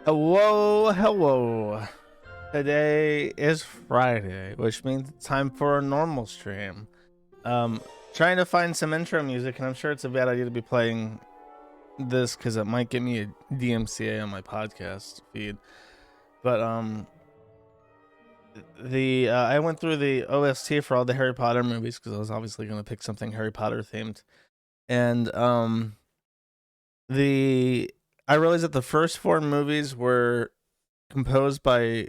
Hello, hello. Today is Friday, which means it's time for a normal stream. Um, Trying to find some intro music, and I'm sure it's a bad idea to be playing this because it might get me a DMCA on my podcast feed. But the I went through the OST for all the Harry Potter movies because I was obviously going to pick something Harry Potter themed, and the I realized that the first four movies were composed by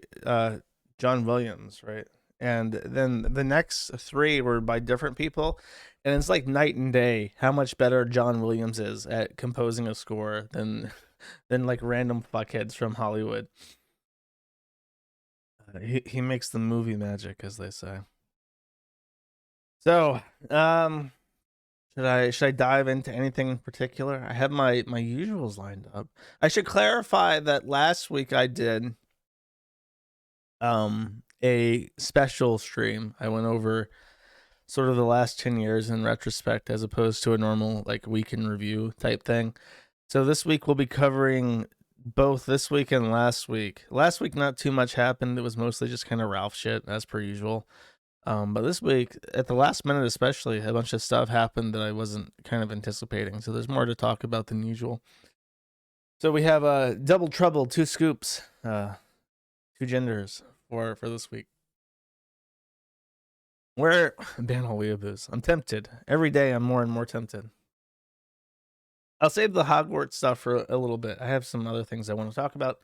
John Williams, right? And then the next three were by different people, and it's like night and day how much better John Williams is at composing a score than like random fuckheads from Hollywood. He makes the movie magic, as they say. So, should I dive into anything in particular? I have my usuals lined up. I should clarify that last week I did a special stream. I went over sort of the last 10 years in retrospect as opposed to a normal like week in review type thing. So this week we'll be covering both this week and last week. Last week not too much happened. It was mostly just kind of Ralph shit as per usual. But this week, at the last minute especially, a bunch of stuff happened that I wasn't kind of anticipating. So there's more to talk about than usual. So we have double trouble, two scoops, two genders for this week. Where ban all weeaboos. I'm tempted. Every day I'm more and more tempted. I'll save the Hogwarts stuff for a little bit. I have some other things I want to talk about.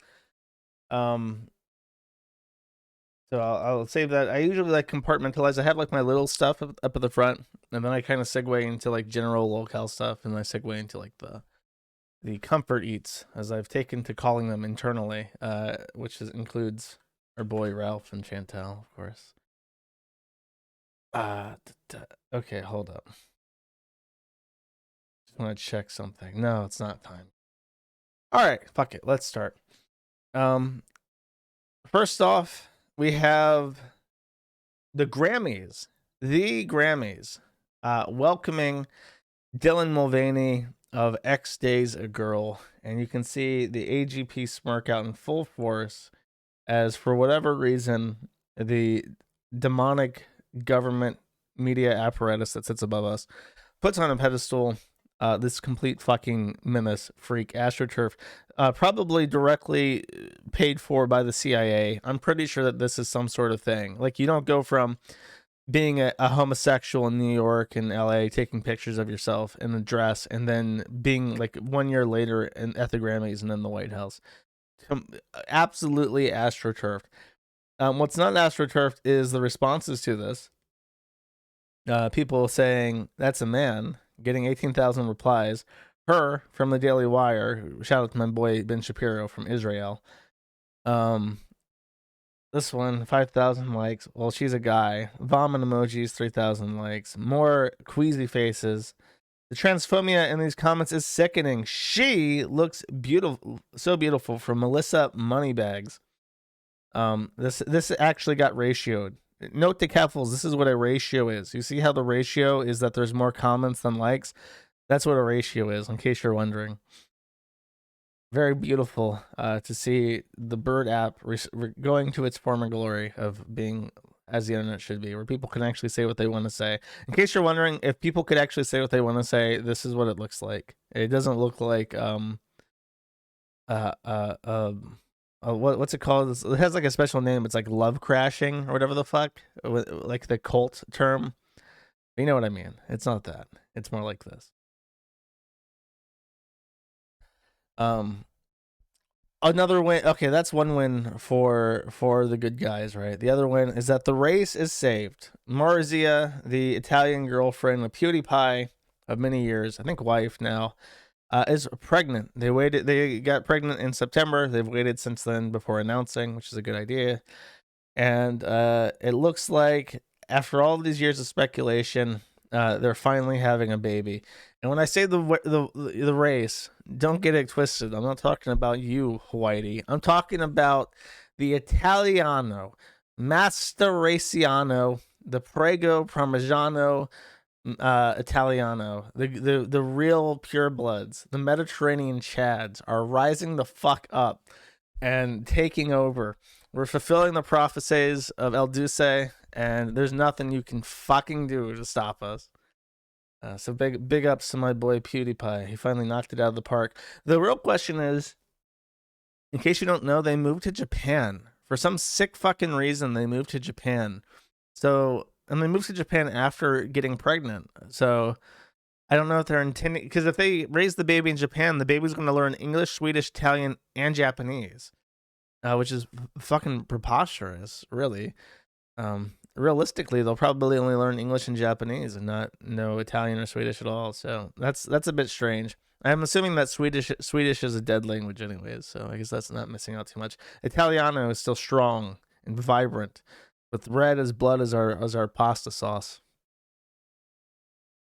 So I'll save that. I usually like compartmentalize. I have like my little stuff up at the front, and then I kind of segue into like general locale stuff, and then I segue into like the comfort eats, as I've taken to calling them internally, which includes our boy Ralph and Chantal, of course. Okay, hold up. Just want to check something. No, it's not time. All right, fuck it. Let's start. First off, we have the Grammys. The Grammys welcoming Dylan Mulvaney of X Days a Girl. And you can see the AGP smirk out in full force as, for whatever reason, the demonic government media apparatus that sits above us puts on a pedestal this complete fucking menace freak, AstroTurf, probably directly paid for by the CIA. I'm pretty sure that this is some sort of thing. Like, you don't go from being a homosexual in New York and LA, taking pictures of yourself in a dress, and then being like 1 year later at the Grammys and then the White House. Absolutely AstroTurfed. What's not AstroTurfed is the responses to this. People saying that's a man, getting 18,000 replies. Her from the Daily Wire. Shout out to my boy Ben Shapiro from Israel. This one 5,000 likes. Well, she's a guy. Vomit emojis 3,000 likes. More queasy faces. The transphobia in these comments is sickening. She looks beautiful, so beautiful. From Melissa Moneybags. This actually got ratioed. Note to Keffels, this is what a ratio is. You see how the ratio is that there's more comments than likes? That's what a ratio is, in case you're wondering. Very beautiful to see the Bird app going to its former glory of being as the internet should be, where people can actually say what they want to say. In case you're wondering, if people could actually say what they want to say, this is what it looks like. It doesn't look like what's it called? It has like a special name. It's like love crashing or whatever the fuck, like the cult term. You know what I mean? It's not that. It's more like this. Another win. Okay, that's one win for the good guys, right? The other win is that the race is saved. Marzia, the Italian girlfriend of PewDiePie of many years, I think wife now, is pregnant. They got pregnant in September. They've waited since then before announcing, which is a good idea. And it looks like after all these years of speculation, they're finally having a baby. And when I say the race, don't get it twisted. I'm not talking about you, Whitey. I'm talking about the Italiano, Masteraciano, the Prego Parmigiano Italiano, the real purebloods, the Mediterranean Chads are rising the fuck up and taking over. We're fulfilling the prophecies of El Duce, and there's nothing you can fucking do to stop us. So big ups to my boy PewDiePie. He finally knocked it out of the park. The real question is, in case you don't know, they moved to Japan. For some sick fucking reason, they moved to Japan. So, and they moved to Japan after getting pregnant. So, I don't know if they're intending, because if they raise the baby in Japan, the baby's going to learn English, Swedish, Italian, and Japanese, which is fucking preposterous, really. Realistically, they'll probably only learn English and Japanese and not know Italian or Swedish at all. So that's a bit strange. I'm assuming that Swedish is a dead language anyways, so I guess that's not missing out too much. Italiano is still strong and vibrant, with red as blood as our pasta sauce.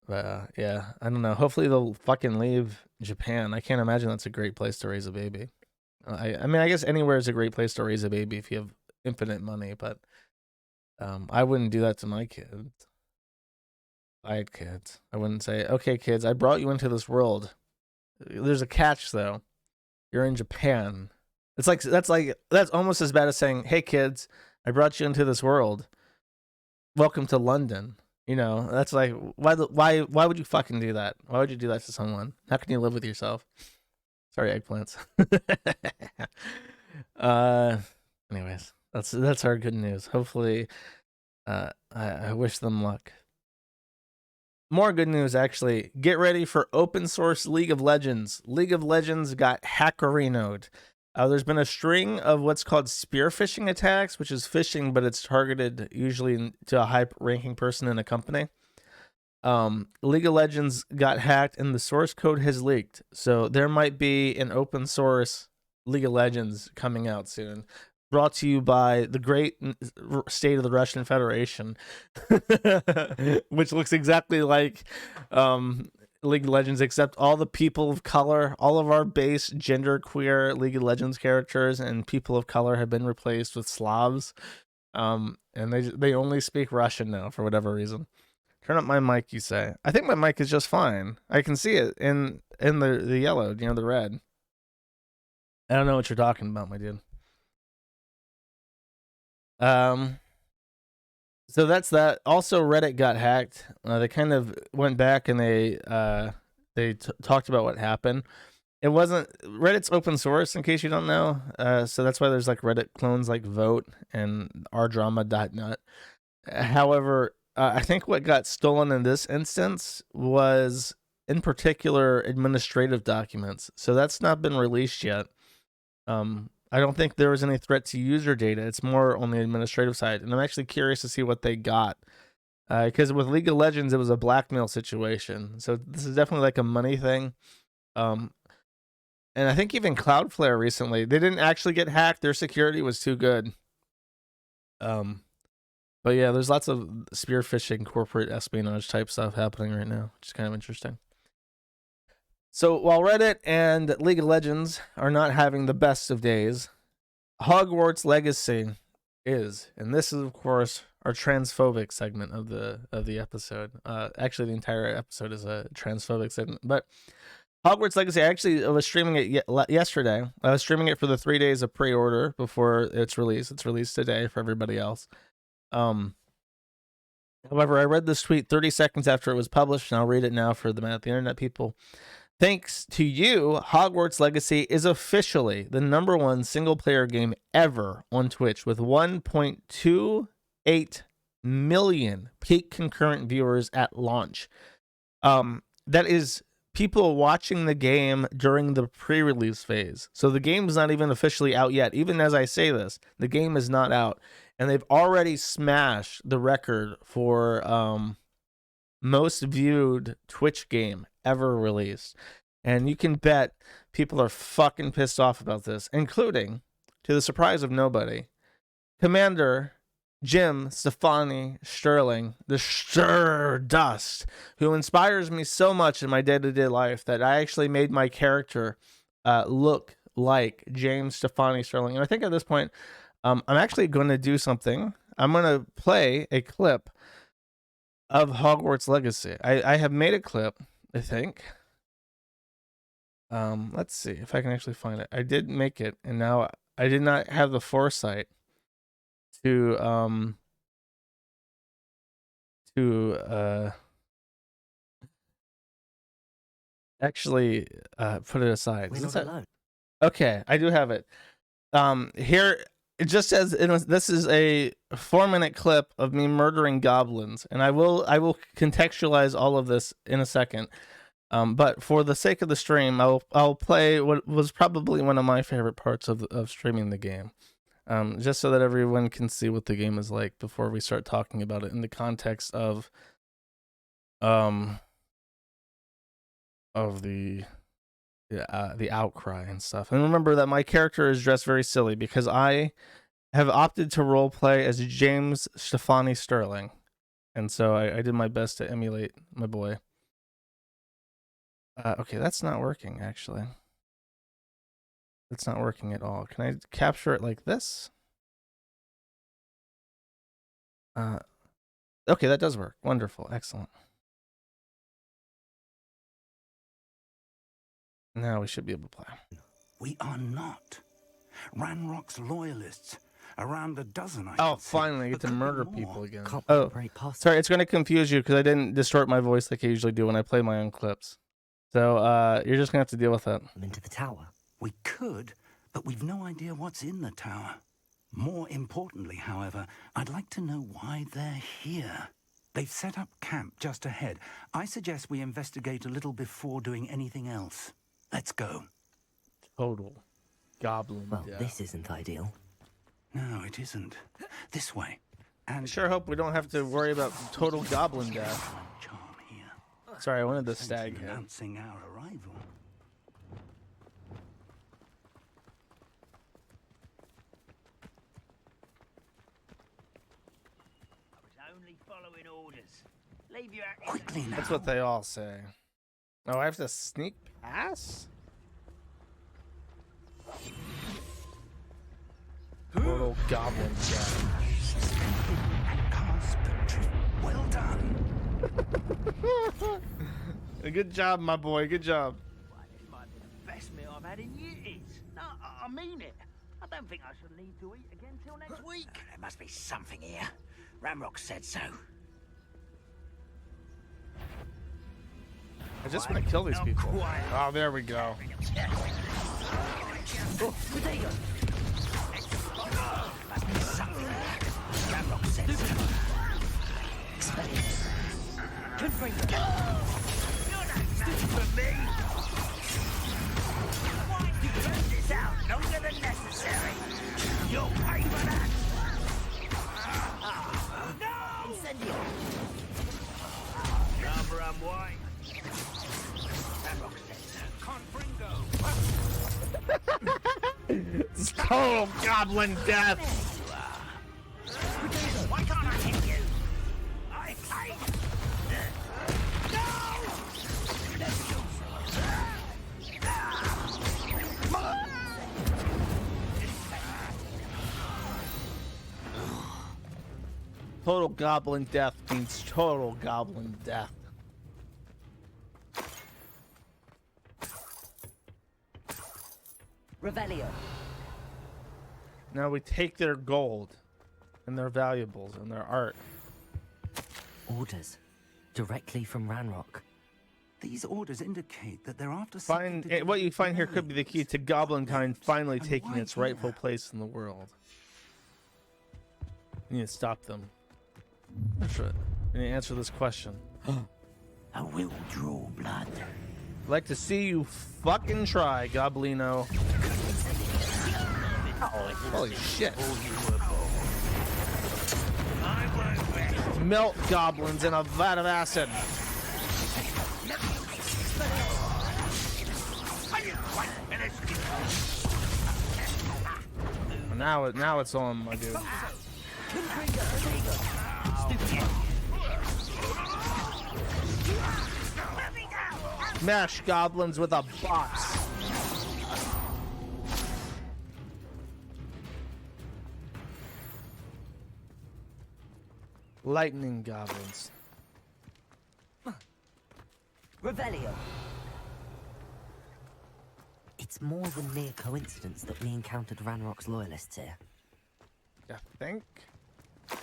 But yeah, I don't know. Hopefully they'll fucking leave Japan. I can't imagine that's a great place to raise a baby. I mean, I guess anywhere is a great place to raise a baby if you have infinite money, but I wouldn't do that to my kids. If I had kids, I wouldn't say, "Okay, kids, I brought you into this world. There's a catch, though. You're in Japan." That's almost as bad as saying, "Hey, kids, I brought you into this world. Welcome to London." You know, that's like, why would you fucking do that? Why would you do that to someone? How can you live with yourself? Sorry, eggplants. Anyways, that's our good news. Hopefully, I wish them luck. More good news, actually. Get ready for open source League of Legends. League of Legends got hackerinoed. There's been a string of what's called spear phishing attacks, which is phishing, but it's targeted usually to a high-ranking person in a company. League of Legends got hacked, and the source code has leaked. So there might be an open source League of Legends coming out soon. Brought to you by the great state of the Russian Federation, which looks exactly like League of Legends, except all the people of color, all of our base gender queer League of Legends characters and people of color have been replaced with Slavs. And they only speak Russian now for whatever reason. Turn up my mic, you say. I think my mic is just fine. I can see it in the yellow, the red. I don't know what you're talking about, my dude. So that's that. Also, Reddit got hacked. They kind of went back and they talked about what happened. It wasn't Reddit's open source, in case you don't know. So that's why there's like Reddit clones like Vote and rdrama.net. However, I think what got stolen in this instance was, in particular, administrative documents. So that's not been released yet. I don't think there was any threat to user data. It's more on the administrative side. And I'm actually curious to see what they got. Because with League of Legends, it was a blackmail situation. So this is definitely like a money thing. And I think even Cloudflare recently, they didn't actually get hacked. Their security was too good. But yeah, there's lots of spear phishing, corporate espionage type stuff happening right now, which is kind of interesting. So while Reddit and League of Legends are not having the best of days, Hogwarts Legacy is, and this is of course our transphobic segment of the episode. Actually, the entire episode is a transphobic segment. But Hogwarts Legacy, I was streaming it yesterday. I was streaming it for the 3 days of pre-order before it's released. It's released today for everybody else. However, I read this tweet 30 seconds after it was published, and I'll read it now for the Man at the Internet people. Thanks to you, Hogwarts Legacy is officially the #1 single-player game ever on Twitch with 1.28 million peak concurrent viewers at launch. That is people watching the game during the pre-release phase. So the game is not even officially out yet. Even as I say this, the game is not out. And they've already smashed the record for most viewed Twitch game ever released. And you can bet people are fucking pissed off about this, including, to the surprise of nobody, Commander Jim Stefani Sterling, the Stardust, who inspires me so much in my day-to-day life that I actually made my character look like James Stefani Sterling. And I think at this point, I'm actually going to do something. I'm going to play a clip of Hogwarts Legacy. I have made a clip, I think. Let's see if I can actually find it. I did make it, and now I did not have the foresight to actually put it aside. We're not alone. Okay, I do have it. Here it just says this is a 4-minute clip of me murdering goblins, and I will contextualize all of this in a second. But for the sake of the stream, I'll play what was probably one of my favorite parts of streaming the game. Just so that everyone can see what the game is like before we start talking about it in the context of the outcry and stuff. And remember that my character is dressed very silly because I have opted to roleplay as James Stefani Sterling, and so I did my best to emulate my boy. Okay, that's not working actually. It's not working at all. Can I capture it like this? Okay, that does work. Wonderful, excellent. Now we should be able to play. We are not. Ranrock's loyalists. Around a dozen, I Oh, can see. finally, I get But to could be murder more. people again. Can't Oh, break past. sorry, it's going to confuse you because I didn't distort my voice like I usually do when I play my own clips. So you're just going to have to deal with that. them into the tower. We could, but we've no idea what's in the tower. More importantly, however, I'd like to know why they're here. They've set up camp just ahead. I suggest we investigate a little before doing anything else. Let's go. Total goblin Well, death. this isn't ideal. No, it isn't. This way. I And sure hope we don't have to worry about total goblin death. charm here. Sorry, I wanted the Sense stag of head. announcing our arrival. I was only following orders. Leave your acting. Quickly now. That's what they all say. Oh, I have to sneak past? Total goblin death. Carpentry. Well done. Good job, my boy. Good job. Why, this might be the best meal I've had in years. No, I mean it. I don't think I should need to eat again till next week. There must be something here. Ramrock said so. I just want to kill these people. Oh, there we go. Ramrock said so. You're not nothing for me. Why did you drag this out longer than necessary? You'll pay for that. No! Incendio. Rather unwise. Ramrock said so. Confringo. It's total goblin death. Why can't I hit you? I can't. Total goblin death means total goblin death. Revelio. Now we take their gold and their valuables and their art. Orders. Directly from Ranrock. These orders indicate that they're after something Find to do what you with find here could be the key to goblinkind finally And taking why its rightful here? place in the world. You need to stop them. That's right. You need to answer this question. I will draw blood. I'd like to see you fucking try, Goblino. Oh, holy shit. Melt goblins in a vat of acid. Now it's on, my dude. Smash goblins with a box. Lightning goblins. Revelio. It's It's more than mere coincidence that we encountered Ranrock's loyalists here. I think. Looks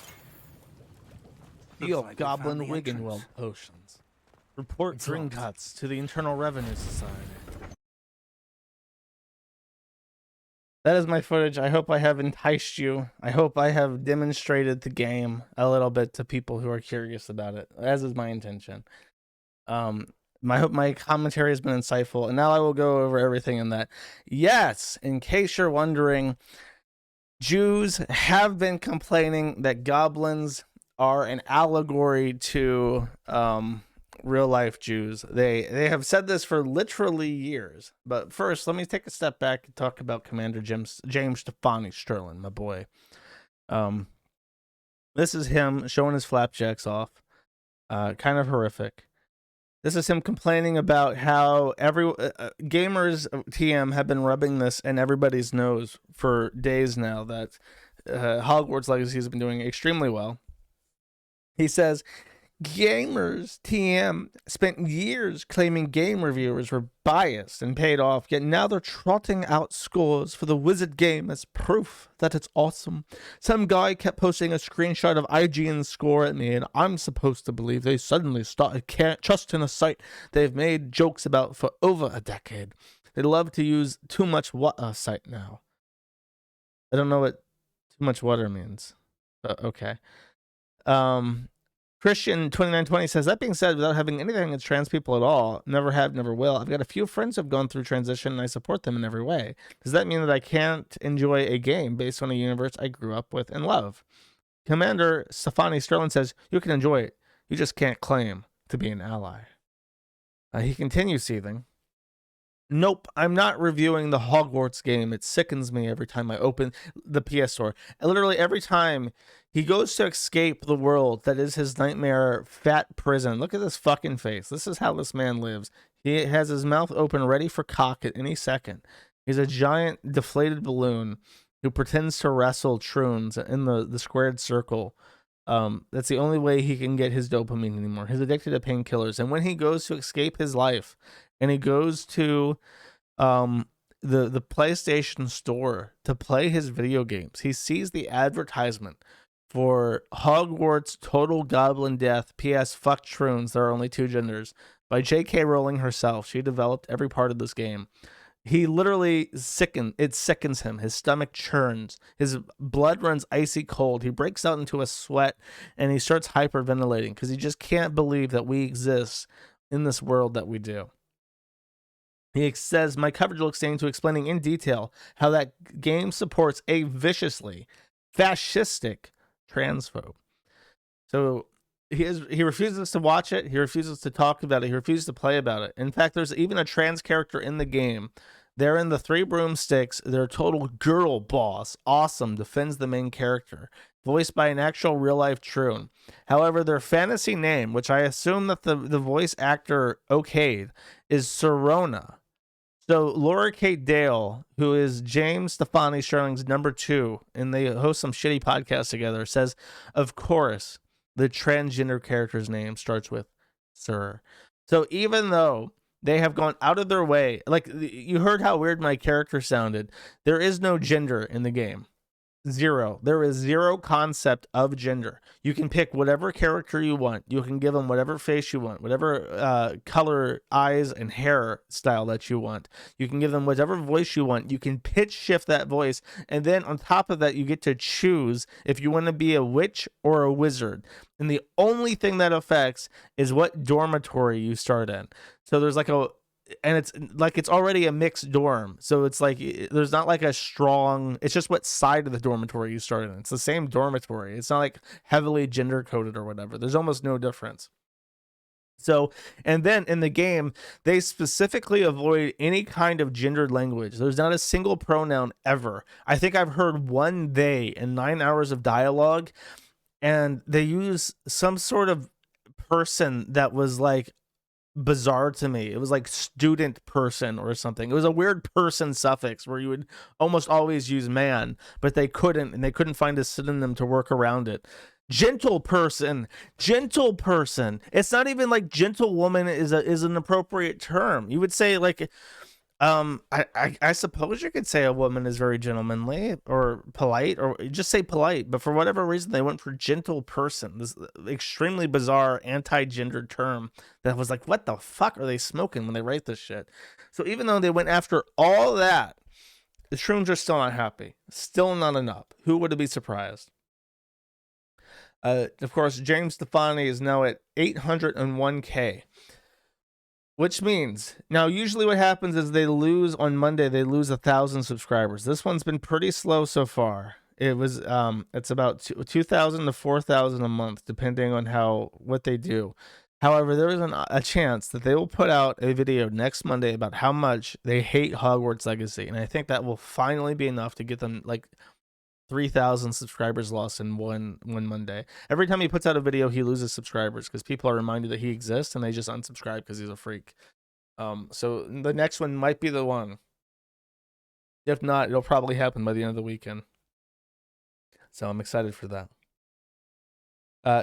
Heal like we Goblin found the Wiggenweld entrance. potions. Report It's green locked. cuts to the Internal Revenue Society. That is my footage. I hope I have enticed you. I hope I have demonstrated the game a little bit to people who are curious about it, as is my intention. I hope my commentary has been insightful, and now I will go over everything in that. Yes, in case you're wondering, Jews have been complaining that goblins are an allegory to real life Jews. They have said this for literally years. But first, let me take a step back and talk about Commander James Stefani Sterling, my boy. This is him showing his flapjacks off. Kind of horrific. This is him complaining about how gamers TM have been rubbing this in everybody's nose for days now that Hogwarts Legacy has been doing extremely well. He says, gamers TM spent years claiming game reviewers were biased and paid off, yet now they're trotting out scores for the Wizard game as proof that it's awesome. Some guy kept posting a screenshot of IGN's score at me, and I'm supposed to believe they suddenly started trusting a site they've made jokes about for over a decade. They love to use too much water site now. I don't know what too much water means. Okay. Christian 2920 says, that being said, without having anything against trans people at all, never have, never will, I've got a few friends who have gone through transition and I support them in every way. Does that mean that I can't enjoy a game based on a universe I grew up with and love? Commander Stefani Sterling says, you can enjoy it. You just can't claim to be an ally. He continues seething. Nope, I'm not reviewing the Hogwarts game. It sickens me every time I open the PS Store. And literally every time he goes to escape the world that is his nightmare fat prison. Look at this fucking face. This is how this man lives. He has his mouth open ready for cock at any second. He's a giant deflated balloon who pretends to wrestle troons in the squared circle. That's the only way he can get his dopamine anymore. He's addicted to painkillers. And when he goes to escape his life and he goes to the PlayStation store to play his video games, he sees the advertisement for Hogwarts Total Goblin Death PS Fuck Troons. There are only two genders by J.K. Rowling herself. She developed every part of this game. He literally sickens him. His stomach churns. His blood runs icy cold. He breaks out into a sweat and he starts hyperventilating because he just can't believe that we exist in this world that we do. He says, my coverage will extend to explaining in detail how that game supports a viciously fascistic transphobe. So he refuses to watch it. He refuses to talk about it. He refuses to play about it. In fact, there's even a trans character in the game. They're in the Three Broomsticks. They're a total girl boss. Awesome. Defends the main character. Voiced by an actual real-life troon. However, their fantasy name, which I assume that the voice actor okayed, is Serona. So Laura Kate Dale, who is James Stefani Sterling's number 2, and they host some shitty podcasts together, says, of course, the transgender character's name starts with Sir. So even though they have gone out of their way, like you heard how weird my character sounded, there is no gender in the game. Zero. There is zero concept of gender. You can pick whatever character you want. You can give them whatever face you want, whatever color, eyes, and hair style that you want. You can give them whatever voice you want. You can pitch shift that voice. And then on top of that, you get to choose if you want to be a witch or a wizard. And the only thing that affects is what dormitory you start in. So there's like it's already a mixed dorm, so it's like there's not like a strong, it's just what side of the dormitory you start in. It's the same dormitory. It's not like heavily gender coded or whatever. There's almost no difference. So, and then in the game, they specifically avoid any kind of gendered language. There's not a single pronoun ever. I think I've heard one they in 9 hours of dialogue, and they use some sort of person that was like bizarre to me. It was like student person or something. It was a weird person suffix where you would almost always use man, but they couldn't, and they couldn't find a synonym to work around it. Gentle person. It's not even like gentlewoman is an appropriate term. You would say like I suppose you could say a woman is very gentlemanly or polite, or just say polite. But for whatever reason, they went for gentle person. This extremely bizarre anti-gender term that was like, what the fuck are they smoking when they write this shit? So even though they went after all that, the shrooms are still not happy. Still not enough. Who would be surprised? Of course, James Stefani is now at 801K. Which means now usually what happens is they lose on Monday, they lose 1,000 subscribers. This one's been pretty slow so far. It's about 2,000 to 4,000 a month, depending on what they do. However, there is a chance that they will put out a video next Monday about how much they hate Hogwarts Legacy, and I think that will finally be enough to get them like 3,000 subscribers lost in one Monday. Every time he puts out a video, he loses subscribers because people are reminded that he exists and they just unsubscribe because he's a freak. So the next one might be the one. If not, it'll probably happen by the end of the weekend. So I'm excited for that.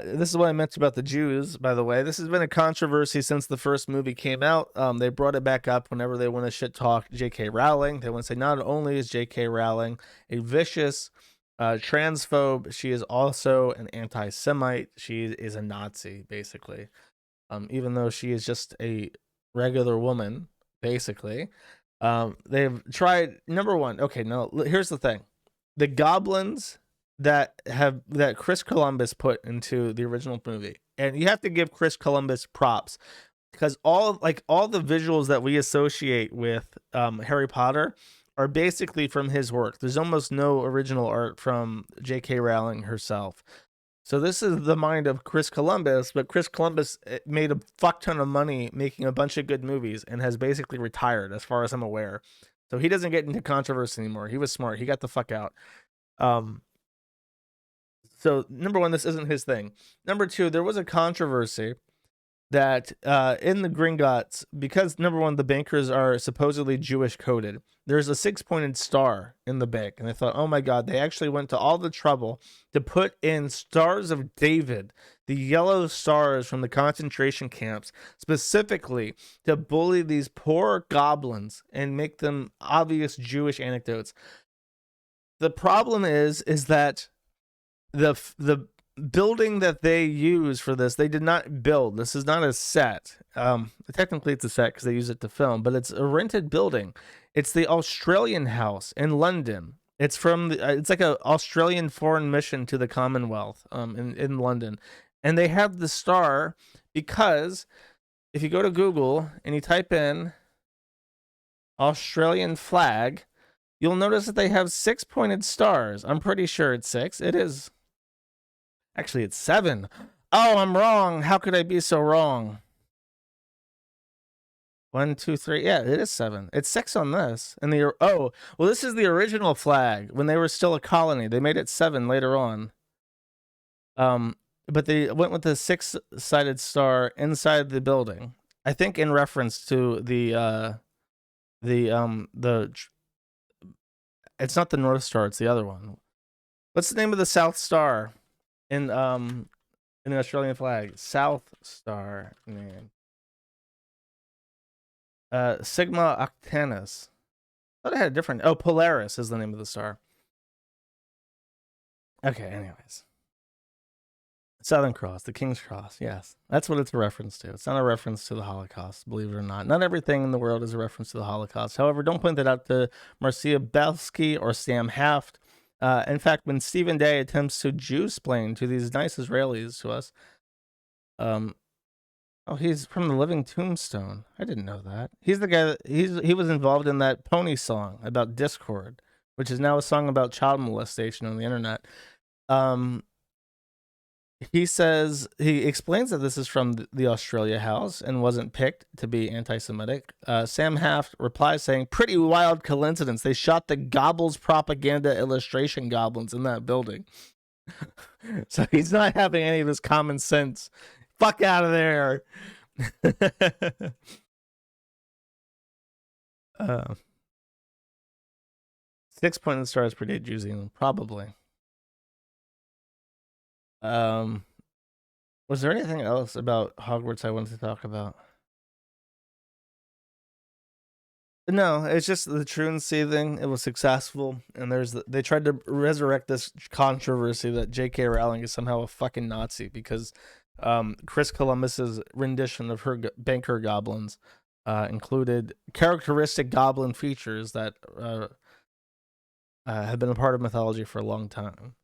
This is what I meant about the Jews, by the way. This has been a controversy since the first movie came out. They brought it back up whenever they want to shit talk J.K. Rowling. They want to say not only is J.K. Rowling a vicious transphobe, she is also an anti-Semite. She is a Nazi, basically. Even though she is just a regular woman, basically. They've tried, number one, okay, no, here's the thing. The goblins that Chris Columbus put into the original movie, and you have to give Chris Columbus props because all the visuals that we associate with Harry Potter are basically from his work. There's almost no original art from J.K. Rowling herself. So this is the mind of Chris Columbus, but Chris Columbus made a fuck ton of money making a bunch of good movies and has basically retired as far as I'm aware. So he doesn't get into controversy anymore. He was smart. He got the fuck out. So number one, this isn't his thing. Number two, there was a controversy that in the Gringotts, because number one, the bankers are supposedly Jewish coded, there's a 6-pointed star in the bank. And they thought, oh my God, they actually went to all the trouble to put in Stars of David, the yellow stars from the concentration camps, specifically to bully these poor goblins and make them obvious Jewish anecdotes. The problem is that the building that they use for this, they did not build. This is not a set. Technically it's a set because they use it to film, but it's a rented building. It's the Australian House in London. It's from it's like a Australian foreign mission to the Commonwealth in London. And they have the star because if you go to Google and you type in Australian flag, you'll notice that they have 6-pointed stars. I'm pretty sure it's 6. It is. Actually, it's 7. Oh, I'm wrong. How could I be so wrong? 1, 2, 3. Yeah, it is 7. It's 6 on this. And this is the original flag when they were still a colony. They made it 7 later on. But they went with the 6-sided star inside the building. I think in reference to it's not the North Star, it's the other one. What's the name of the South Star in the Australian flag? South Star name. Sigma Octantis. I thought it had a different. Oh, Polaris is the name of the star. Okay, anyways. Southern Cross, the King's Cross, yes. That's what it's a reference to. It's not a reference to the Holocaust, believe it or not. Not everything in the world is a reference to the Holocaust. However, don't point that out to Marcia Belsky or Sam Haft. In fact, when Stephen Day attempts to Jew-splain to these nice Israelis to us, he's from the Living Tombstone. I didn't know that. He's the guy that he was involved in that Pony song about Discord, which is now a song about child molestation on the internet. He explains that this is from the Australia House and wasn't picked to be anti-Semitic. Sam Haft replies saying, pretty wild coincidence. They shot the Gobbles propaganda illustration goblins in that building. So he's not having any of his common sense. Fuck out of there. 6-pointed stars predate Jews, probably. Was there anything else about Hogwarts I wanted to talk about? No, it's just the truancy thing. It was successful, and they tried to resurrect this controversy that J.K. Rowling is somehow a fucking Nazi because Chris Columbus's rendition of her banker goblins included characteristic goblin features that have been a part of mythology for a long time,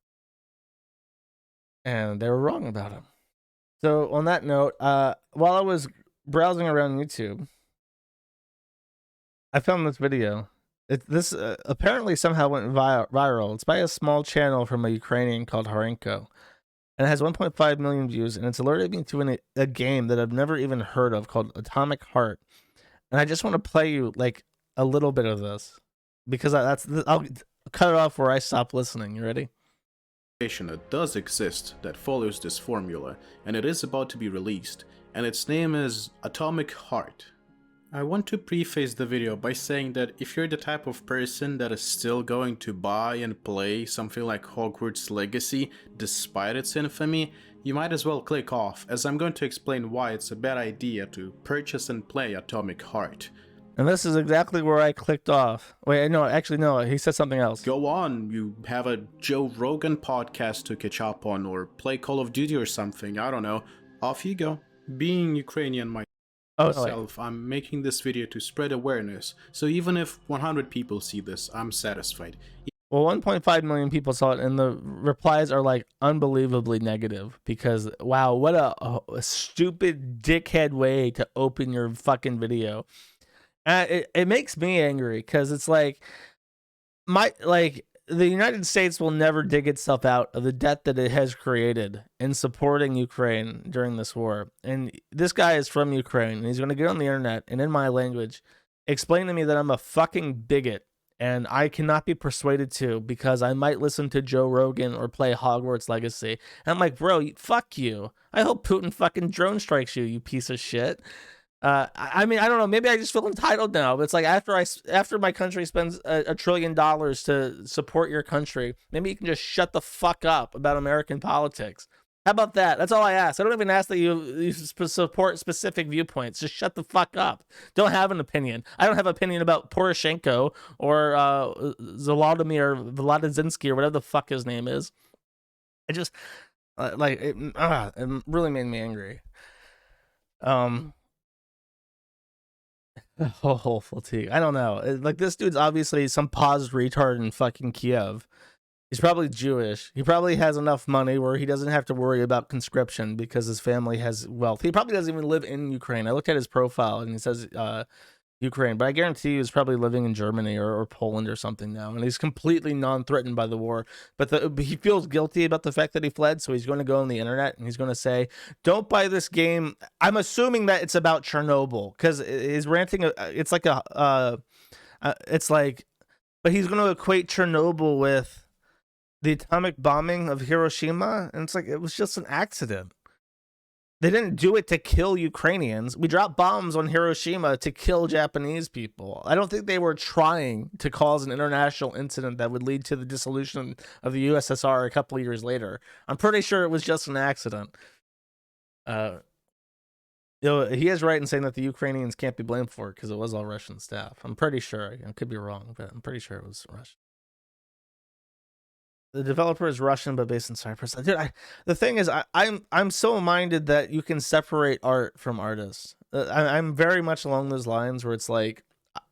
and they were wrong about him. So on that note, while I was browsing around YouTube, I found this video. This apparently somehow went viral. It's by a small channel from a Ukrainian called Harenko, and it has 1.5 million views. And it's alerted me to a game that I've never even heard of called Atomic Heart. And I just want to play you like a little bit of this because I'll cut it off where I stop listening. You ready? That does exist that follows this formula, and it is about to be released, and its name is Atomic Heart. I want to preface the video by saying that if you're the type of person that is still going to buy and play something like Hogwarts Legacy despite its infamy, you might as well click off, as I'm going to explain why it's a bad idea to purchase and play Atomic Heart. And this is exactly where I clicked off. Wait, no, actually, no, he said something else. Go on, you have a Joe Rogan podcast to catch up on, or play Call of Duty or something, I don't know. Off you go. Being Ukrainian myself, I'm making this video to spread awareness, so even if 100 people see this, I'm satisfied. Well, 1.5 million people saw it, and the replies are like unbelievably negative because, wow, what a stupid dickhead way to open your fucking video. It makes me angry because it's like the United States will never dig itself out of the debt that it has created in supporting Ukraine during this war. And this guy is from Ukraine, and he's going to get on the internet and in my language explain to me that I'm a fucking bigot and I cannot be persuaded to because I might listen to Joe Rogan or play Hogwarts Legacy. And I'm like, bro, fuck you. I hope Putin fucking drone strikes you, you piece of shit. I mean, I don't know. Maybe I just feel entitled now. But it's like after my country spends $1 trillion to support your country, maybe you can just shut the fuck up about American politics. How about that? That's all I ask. I don't even ask that you support specific viewpoints. Just shut the fuck up. Don't have an opinion. I don't have an opinion about Poroshenko or Volodymyr or whatever the fuck his name is. I just it really made me angry. Oh, fatigue. I don't know. Like, this dude's obviously some paused retard in fucking Kiev. He's probably Jewish. He probably has enough money where he doesn't have to worry about conscription because his family has wealth. He probably doesn't even live in Ukraine. I looked at his profile and he says Ukraine, but I guarantee you he's probably living in Germany or Poland or something now, and he's completely non-threatened by the war. But he feels guilty about the fact that he fled, so he's going to go on the internet and he's going to say, "Don't buy this game." I'm assuming that it's about Chernobyl because he's ranting. It's like it's like, but he's going to equate Chernobyl with the atomic bombing of Hiroshima, and it's like it was just an accident. They didn't do it to kill Ukrainians. We dropped bombs on Hiroshima to kill Japanese people. I don't think they were trying to cause an international incident that would lead to the dissolution of the USSR a couple of years later. I'm pretty sure it was just an accident. He is right in saying that the Ukrainians can't be blamed for it because it was all Russian staff. I'm pretty sure. I could be wrong, but I'm pretty sure it was Russian. The developer is Russian, but based in Cyprus. Dude, the thing is, I'm so minded that you can separate art from artists. I'm very much along those lines where it's like,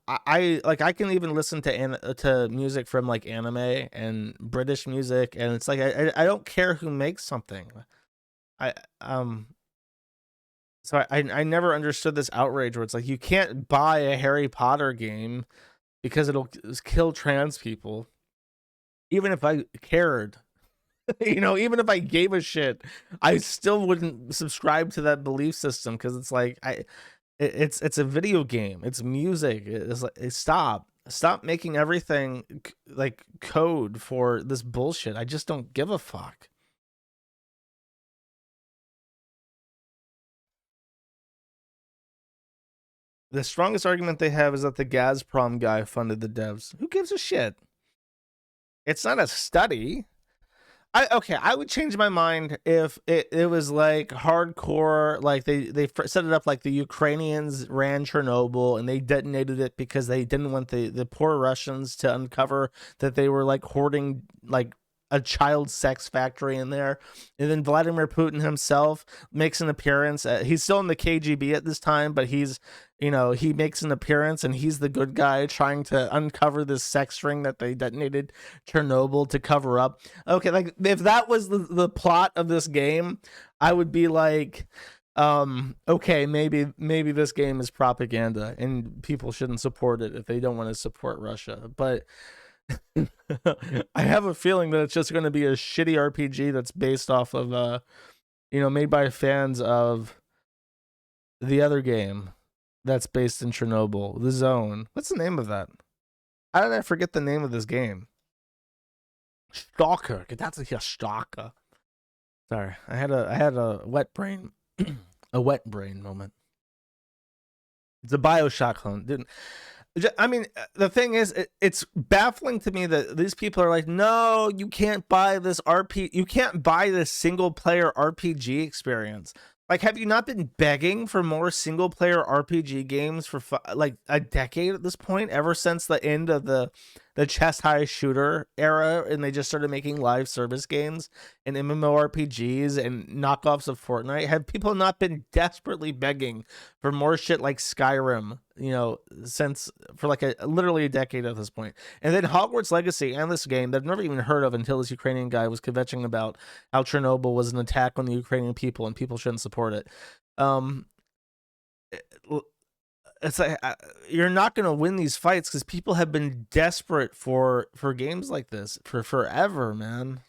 I can even listen to music from like anime and British music, and it's like I don't care who makes something. So I never understood this outrage where it's like you can't buy a Harry Potter game because it'll kill trans people. Even if I cared, even if I gave a shit, I still wouldn't subscribe to that belief system because it's like it's a video game, it's music. It's like stop making everything like code for this bullshit. I just don't give a fuck. The strongest argument they have is that the Gazprom guy funded the devs. Who gives a shit? It's not a study. I would change my mind if it was like hardcore, like they set it up like the Ukrainians ran Chernobyl and they detonated it because they didn't want the poor Russians to uncover that they were like hoarding like a child sex factory in there. And then Vladimir Putin himself makes an appearance. He's still in the KGB at this time, but he's, he makes an appearance and he's the good guy trying to uncover this sex ring that they detonated Chernobyl to cover up. Okay, like if that was the plot of this game, I would be like, okay, maybe this game is propaganda and people shouldn't support it if they don't want to support Russia. But I have a feeling that it's just going to be a shitty RPG that's based off of, made by fans of the other game that's based in Chernobyl, The Zone. What's the name of that? How did I forget the name of this game? Stalker. That's a Stalker. Sorry, I had a wet brain, a wet brain moment. It's a BioShock clone, didn't. I mean, the thing is, it's baffling to me that these people are like, no, you can't buy this you can't buy this single player RPG experience. Like, have you not been begging for more single player RPG games for like a decade at this point, ever since the end of the chest high shooter era, and they just started making live service games and MMORPGs and knockoffs of Fortnite? Have people not been desperately begging for more shit like Skyrim, since for like literally a decade at this point? And then Hogwarts Legacy and this game that I've never even heard of until this Ukrainian guy was kvetching about how Chernobyl was an attack on the Ukrainian people and people shouldn't support it. It's like you're not going to win these fights because people have been desperate for games like this for forever, man.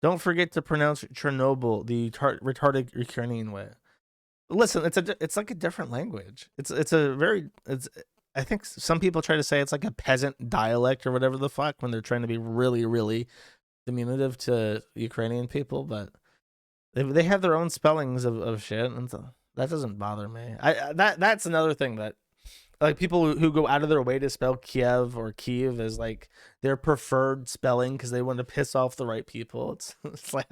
Don't forget to pronounce Chernobyl the retarded Ukrainian way. Listen, it's like a different language. I think some people try to say it's like a peasant dialect or whatever the fuck when they're trying to be really, really diminutive to Ukrainian people, but they have their own spellings of shit, and so that doesn't bother me. That's another thing that, like, people who go out of their way to spell Kiev or Kiev as like their preferred spelling because they want to piss off the right people. It's like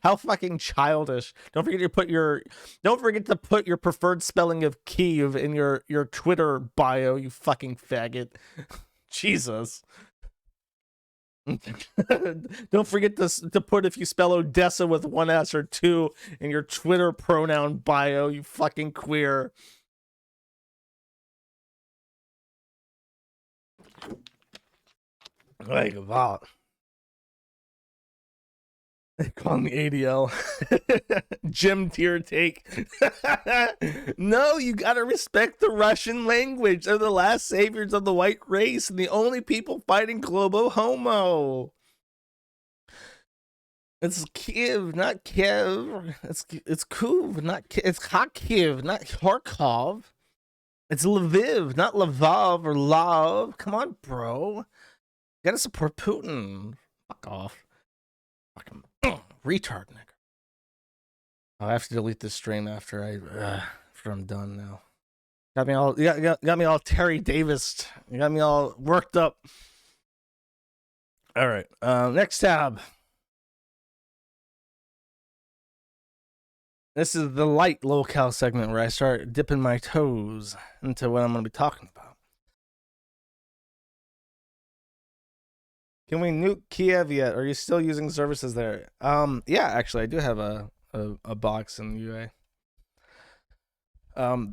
how fucking childish. Don't forget to put your preferred spelling of Kiev in your Twitter bio, you fucking faggot. Jesus. Don't forget to put if you spell Odessa with one S or two in your Twitter pronoun bio, you fucking queer. Like, wow. They call me ADL. Jim tier take. No, you gotta respect the Russian language. They're the last saviors of the white race and the only people fighting global homo. It's Kiev, not Kiev. It's Kuv, not Kiev. It's Kharkiv, not Kharkov. It's Lviv, not Lvov or Lov. Come on, bro. You gotta support Putin. Fuck off. Fucking retard, nigga. I have to delete this stream after I'm done now. Got me all Terry Davis. You got me all worked up. All right. Next tab. This is the light locale segment where I start dipping my toes into what I'm going to be talking about. Can we nuke Kiev yet? Are you still using services there? Yeah, actually, I do have a box in the UA.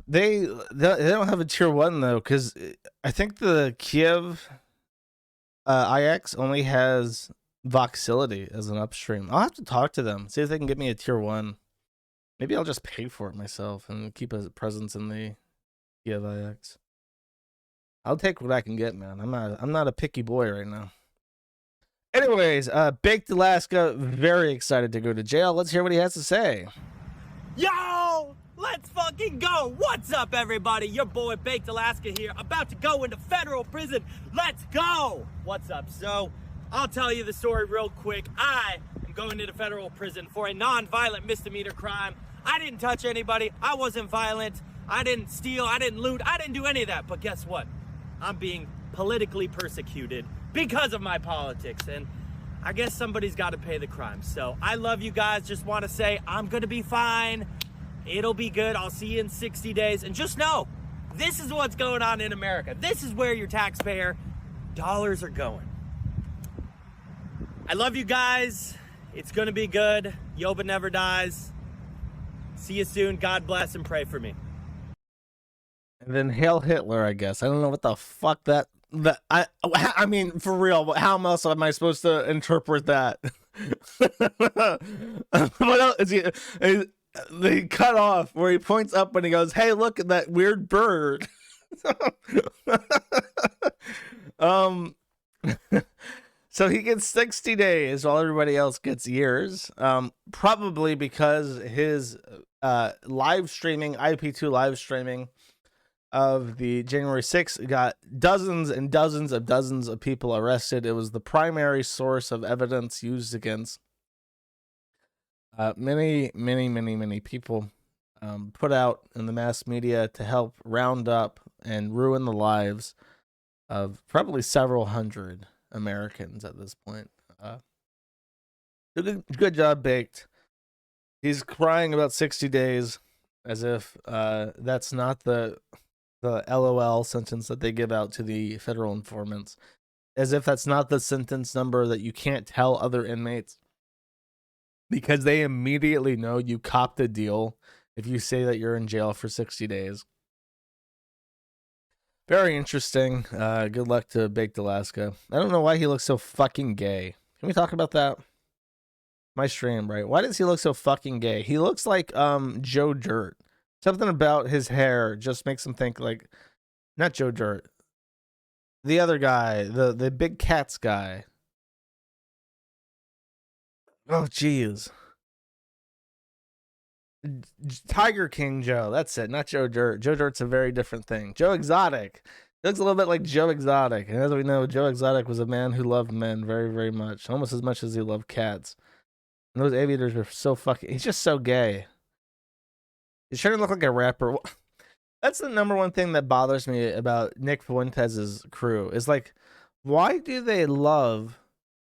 They don't have a tier 1 though, because I think the Kiev IX only has Voxility as an upstream. I'll have to talk to them, see if they can get me a tier 1. Maybe I'll just pay for it myself and keep a presence in the Kiev IX. I'll take what I can get, man. I'm not a picky boy right now. Anyways, Baked Alaska, very excited to go to jail. Let's hear what he has to say. Yo! Let's fucking go! What's up, everybody? Your boy Baked Alaska here, about to go into federal prison. Let's go! What's up? So, I'll tell you the story real quick. I am going into federal prison for a non-violent misdemeanor crime. I didn't touch anybody. I wasn't violent. I didn't steal. I didn't loot. I didn't do any of that. But guess what? I'm being politically persecuted because of my politics. And I guess somebody's got to pay the crime. So I love you guys. Just want to say I'm going to be fine. It'll be good. I'll see you in 60 days. And just know, this is what's going on in America. This is where your taxpayer dollars are going. I love you guys. It's going to be good. Yoba never dies. See you soon. God bless and pray for me. And then Hail Hitler, I guess. I don't know what the fuck that I mean, for real, how else am I supposed to interpret that? What else is they cut off where he points up and he goes, "Hey, look at that weird bird." So he gets 60 days while everybody else gets years. Probably because his live streaming, IP2 live streaming of the January 6th got dozens and dozens of people arrested. It was the primary source of evidence used against many people, put out in the mass media to help round up and ruin the lives of probably several hundred Americans at this point. Good job, Baked. He's crying about 60 days as if that's not the LOL sentence that they give out to the federal informants, as if that's not the sentence number that you can't tell other inmates because they immediately know you copped a deal if you say that you're in jail for 60 days. Very interesting. Good luck to Baked Alaska. I don't know why he looks so fucking gay. Can we talk about that? My stream, right? Why does he look so fucking gay? He looks like Joe Dirt. Something about his hair just makes him think like, not Joe Dirt, the other guy, the big cats guy. Oh, jeez. Tiger King Joe. That's it. Not Joe Dirt. Joe Dirt's a very different thing. Joe Exotic. He looks a little bit like Joe Exotic. And as we know, Joe Exotic was a man who loved men very, very much. Almost as much as he loved cats. And those aviators were so fucking... He's just so gay. He's trying to look like a rapper. That's the number one thing that bothers me about Nick Fuentes' crew. Is like, why do they love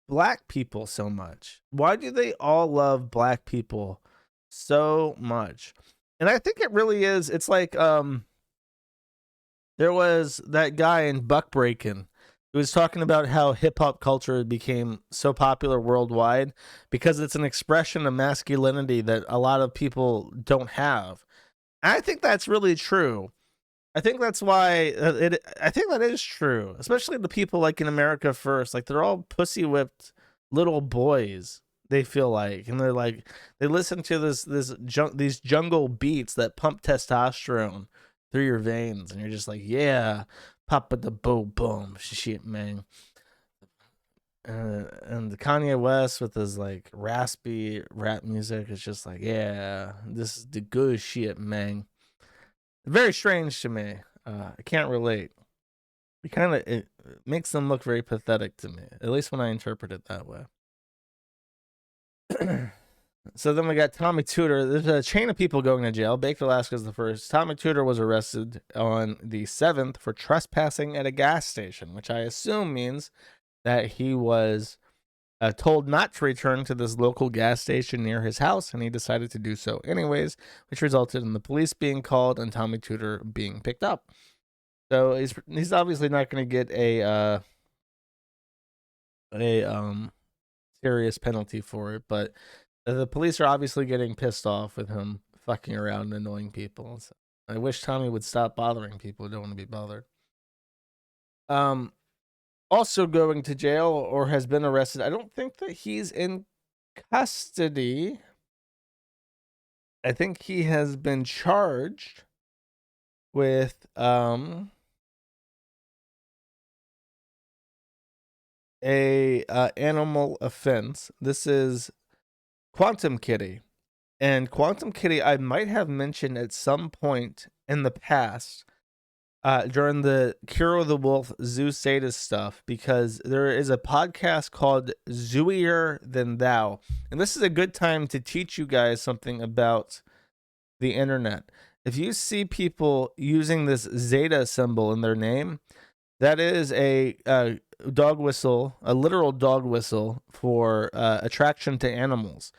black people so much? Why do they all love black people so much? And I think it really is. It's like there was that guy in Buckbreakin' who was talking about how hip-hop culture became so popular worldwide because it's an expression of masculinity that a lot of people don't have. And I think that's really true. I think that's why I think that is true, especially the people like in America First. Like, they're all pussy whipped little boys, they feel like, and they're like, they listen to these jungle beats that pump testosterone through your veins, and you're just like, yeah, papa the boom boom shit, man. And the Kanye West with his like raspy rap music is just like, yeah, this is the good shit, man. Very strange to me. I can't relate. It makes them look very pathetic to me, at least when I interpret it that way. So then we got Tommy Tudor. There's a chain of people going to jail. Baked Alaska's the first. Tommy Tudor was arrested on the 7th for trespassing at a gas station, which I assume means that he was told not to return to this local gas station near his house, and he decided to do so anyways, which resulted in the police being called and Tommy Tudor being picked up. So he's obviously not going to get a serious penalty for it, but the police are obviously getting pissed off with him fucking around and annoying people. So I wish Tommy would stop bothering people who don't want to be bothered. Also going to jail or has been arrested. I don't think that he's in custody. I think he has been charged with a animal offense. This is Quantum Kitty. And Quantum Kitty I might have mentioned at some point in the past during the Cure the Wolf Zoo Sadist stuff, because there is a podcast called Zooier Than Thou. And this is a good time to teach you guys something about the internet. If you see people using this Zeta symbol in their name, that is a dog whistle, a literal dog whistle for attraction to animals.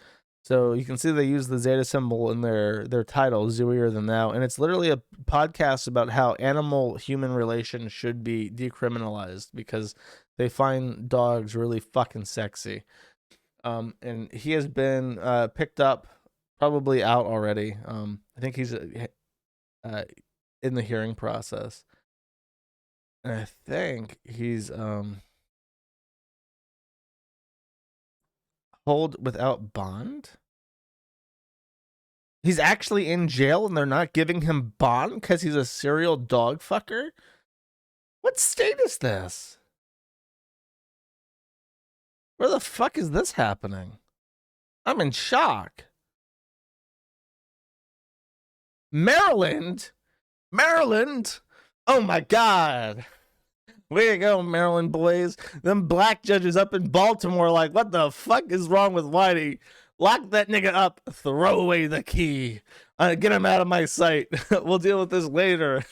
So you can see they use the Zeta symbol in their title, Zooier Than Thou, and it's literally a podcast about how animal-human relations should be decriminalized because they find dogs really fucking sexy. And he has been picked up, probably out already. I think he's in the hearing process. And I think he's hold without bond. He's actually in jail and they're not giving him bond because he's a serial dog fucker? What state is this? Where the fuck is this happening? I'm in shock. Maryland? Maryland? Oh my God. Way to go, Maryland boys. Them black judges up in Baltimore like, what the fuck is wrong with Whitey? Lock that nigga up. Throw away the key. Get him out of my sight. We'll deal with this later.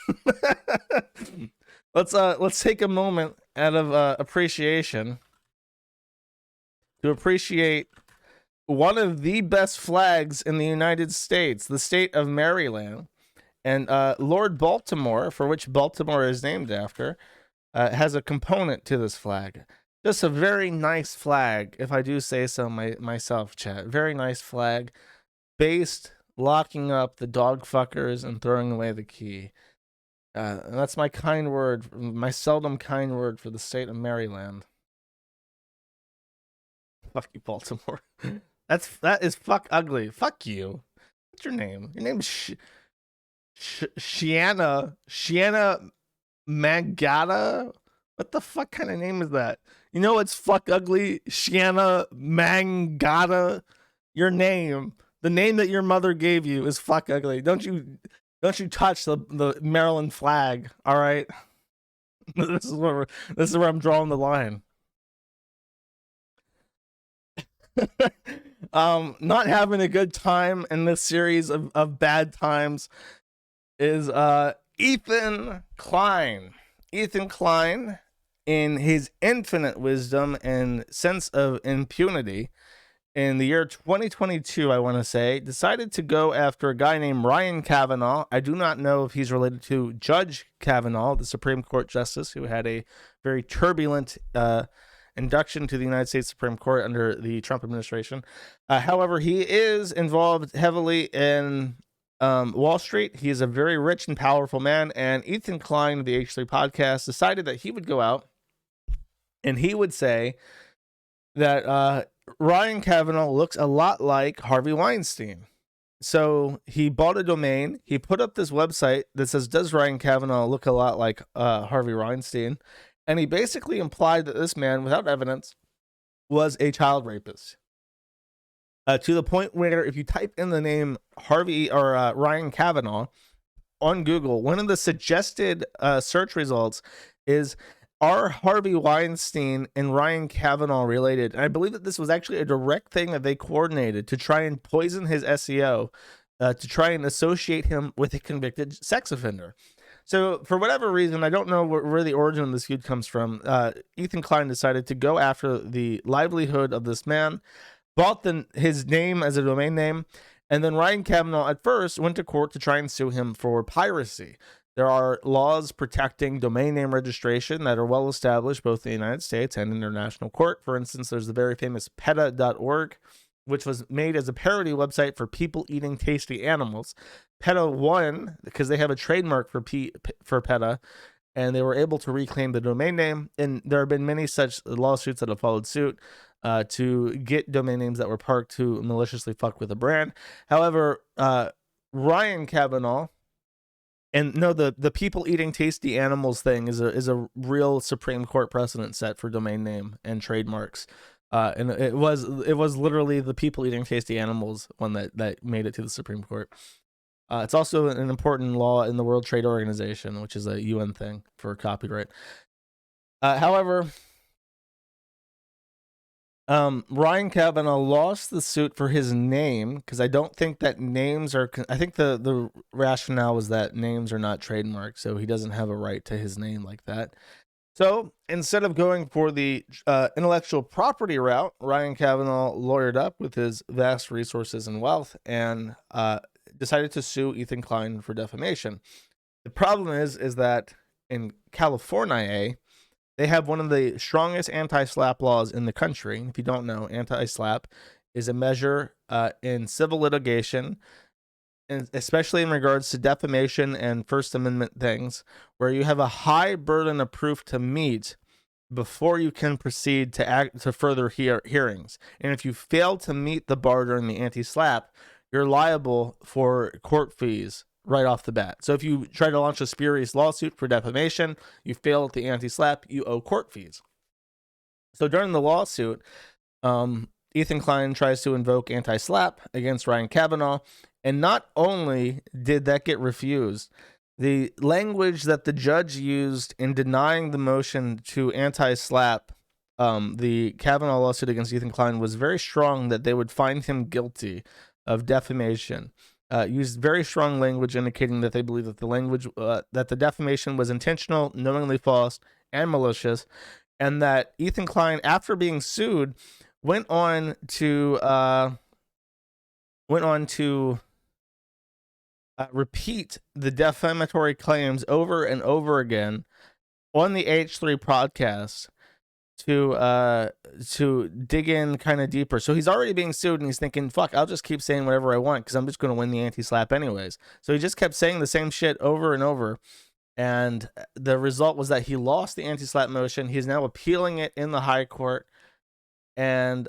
Let's take a moment out of appreciation to appreciate one of the best flags in the United States, the state of Maryland. And Lord Baltimore, for which Baltimore is named after, has a component to this flag. Just a very nice flag, if I do say so myself, chat. Very nice flag. Based, locking up the dog fuckers and throwing away the key. And that's my kind word, my seldom kind word for the state of Maryland. Fuck you, Baltimore. That is fuck ugly. Fuck you. What's your name? Your name's Shiana Mangata? What the fuck kind of name is that? You know what's fuck ugly? Shiana Mangata. Your name, the name that your mother gave you, is fuck ugly. Don't you touch the Maryland flag? All right. This is where I'm drawing the line. Not having a good time in this series of bad times is Ethan Klein. Ethan Klein, in his infinite wisdom and sense of impunity, in the year 2022, I want to say, decided to go after a guy named Ryan Kavanaugh. I do not know if he's related to Judge Kavanaugh, the Supreme Court Justice, who had a very turbulent induction to the United States Supreme Court under the Trump administration. However, he is involved heavily in Wall Street. He is a very rich and powerful man, and Ethan Klein of the H3 podcast decided that he would go out and he would say that Ryan Kavanaugh looks a lot like Harvey Weinstein. So he bought a domain. He put up this website that says, does Ryan Kavanaugh look a lot like Harvey Weinstein? And he basically implied that this man, without evidence, was a child rapist. To the point where if you type in the name Harvey or Ryan Kavanaugh on Google, one of the suggested search results is, are Harvey Weinstein and Ryan Kavanaugh related? And I believe that this was actually a direct thing that they coordinated to try and poison his SEO, to try and associate him with a convicted sex offender. So for whatever reason, I don't know where the origin of this feud comes from, Ethan Klein decided to go after the livelihood of this man, bought his name as a domain name, and then Ryan Kavanaugh at first went to court to try and sue him for piracy. There are laws protecting domain name registration that are well established both in the United States and international court. For instance, there's the very famous PETA.org, which was made as a parody website for people eating tasty animals. PETA won because they have a trademark for PETA, and they were able to reclaim the domain name. And there have been many such lawsuits that have followed suit to get domain names that were parked to maliciously fuck with a brand. However, Ryan Kavanaugh, and no, the people eating tasty animals thing is a real Supreme Court precedent set for domain name and trademarks. And it was literally the people eating tasty animals one that made it to the Supreme Court. It's also an important law in the World Trade Organization, which is a UN thing for copyright. However, Ryan Kavanaugh lost the suit for his name because I don't think that names are. I think the rationale was that names are not trademarked, so he doesn't have a right to his name like that. So instead of going for the intellectual property route, Ryan Kavanaugh lawyered up with his vast resources and wealth and decided to sue Ethan Klein for defamation. The problem is that in California, they have one of the strongest anti-SLAPP laws in the country. If you don't know, anti-SLAPP is a measure in civil litigation, and especially in regards to defamation and First Amendment things, where you have a high burden of proof to meet before you can proceed to further hearings. And if you fail to meet the bar during the anti-SLAPP, you're liable for court fees right off the bat. So if you try to launch a spurious lawsuit for defamation, you fail at the anti-SLAPP, you owe court fees. So during the lawsuit, Ethan Klein tries to invoke anti-SLAPP against Ryan Kavanaugh, and not only did that get refused, the language that the judge used in denying the motion to anti-SLAPP the Kavanaugh lawsuit against Ethan Klein was very strong, that they would find him guilty of defamation. Used very strong language indicating that they believe that the language that the defamation was intentional, knowingly false, and malicious, and that Ethan Klein, after being sued, went on to repeat the defamatory claims over and over again on the H3 podcast to dig in kind of deeper. So he's already being sued, and he's thinking, fuck, I'll just keep saying whatever I want because I'm just going to win the anti-SLAPP anyways. So he just kept saying the same shit over and over. And the result was that he lost the anti-SLAPP motion. He's now appealing it in the high court. And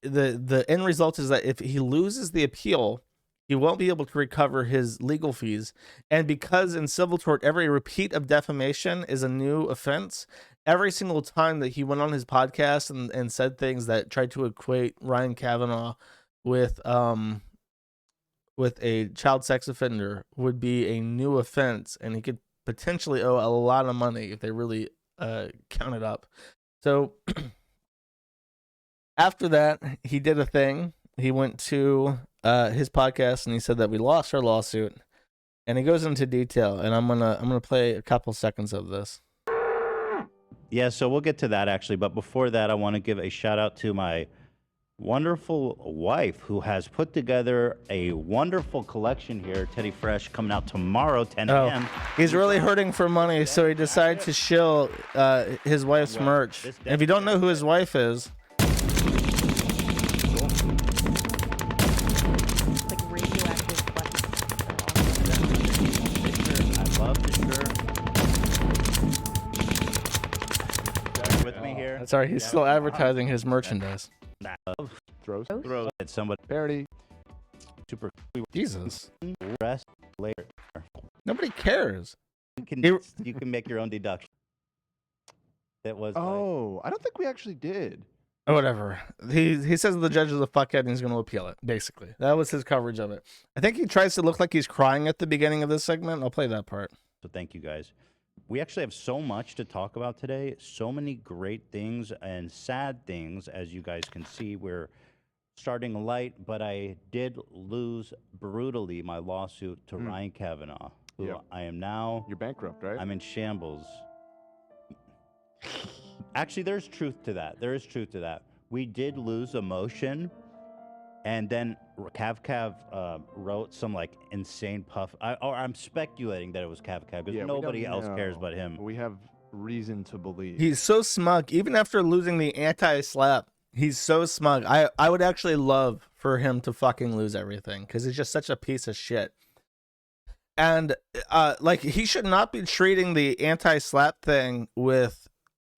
the end result is that if he loses the appeal, he won't be able to recover his legal fees. And because in civil tort, every repeat of defamation is a new offense, every single time that he went on his podcast and said things that tried to equate Ryan Kavanaugh with a child sex offender would be a new offense, and he could potentially owe a lot of money if they really count it up. So after that, he did a thing. He went to his podcast and he said that we lost our lawsuit, and he goes into detail. And I'm gonna play a couple seconds of this. Yeah, so we'll get to that actually, but before that, I want to give a shout out to my wonderful wife who has put together a wonderful collection here. Teddy Fresh coming out tomorrow, 10 a.m. He's really hurting for money, so he decided to shill his wife's merch. And if you don't know who his wife is, Like radioactive buttons. I love the shirt. With me here. sorry, he's still advertising his merchandise. Throws at somebody. Parody. Super. Jesus. Rest later. Nobody cares. You can make your own deduction. That was. Oh, I don't think we actually did. Whatever. He says the judge is a fuckhead and he's going to appeal it, basically. That was his coverage of it. I think he tries to look like he's crying at the beginning of this segment. I'll play that part. So thank you guys. We actually have so much to talk about today. So many great things and sad things, as you guys can see. We're starting light, but I did lose brutally my lawsuit to Ryan Kavanaugh, who Yeah. I am now. You're bankrupt, right? I'm in shambles. Actually, there's truth to that. There is truth to that. We did lose a motion, and then Cav wrote some like insane puff. I'm speculating that it was Cav because Yeah, we nobody don't else cares know, but him. We have reason to believe. He's so smug. Even after losing the anti-SLAPP, he's so smug. I would actually love for him to fucking lose everything because he's just such a piece of shit. And like, he should not be treating the anti-SLAPP thing with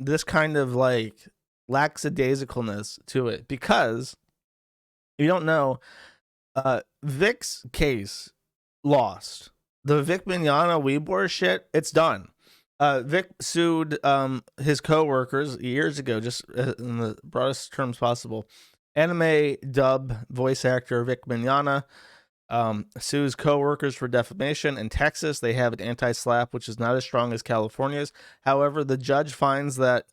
this kind of like lackadaisicalness to it, because you don't know, Vic's case lost. The Vic Mignogna Weebor shit, it's done. Vic sued his co-workers years ago, just in the broadest terms possible. Anime dub voice actor Vic Mignogna sues co-workers for defamation. In Texas, they have an anti-SLAPP, which is not as strong as California's. However, the judge finds that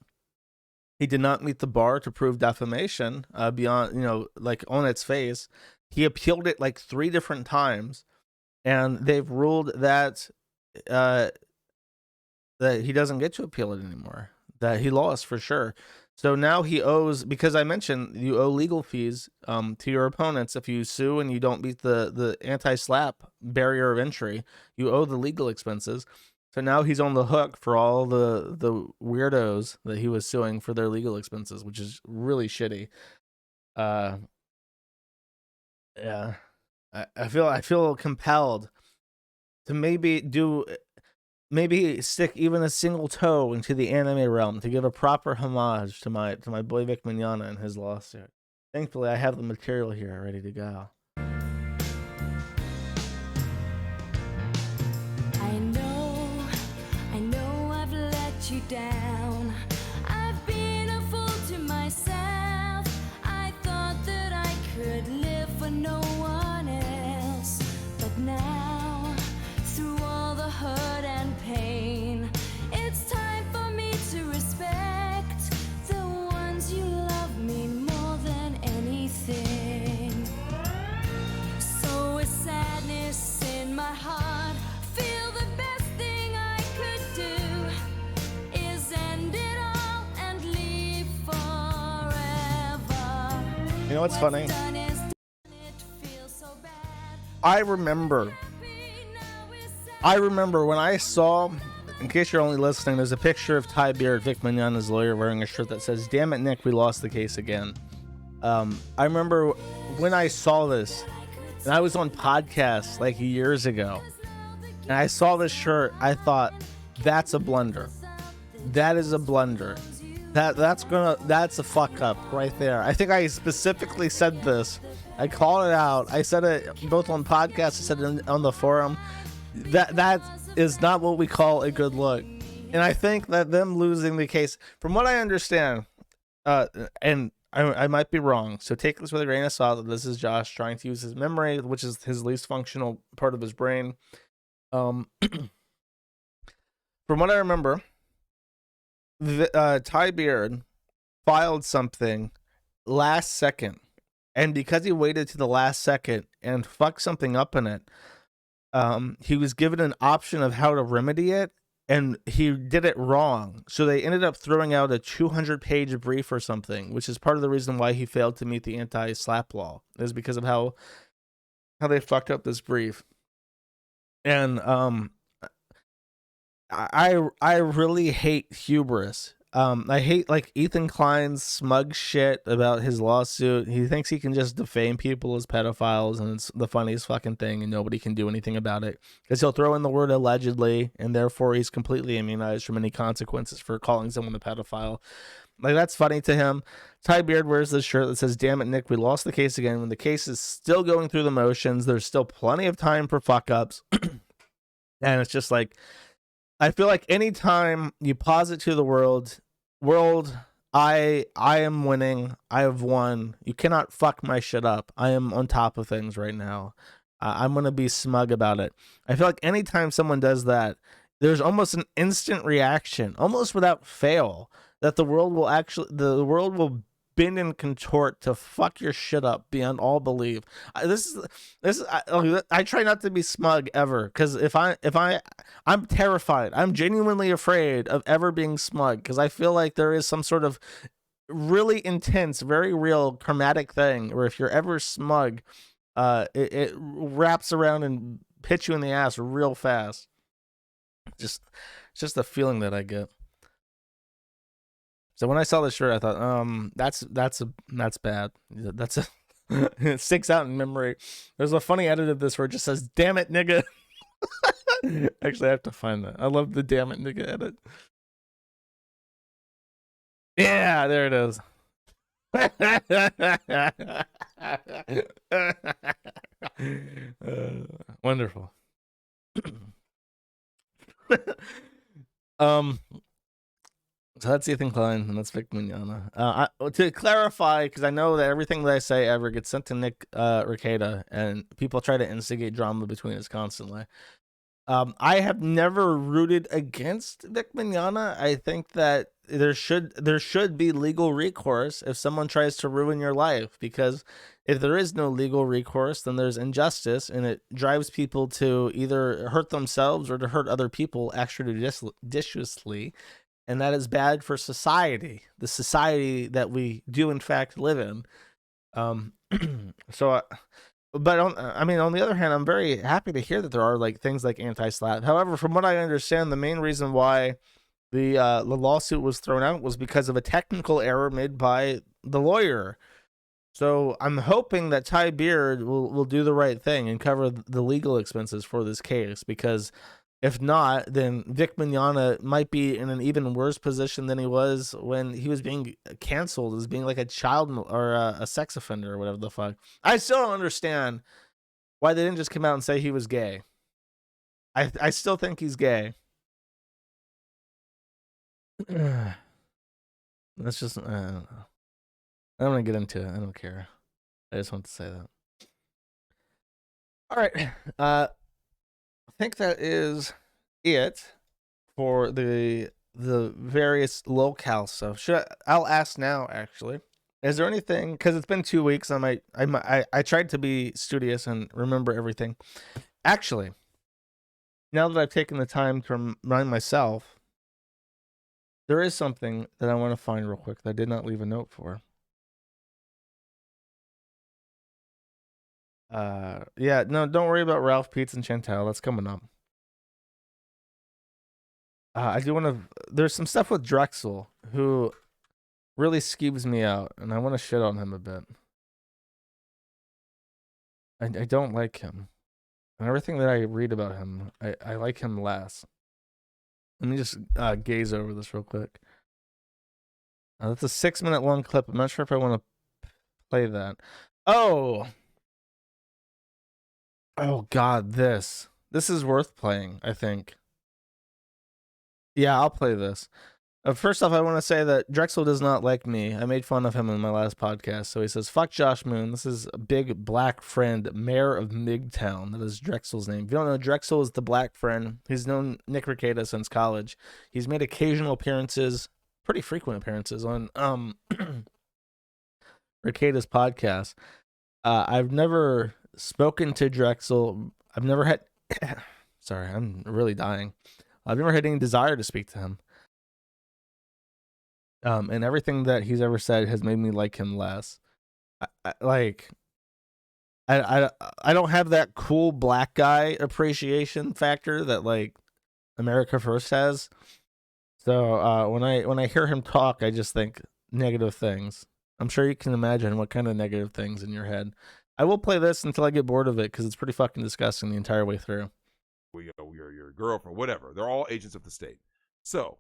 he did not meet the bar to prove defamation beyond, like on its face. He appealed it like 3 different times, and they've ruled that that he doesn't get to appeal it anymore, that he lost for sure. So now he owes, because I mentioned you owe legal fees to your opponents if you sue and you don't meet the anti-slap barrier of entry. You owe the legal expenses. So now he's on the hook for all the weirdos that he was suing for their legal expenses, which is really shitty. Yeah, I feel compelled to maybe stick even a single toe into the anime realm to give a proper homage to my boy Vic Mignogna and his lawsuit. Thankfully, I have the material here ready to go. I know I've let you down. I've been a fool to myself. I thought that I could live for no one else. But now, through all the hurt and pain, it's time for me to respect the ones you love me more than anything. So with sadness in my heart, feel the best thing I could do is end it all and leave forever. You know what's funny? Done is done, it feels so bad. I remember when I saw, in case you're only listening, there's a picture of Ty Beard, Vic Mignogna's lawyer, wearing a shirt that says, "Damn it, Nick, we lost the case again." I remember when I saw this, and I was on podcasts like years ago, and I saw this shirt, I thought, that's a blunder. That is a blunder. That's a fuck up right there. I think I specifically said this. I called it out. I said it both on podcasts, I said it on the forum. That is not what we call a good look. And I think that them losing the case, from what I understand, and I might be wrong, so take this with a grain of salt. This is Josh trying to use his memory, which is his least functional part of his brain. From what I remember, Ty Beard filed something last second, and because he waited to the last second and fucked something up in it, he was given an option of how to remedy it, and he did it wrong. So they ended up throwing out a 200-page brief or something, which is part of the reason why he failed to meet the anti-slap law, is because of how they fucked up this brief. And I really hate hubris. I hate like Ethan Klein's smug shit about his lawsuit. He thinks he can just defame people as pedophiles, and it's the funniest fucking thing, and nobody can do anything about it because he'll throw in the word allegedly, and therefore he's completely immunized from any consequences for calling someone a pedophile. Like, that's funny to him. Ty Beard wears this shirt that says, "Damn it, Nick, we lost the case again." When the case is still going through the motions, there's still plenty of time for fuck ups. And it's just like, I feel like anytime you posit to the world, I am winning. I have won. You cannot fuck my shit up. I am on top of things right now. I'm going to be smug about it. I feel like anytime someone does that, there's almost an instant reaction, almost without fail, that the world will bend and contort to fuck your shit up beyond all belief. I try not to be smug ever, because I'm terrified. I'm genuinely afraid of ever being smug, because I feel like there is some sort of really intense, very real karmatic thing where if you're ever smug, it wraps around and hits you in the ass real fast. Just the feeling that I get. So when I saw this shirt, I thought, that's bad. It sticks out in memory. There's a funny edit of this where it just says, "Damn it, nigga." Actually, I have to find that. I love the "damn it, nigga" edit. Yeah, there it is. Wonderful. So that's Ethan Klein, and that's Vic Mignogna. To clarify, because I know that everything that I say ever gets sent to Nick Rekieta, and people try to instigate drama between us constantly. I have never rooted against Vic Mignogna. I think that there should be legal recourse if someone tries to ruin your life, because if there is no legal recourse, then there's injustice, and it drives people to either hurt themselves or to hurt other people extrajudiciously, and that is bad for society, the society that we do in fact live in. So but on the other hand, I'm very happy to hear that there are like things like anti-SLAPP. However, from what I understand, the main reason why the lawsuit was thrown out was because of a technical error made by the lawyer. So I'm hoping that Ty Beard will do the right thing and cover the legal expenses for this case, because if not, then Vic Mignogna might be in an even worse position than he was when he was being canceled as being like a child or a sex offender or whatever the fuck. I still don't understand why they didn't just come out and say he was gay. I still think he's gay. That's just, I don't know. I don't want to get into it. I don't care. I just want to say that. All right. I think that is it for the various locale stuff. I'll ask now, actually. Is there anything, because it's been 2 weeks, I tried to be studious and remember everything. Actually, now that I've taken the time to remind myself, there is something that I want to find real quick that I did not leave a note for. Yeah, no, don't worry about Ralph, Pete's, and Chantel. That's coming up. I do want to. There's some stuff with Drexel who really skeeves me out, and I want to shit on him a bit. I don't like him, and everything that I read about him, I like him less. Let me just gaze over this real quick. That's a 6-minute long clip. I'm not sure if I want to play that. Oh God, this is worth playing, I think. Yeah, I'll play this. First off, I want to say that Drexel does not like me. I made fun of him in my last podcast. So he says, fuck Josh Moon. This is a big black friend, mayor of MGTOWN. That is Drexel's name. If you don't know, Drexel is the black friend. He's known Nick Rekieta since college. He's made occasional appearances, pretty frequent appearances on Rekieta's podcast. I've never spoken to Drexel. I've never had... Sorry, I'm really dying. I've never had any desire to speak to him. And everything that he's ever said has made me like him less. I don't have that cool black guy appreciation factor that like America First has. So when I hear him talk, I just think negative things. I'm sure you can imagine what kind of negative things in your head. I will play this until I get bored of it because it's pretty fucking disgusting the entire way through. Your girlfriend, whatever. They're all agents of the state. So,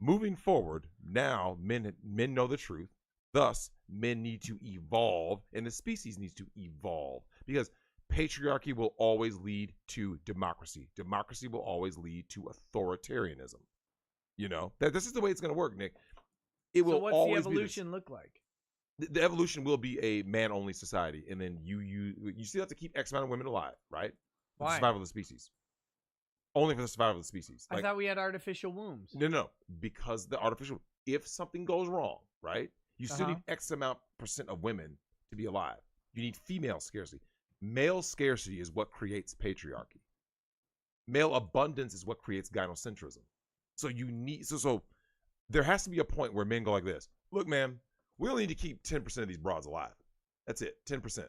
moving forward, now men know the truth. Thus, men need to evolve, and the species needs to evolve because patriarchy will always lead to democracy. Democracy will always lead to authoritarianism. You know this is the way it's going to work, Nick. It will. So what's always the evolution look like? The evolution will be a man-only society, and then you still have to keep X amount of women alive, right? For Why? the survival of the species. Only for the survival of the species. I thought we had artificial wombs. No. Because the artificial, if something goes wrong, right? You still need X amount % of women to be alive. You need female scarcity. Male scarcity is what creates patriarchy. Male abundance is what creates gynocentrism. So you need, so there has to be a point where men go like this. Look, man, we only need to keep 10% of these broads alive. That's it, 10%.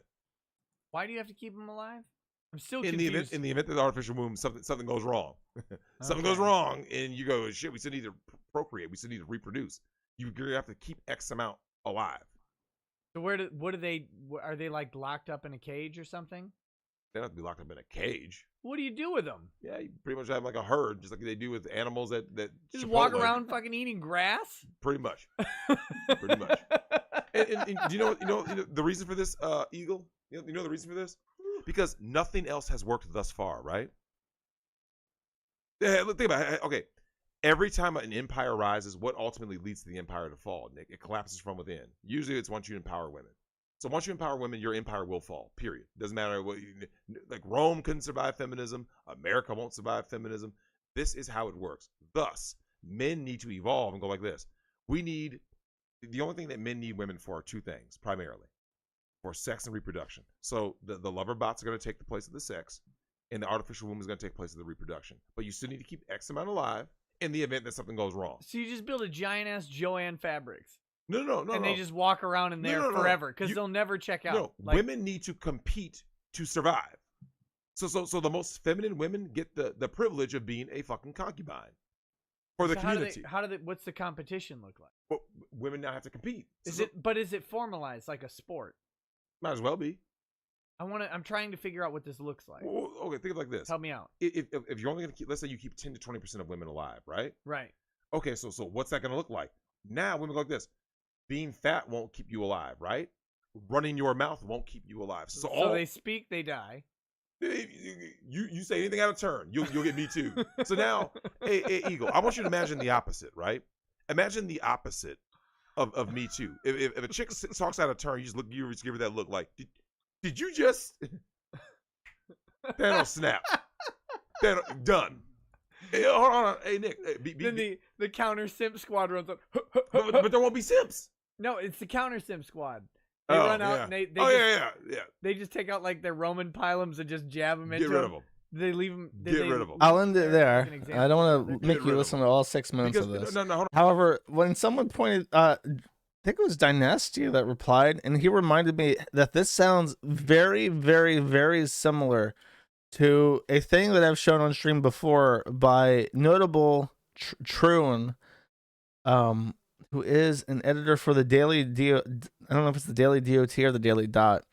Why do you have to keep them alive? I'm still confused. In the event that the artificial womb, something goes wrong. Something goes wrong, and you go, shit, we still need to procreate. We still need to reproduce. You have to keep X amount alive. So are they like locked up in a cage or something? They don't have to be locked up in a cage. What do you do with them? Yeah, you pretty much have like a herd, just like they do with animals that just walk around fucking eating grass? Pretty much. Pretty much. And do you know the reason for this, Eagle? You know the reason for this? Because nothing else has worked thus far, right? Yeah, think about it. Okay, every time an empire rises, what ultimately leads to the empire to fall, Nick? It collapses from within. Usually it's once you empower women. So once you empower women, your empire will fall. Period. Doesn't matter what. Like Rome couldn't survive feminism. America won't survive feminism. This is how it works. Thus, men need to evolve and go like this. We need the only thing that men need women for are two things primarily: for sex and reproduction. So the lover bots are going to take the place of the sex, and the artificial womb is going to take place of the reproduction. But you still need to keep X amount alive in the event that something goes wrong. So you just build a giant ass Joanne Fabrics. No. And they just walk around in there forever because they'll never check out. No, women need to compete to survive. So the most feminine women get the privilege of being a fucking concubine for the community. What's the competition look like? Well, women now have to compete. Is it formalized like a sport? Might as well be. I'm trying to figure out what this looks like. Well, okay, think of it like this. Help me out. If you're only going to keep, let's say you keep 10 to 20% of women alive, right? Right. Okay, so what's that going to look like? Now women go like this. Being fat won't keep you alive, right? Running your mouth won't keep you alive. So they speak, they die. You say anything out of turn, you'll get me too. So now, hey, Eagle, I want you to imagine the opposite, right? Imagine the opposite of me too. If a chick talks out of turn, you just give her that look like, did you just? Thanos snap. Thanos, done. Hey, hold on. Hey, Nick. Then the counter simp squad runs up. But there won't be simps. No, it's the counter simp squad. They run out and they just take out like their Roman pylons and just jab them into Get rid of them. They leave them. Get rid of them. I'll end it there. I don't want to make you listen to all 6 minutes of this. No. However, when someone pointed, I think it was Dynasty that replied, and he reminded me that this sounds very, very, very similar to a thing that I've shown on stream before by notable Troon, who is an editor for the Daily I don't know if it's the Daily DOT or the Daily Dot.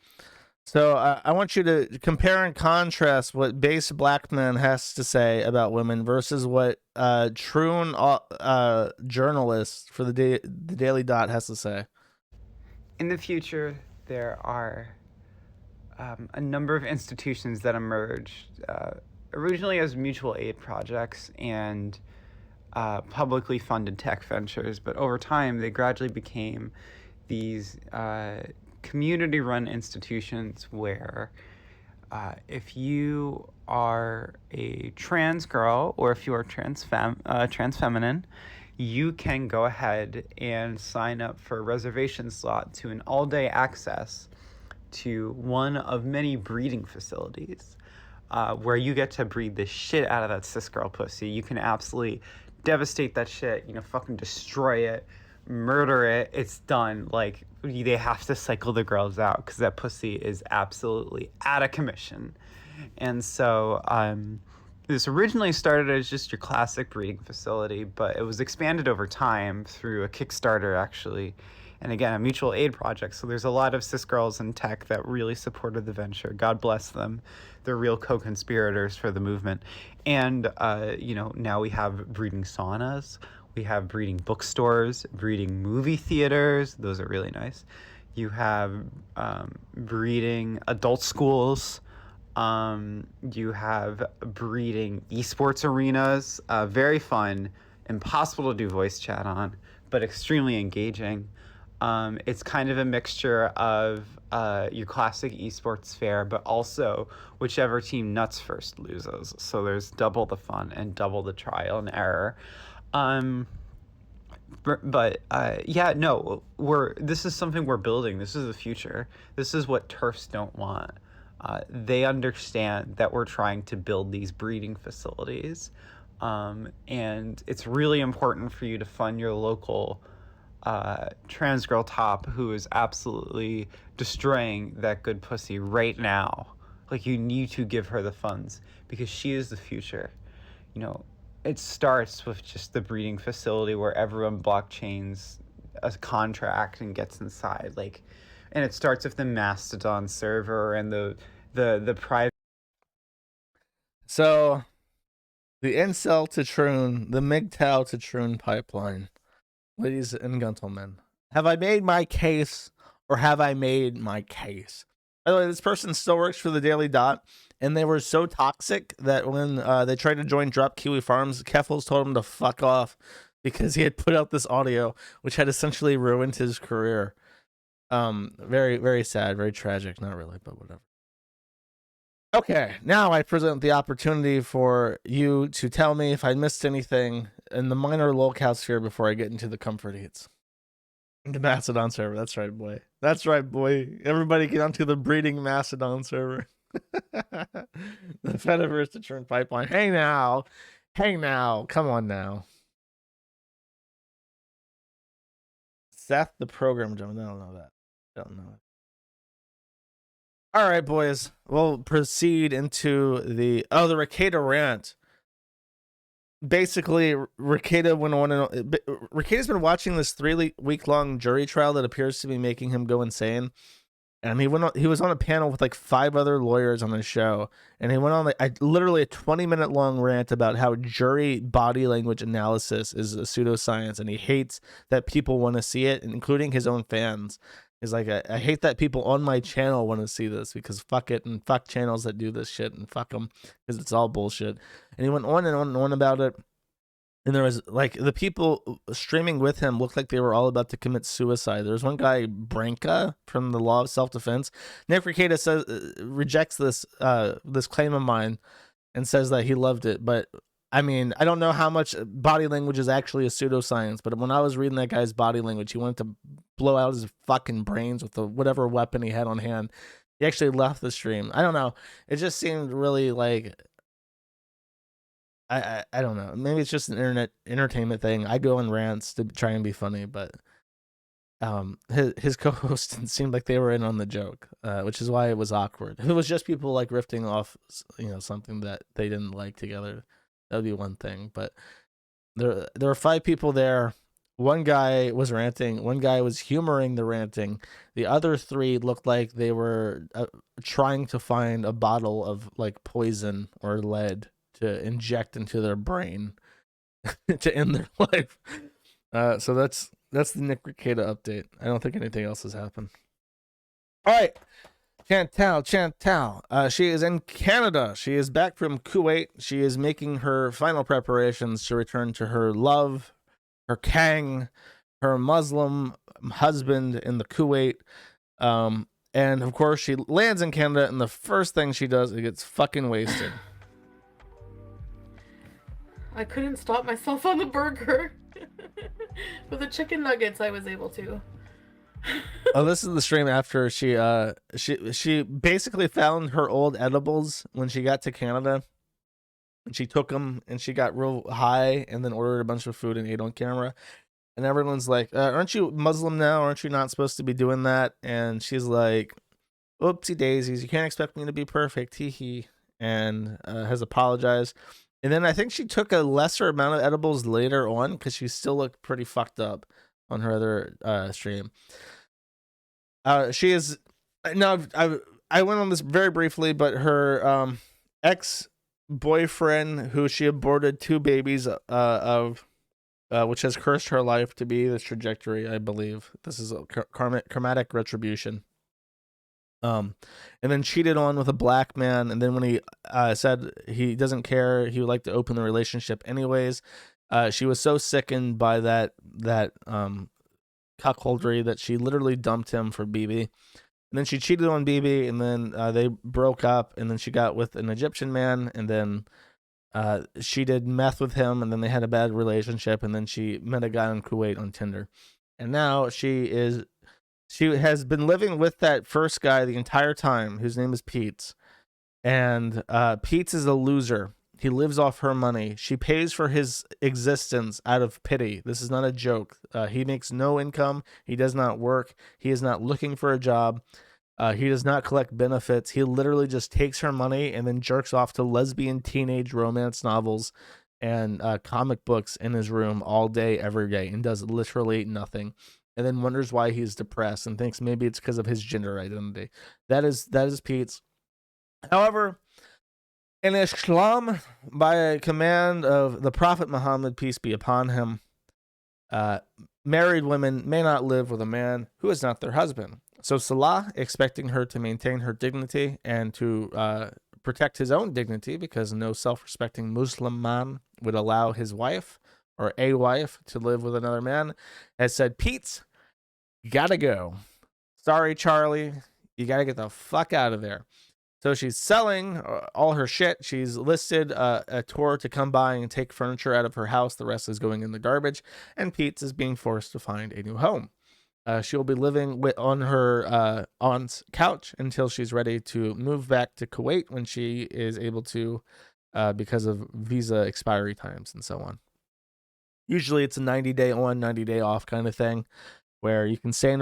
So I want you to compare and contrast what base black man has to say about women versus what Troon journalist for the Daily Dot has to say. In the future, there are a number of institutions that emerged originally as mutual aid projects and publicly funded tech ventures, but over time they gradually became these community-run institutions where if you are a trans girl or if you are trans feminine, you can go ahead and sign up for a reservation slot to an all-day access to one of many breeding facilities where you get to breed the shit out of that cis girl pussy. You can absolutely devastate that shit, fucking destroy it, murder it. It's done. Like, they have to cycle the girls out because that pussy is absolutely out of commission. And so this originally started as just your classic breeding facility, but it was expanded over time through a Kickstarter, actually. And again, a mutual aid project. So there's a lot of cis girls in tech that really supported the venture. God bless them. They're real co-conspirators for the movement. And, now we have breeding saunas. We have breeding bookstores, breeding movie theaters. Those are really nice. You have breeding adult schools. You have breeding esports arenas. Very fun. Impossible to do voice chat on, but extremely engaging. It's kind of a mixture of your classic esports fair, but also whichever team nuts first loses. So there's double the fun and double the trial and error. This is something we're building. This is the future. This is what TERFs don't want. They understand that we're trying to build these breeding facilities. And it's really important for you to fund your local trans girl top who is absolutely destroying that good pussy right now. Like, you need to give her the funds because she is the future. It starts with just the breeding facility where everyone blockchains a contract and gets inside. And it starts with the Mastodon server and the private. So, the incel to Troon, the MGTOW to Troon pipeline. Ladies and gentlemen, have I made my case or have I made my case? By the way, this person still works for the Daily Dot, and they were so toxic that when they tried to join Drop Kiwi Farms, Keffels told him to fuck off because he had put out this audio which had essentially ruined his career. Very, very sad, very tragic. Not really, but whatever. Okay, now I present the opportunity for you to tell me if I missed anything in the minor locale sphere before I get into the comfort eats. The Macedon server. That's right, boy. That's right, boy. Everybody get onto the breeding Macedon server. The Fediverse to turn pipeline. Hey now. Hey now. Come on now. Seth the program gentleman. I don't know that. I don't know. All right, boys. We'll proceed into the Rekieta rant. Basically, Rekieta went on and Rekieta's been watching this 3-week long jury trial that appears to be making him go insane. And he was on a panel with like 5 other lawyers on the show, and he went on like literally a 20-minute long rant about how jury body language analysis is a pseudoscience, and he hates that people want to see it, including his own fans. He's like, I hate that people on my channel want to see this because fuck it, and fuck channels that do this shit, and fuck them because it's all bullshit. And he went on and on and on about it. And there was like the people streaming with him looked like they were all about to commit suicide. There was one guy, Branka, from the Law of Self-Defense. Nick Rekieta says rejects this claim of mine and says that he loved it. But I mean, I don't know how much body language is actually a pseudoscience. But when I was reading that guy's body language, he wanted to blow out his fucking brains with whatever weapon he had on hand. He actually left the stream. I don't know. It just seemed really like. I don't know. Maybe it's just an internet entertainment thing. I go on rants to try and be funny, but his co-host seemed like they were in on the joke, which is why it was awkward. If it was just people like riffing off, something that they didn't like together, that would be one thing. But there were 5 people there. One guy was ranting. One guy was humoring the ranting. The other 3 looked like they were trying to find a bottle of like poison or lead to inject into their brain to end their life. So that's the Nick Rekieta update. I don't think anything else has happened. All right, Chantal. She is in Canada. She is back from Kuwait. She is making her final preparations to return to her love, her Kang, her Muslim husband in the Kuwait. And of course, she lands in Canada, and the first thing she does is gets fucking wasted. I couldn't stop myself on the burger. With the chicken nuggets, I was able to. Oh, this is the stream after she basically found her old edibles when she got to Canada. And she took them, and she got real high, and then ordered a bunch of food and ate on camera. And everyone's like, aren't you Muslim now? Aren't you not supposed to be doing that? And she's like, oopsie daisies, you can't expect me to be perfect, hee hee. And has apologized. And then I think she took a lesser amount of edibles later on because she still looked pretty fucked up on her other stream. She is now. I went on this very briefly, but her ex-boyfriend, who she aborted 2 babies of, which has cursed her life to be this trajectory. I believe this is a karmatic retribution. And then cheated on with a black man, and then when he said he doesn't care, he would like to open the relationship anyways, she was so sickened by that cuckoldry that she literally dumped him for BB. And then she cheated on BB, and then they broke up, and then she got with an Egyptian man, and then she did meth with him, and then they had a bad relationship, and then she met a guy in Kuwait on Tinder. And now she has been living with that first guy the entire time, whose name is Pete's. And Pete's is a loser. He lives off her money. She pays for his existence out of pity. This is not a joke. He makes no income. He does not work. He is not looking for a job. He does not collect benefits. He literally just takes her money and then jerks off to lesbian teenage romance novels and comic books in his room all day, every day, and does literally nothing. And then wonders why he's depressed and thinks maybe it's because of his gender identity. That is Pete's. However, in Islam, by a command of the Prophet Muhammad, peace be upon him, married women may not live with a man who is not their husband. So Salah, expecting her to maintain her dignity and to protect his own dignity, because no self-respecting Muslim man would allow his wife or a wife to live with another man, has said, Pete, gotta go. sorry, Charlie, you got to get the fuck out of there. So she's selling all her shit. She's listed a tour to come by and take furniture out of her house. The rest is going in the garbage. And Pete is being forced to find a new home. She'll be living on her aunt's couch until she's ready to move back to Kuwait when she is able to, because of visa expiry times and so on. Usually it's a 90-day on, 90-day off kind of thing, where you can stay.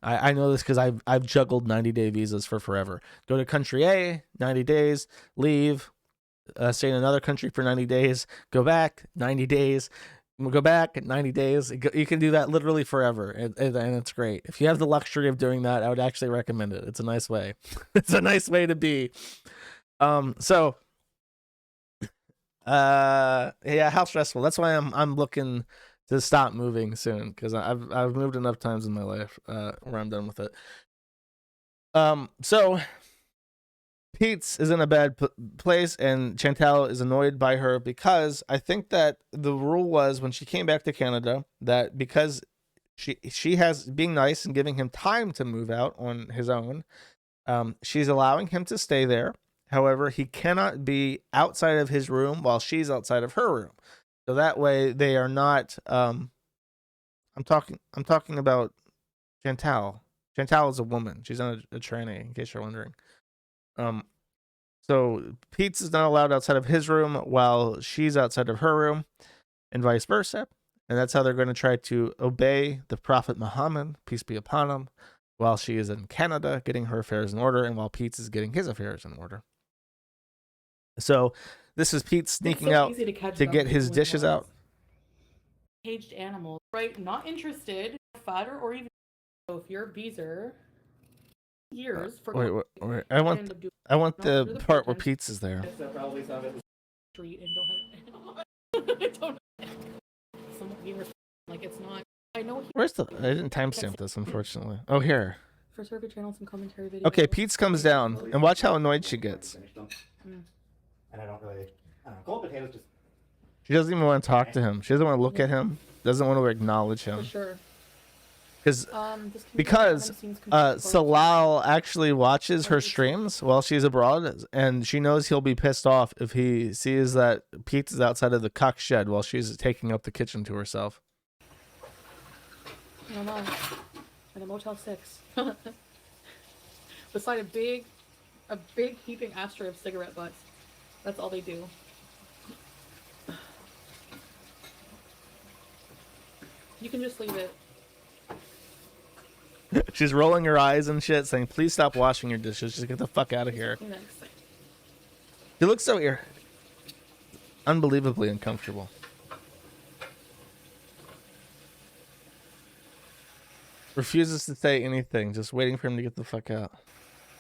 I know this because I've juggled 90-day visas for forever. Go to country A, 90 days, leave, stay in another country for 90 days, go back, 90 days. We'll go back at 90 days. You can do that literally forever, and it's great. If you have the luxury of doing that, I would actually recommend it. It's a nice way. It's a nice way to be. So, yeah, how stressful. That's why I'm looking to stop moving soon, because I've moved enough times in my life where I'm done with it. So Pete's is in a bad place, and Chantal is annoyed by her because I think that the rule was when she came back to Canada that because she has being nice and giving him time to move out on his own, she's allowing him to stay there. However, he cannot be outside of his room while she's outside of her room. So that way they are not. I'm talking about Chantal. Chantal is a woman. She's not a tranny, in case you're wondering. So Pete's is not allowed outside of his room while she's outside of her room, and vice versa. And that's how they're going to try to obey the Prophet Muhammad, peace be upon him, while she is in Canada getting her affairs in order, and while Pete's is getting his affairs in order. So this is Pete sneaking out to get his dishes out. Caged animals, right? Not interested, fatter, or even so if you're a beezer. Years for Wait. I want the part where Pete's is there. Street and don't like it's not. I know. Where's the? I didn't timestamp this, unfortunately. Oh, here. For survey channel, some commentary video. Okay, Pete's comes down, and watch how annoyed she gets. And I don't know, cold potatoes just. She doesn't even want to talk to him. She doesn't want to look at him. Doesn't want to acknowledge him. For sure. Because Salal actually watches her streams while she's abroad, and she knows he'll be pissed off if he sees that Pete is outside of the cock shed while she's taking up the kitchen to herself. I don't know. At a Motel 6. Beside a big heaping ashtray of cigarette butts. That's all they do. You can just leave it. She's rolling her eyes and shit, saying, "Please stop washing your dishes. Just get the fuck out of here." He looks so unbelievably uncomfortable. Refuses to say anything, just waiting for him to get the fuck out.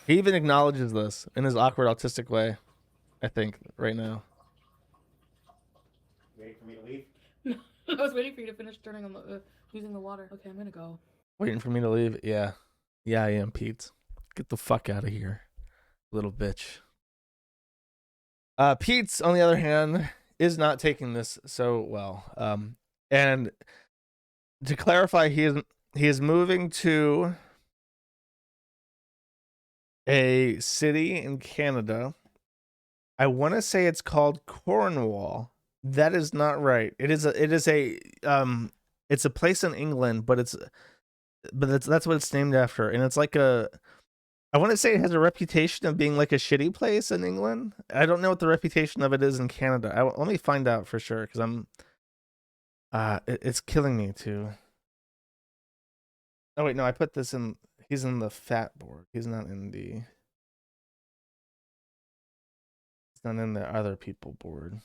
He even acknowledges this in his awkward autistic way, I think, right now. Waiting for me to leave? I was waiting for you to finish turning on the using the water. Okay, I'm gonna go. Waiting for me to leave? Yeah. Yeah, I am, Pete. Get the fuck out of here, little bitch. Pete's, on the other hand, is not taking this so well. And to clarify, he is moving to a city in Canada. I want to say it's called Cornwall. That is not right. It's a place in England, but that's what it's named after. And it's like I want to say it has a reputation of being like a shitty place in England. I don't know what the reputation of it is in Canada. Let me find out for sure, because it's killing me too. Oh wait, no, I put this in. He's in the fat board. He's not in the other people board.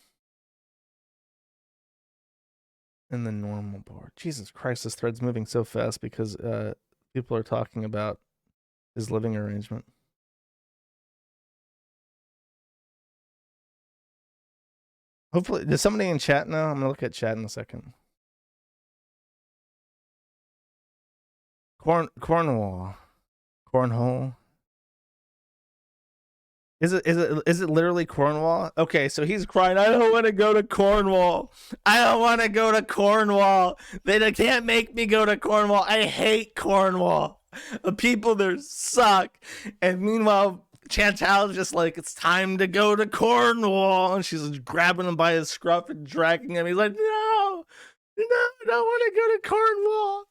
In the normal board. Jesus Christ, this thread's moving so fast because people are talking about his living arrangement. Hopefully, does somebody in chat know? I'm gonna look at chat in a second. Cornwall. Cornhole. Is it literally Cornwall? Okay, so he's crying, "I don't want to go to Cornwall. I don't want to go to Cornwall. They can't make me go to Cornwall. I hate Cornwall." The people there suck. And meanwhile, Chantal's just like, it's time to go to Cornwall. And she's grabbing him by his scruff and dragging him. He's like, no, I don't want to go to Cornwall.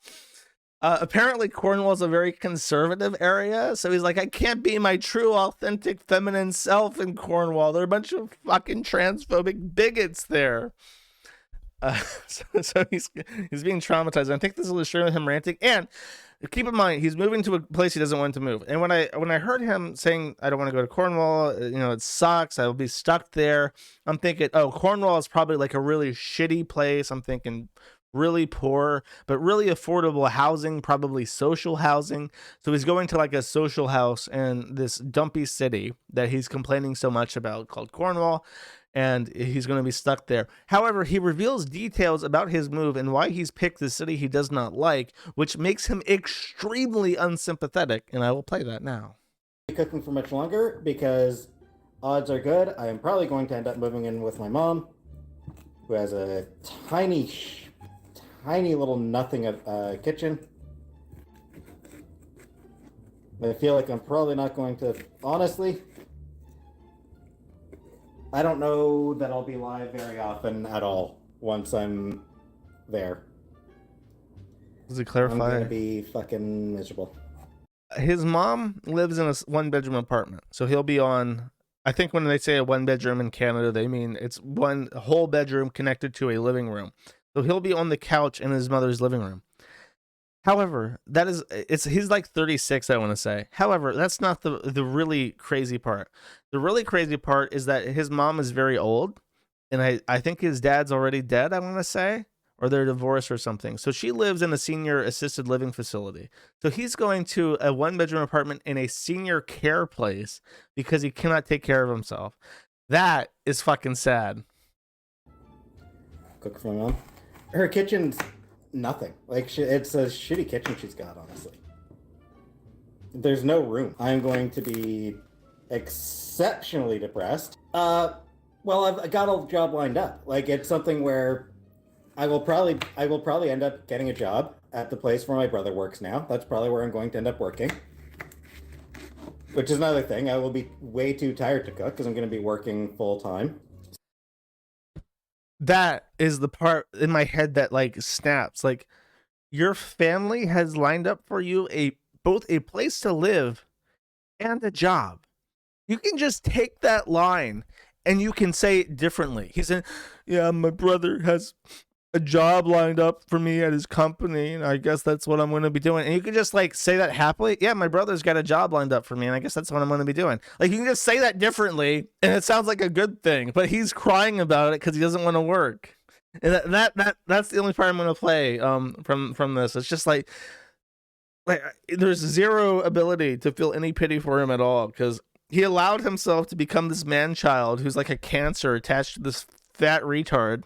Apparently, Cornwall is a very conservative area. So he's like, I can't be my true, authentic, feminine self in Cornwall. There are a bunch of fucking transphobic bigots there. So he's being traumatized. I think this is straight with him ranting. And keep in mind, he's moving to a place he doesn't want to move. And when I heard him saying, I don't want to go to Cornwall, it sucks, I will be stuck there, I'm thinking, oh, Cornwall is probably like a really shitty place. I'm thinking really poor, but really affordable housing, probably social housing. So he's going to like a social house in this dumpy city that he's complaining so much about called Cornwall. And he's going to be stuck there. However, he reveals details about his move and why he's picked the city he does not like, which makes him extremely unsympathetic. And I will play that now. Cooking for much longer because odds are good I am probably going to end up moving in with my mom, who has a tiny little nothing kitchen. I feel like I'm probably not going to, honestly, I don't know that I'll be live very often at all once I'm there. Does it clarify? I'm going to be fucking miserable. His mom lives in a one-bedroom apartment. So he'll be on, I think when they say a one-bedroom in Canada, they mean it's one whole bedroom connected to a living room. So he'll be on the couch in his mother's living room. However, he's like 36, I want to say. However, that's not the really crazy part. The really crazy part is that his mom is very old, and I think his dad's already dead, I want to say, or they're divorced or something. So she lives in a senior assisted living facility. So he's going to a one-bedroom apartment in a senior care place because he cannot take care of himself. That is fucking sad. Cook for my mom. Her kitchen's nothing. Like, it's a shitty kitchen she's got, honestly. There's no room. I'm going to be exceptionally depressed. Well, I've got a job lined up. Like, it's something where I will probably end up getting a job at the place where my brother works now. That's probably where I'm going to end up working. Which is another thing. I will be way too tired to cook because I'm going to be working full time. That is the part in my head that like snaps. Like, your family has lined up for you both a place to live and a job. You can just take that line and you can say it differently. He said, yeah, my brother has a job lined up for me at his company, and I guess that's what I'm going to be doing. And you can just like say that happily. Yeah, my brother's got a job lined up for me, and I guess that's what I'm going to be doing. Like, you can just say that differently, and it sounds like a good thing. But he's crying about it because he doesn't want to work. And that's the only part I'm going to play from this. It's just like there's zero ability to feel any pity for him at all because he allowed himself to become this man-child who's like a cancer attached to this fat retard.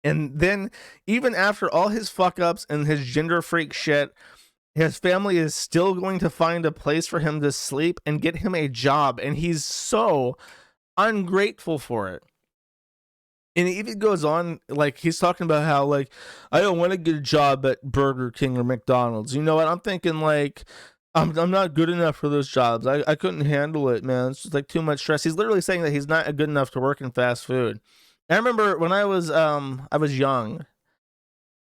And then, even after all his fuck-ups and his gender freak shit, his family is still going to find a place for him to sleep and get him a job. And he's so ungrateful for it. And he even goes on, like, he's talking about how, like, I don't want to get a job at Burger King or McDonald's. You know what? I'm thinking, like, I'm not good enough for those jobs. I couldn't handle it, man. It's just, like, too much stress. He's literally saying that he's not good enough to work in fast food. I remember when I was young,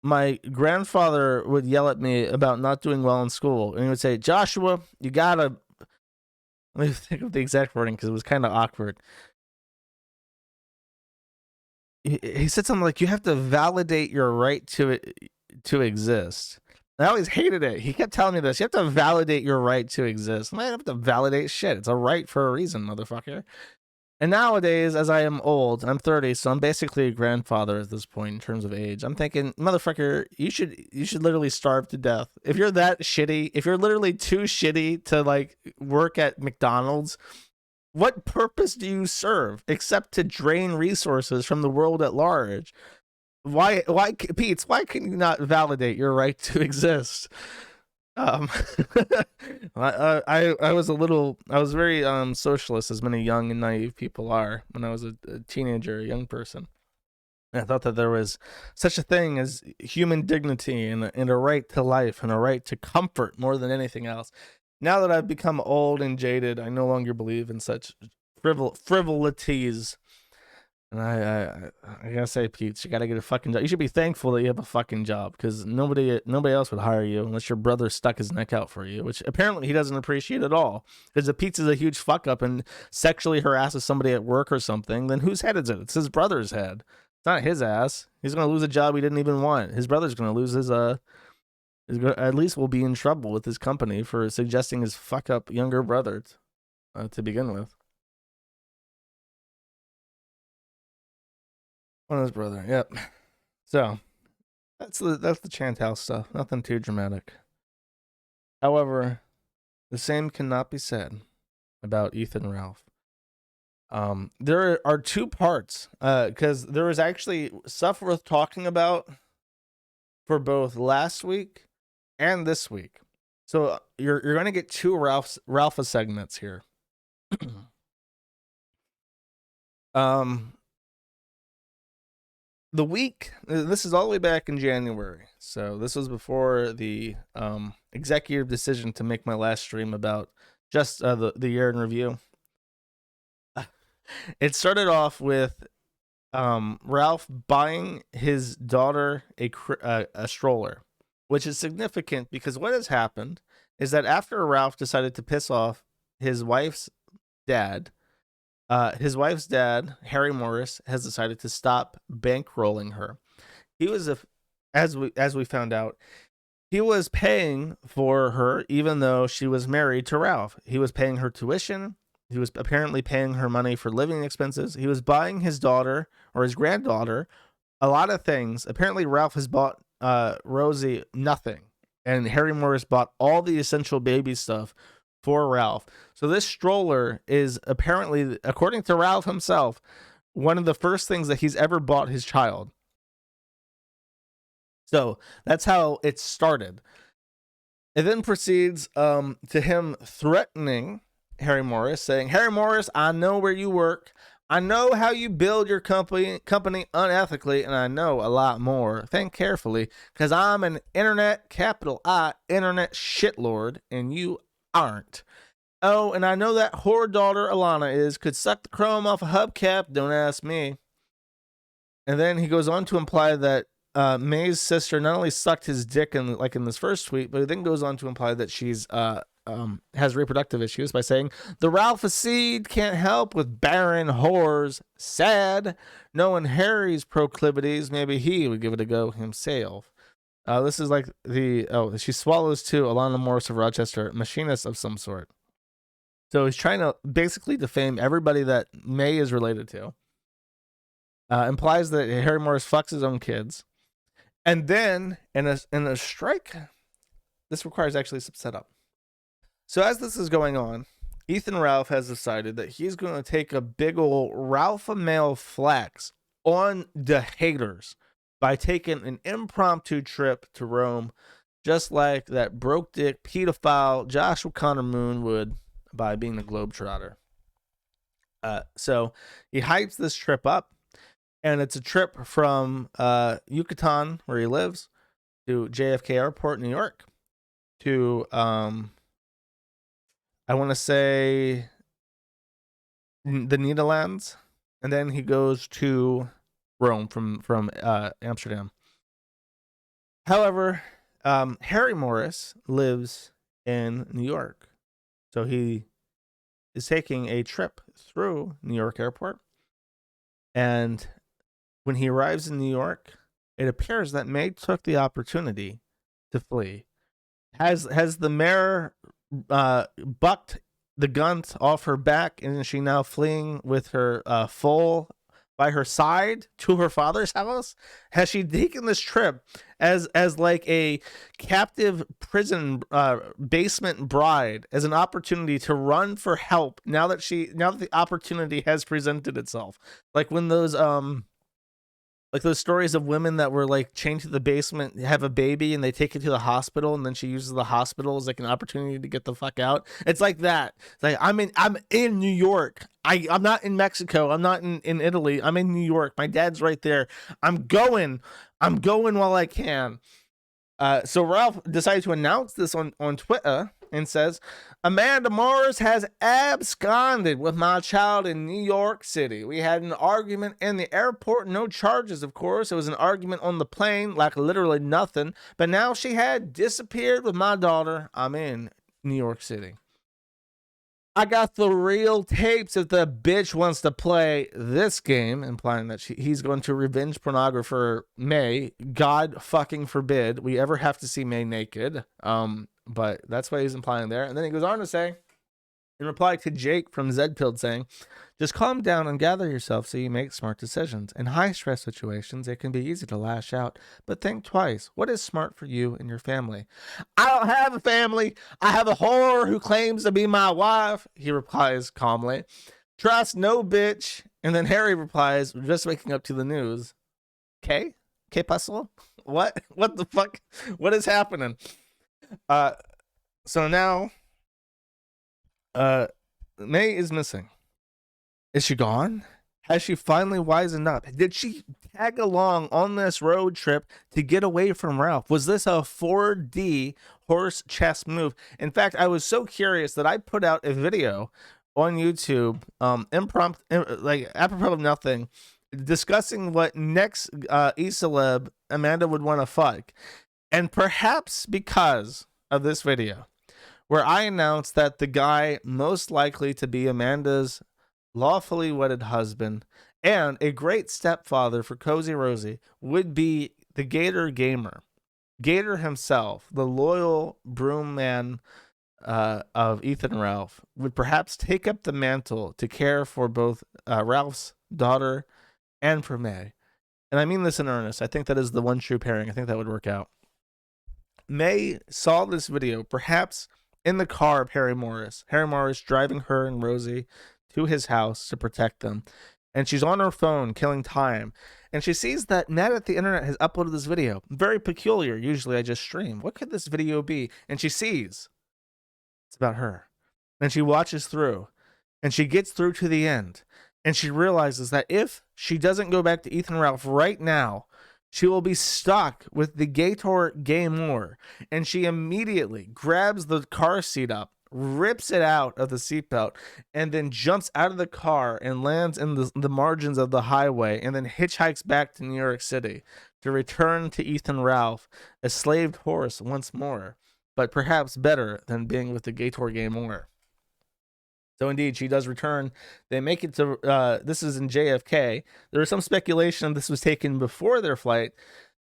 my grandfather would yell at me about not doing well in school. And he would say, Joshua, you gotta, let me think of the exact wording because it was kind of awkward. He said something like, you have to validate your right to exist. I always hated it. He kept telling me this. You have to validate your right to exist. I don't have to validate shit. It's a right for a reason, motherfucker. And nowadays, as I am old, I'm 30, so I'm basically a grandfather at this point in terms of age. I'm thinking, motherfucker, you should literally starve to death. If you're that shitty, if you're literally too shitty to like work at McDonald's, what purpose do you serve except to drain resources from the world at large? Why, Pete? Why can you not validate your right to exist? I was very socialist, as many young and naive people are when I was a teenager, a young person. And I thought that there was such a thing as human dignity and a right to life and a right to comfort more than anything else. Now that I've become old and jaded, I no longer believe in such frivolities. And I gotta say, Pete, you gotta get a fucking job. You should be thankful that you have a fucking job, because nobody else would hire you unless your brother stuck his neck out for you, which apparently he doesn't appreciate at all. Because if Pete's a huge fuck up and sexually harasses somebody at work or something, then whose head is it? It's his brother's head. It's not his ass. He's gonna lose a job he didn't even want. His brother's gonna lose his at least will be in trouble with his company for suggesting his fuck up younger brother to begin with. On his brother, yep. So that's the Chantal stuff. Nothing too dramatic. However, the same cannot be said about Ethan Ralph. There are two parts, because there was actually stuff worth talking about for both last week and this week. So you're going to get two Ralpha segments here. The week, this is all the way back in January. So this was before the executive decision to make my last stream about just the year in review. It started off with Ralph buying his daughter a stroller, which is significant because what has happened is that after Ralph decided to piss off his wife's dad, Harry Morris, has decided to stop bankrolling her. He was, as we found out, he was paying for her even though she was married to Ralph. He was paying her tuition. He was apparently paying her money for living expenses. He was buying his daughter or his granddaughter a lot of things. Apparently, Ralph has bought Rosie nothing, and Harry Morris bought all the essential baby stuff for Ralph. So this stroller is apparently, according to Ralph himself, one of the first things that he's ever bought his child. So that's how it started. It then proceeds to him threatening Harry Morris, saying, "Harry Morris, I know where you work. I know how you build your company unethically, and I know a lot more. Think carefully, because I'm an internet, capital I, internet shitlord, and you aren't. Oh, and I know that whore daughter Alana could suck the chrome off a hubcap. Don't ask me." And then he goes on to imply that May's sister not only sucked his dick in this first tweet, but he then goes on to imply that she's has reproductive issues by saying, "The Ralph seed can't help with barren whores. Sad. Knowing Harry's proclivities, maybe he would give it a go himself." This is like she swallows too, Alana Morris of Rochester, machinist of some sort. So he's trying to basically defame everybody that May is related to. Implies that Harry Morris fucks his own kids. And then in a strike, this requires actually some setup. So as this is going on, Ethan Ralph has decided that he's going to take a big ol' Ralpha male flex on the haters by taking an impromptu trip to Rome, just like that broke dick pedophile Joshua Connor Moon would by being the Globetrotter. So he hypes this trip up, and it's a trip from Yucatan, where he lives, to JFK Airport, New York, to I want to say the Netherlands, and then he goes to Rome from Amsterdam. However, Harry Morris lives in New York, so he is taking a trip through New York Airport, and when he arrives in New York, it appears that May took the opportunity to flee. Has the mayor bucked the guns off her back, and is she now fleeing with her foal by her side to her father's house? Has she taken this trip as like a captive prison basement bride as an opportunity to run for help now that the opportunity has presented itself? Like when those Like those stories of women that were like chained to the basement, have a baby, and they take it to the hospital, and then she uses the hospital as like an opportunity to get the fuck out. It's like that. It's like I'm in New York. I'm not in Mexico. I'm not in Italy. I'm in New York. My dad's right there. I'm going while I can. So Ralph decided to announce this on Twitter and says, Amanda Morris has absconded with my child in New York City. We had an argument in the airport, no charges, of course. It was an argument on the plane, like literally nothing. But now she had disappeared with my daughter. I'm in New York City. I got the real tapes if the bitch wants to play this game, implying that he's going to revenge pornographer May. God fucking forbid we ever have to see May naked. But that's what he's implying there. And then he goes on to say, in reply to Jake from Zedpilled, saying, just calm down and gather yourself so you make smart decisions. In high-stress situations, it can be easy to lash out, but think twice. What is smart for you and your family? I don't have a family. I have a whore who claims to be my wife, he replies calmly. Trust no bitch. And then Harry replies, just waking up to the news. K Puzzle? What the fuck? What is happening? So now, May is missing. Is she gone? Has she finally wisened up? Did she tag along on this road trip to get away from Ralph? Was this a 4D horse chess move? In fact, I was so curious that I put out a video on YouTube, like apropos of nothing, discussing what next E-celeb Amanda would want to fuck. And perhaps because of this video, where I announced that the guy most likely to be Amanda's lawfully wedded husband and a great stepfather for Cozy Rosie would be the Gator Gamer. Gator himself, the loyal broom man of Ethan and Ralph, would perhaps take up the mantle to care for both Ralph's daughter and for May. And I mean this in earnest. I think that is the one true pairing. I think that would work out. May saw this video, perhaps in the car of Harry Morris. Harry Morris driving her and Rosie to his house to protect them. And she's on her phone killing time. And she sees that Matt at the internet has uploaded this video. Very peculiar. Usually I just stream. What could this video be? And she sees it's about her. And she watches through. And she gets through to the end. And she realizes that if she doesn't go back to Ethan Ralph right now, she will be stuck with the Gator Gamer. And she immediately grabs the car seat up, rips it out of the seatbelt, and then jumps out of the car and lands in the margins of the highway, and then hitchhikes back to New York City to return to Ethan Ralph, a slaved horse once more, but perhaps better than being with the Gator Gamer. So indeed, she does return. They make it to, this is in JFK. There was some speculation this was taken before their flight.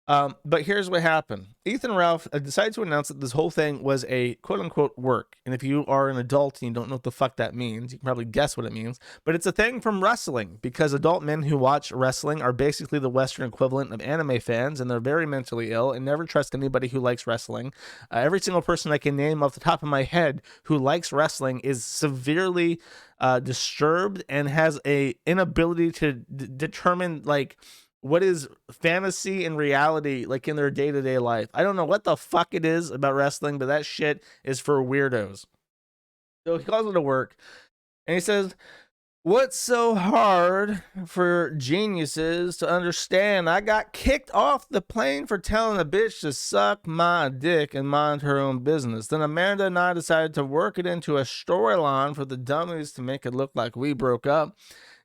But here's what happened. Ethan Ralph decided to announce that this whole thing was a quote-unquote work. And if you are an adult and you don't know what the fuck that means, you can probably guess what it means. But it's a thing from wrestling, because adult men who watch wrestling are basically the Western equivalent of anime fans, and they're very mentally ill and never trust anybody who likes wrestling. Every single person I can name off the top of my head who likes wrestling is severely disturbed and has a inability to determine, like, what is fantasy and reality, like, in their day-to-day life. I don't know what the fuck it is about wrestling, but that shit is for weirdos. So he calls it a work, and he says, what's so hard for geniuses to understand? I got kicked off the plane for telling a bitch to suck my dick and mind her own business. Then Amanda and I decided to work it into a storyline for the dummies to make it look like we broke up.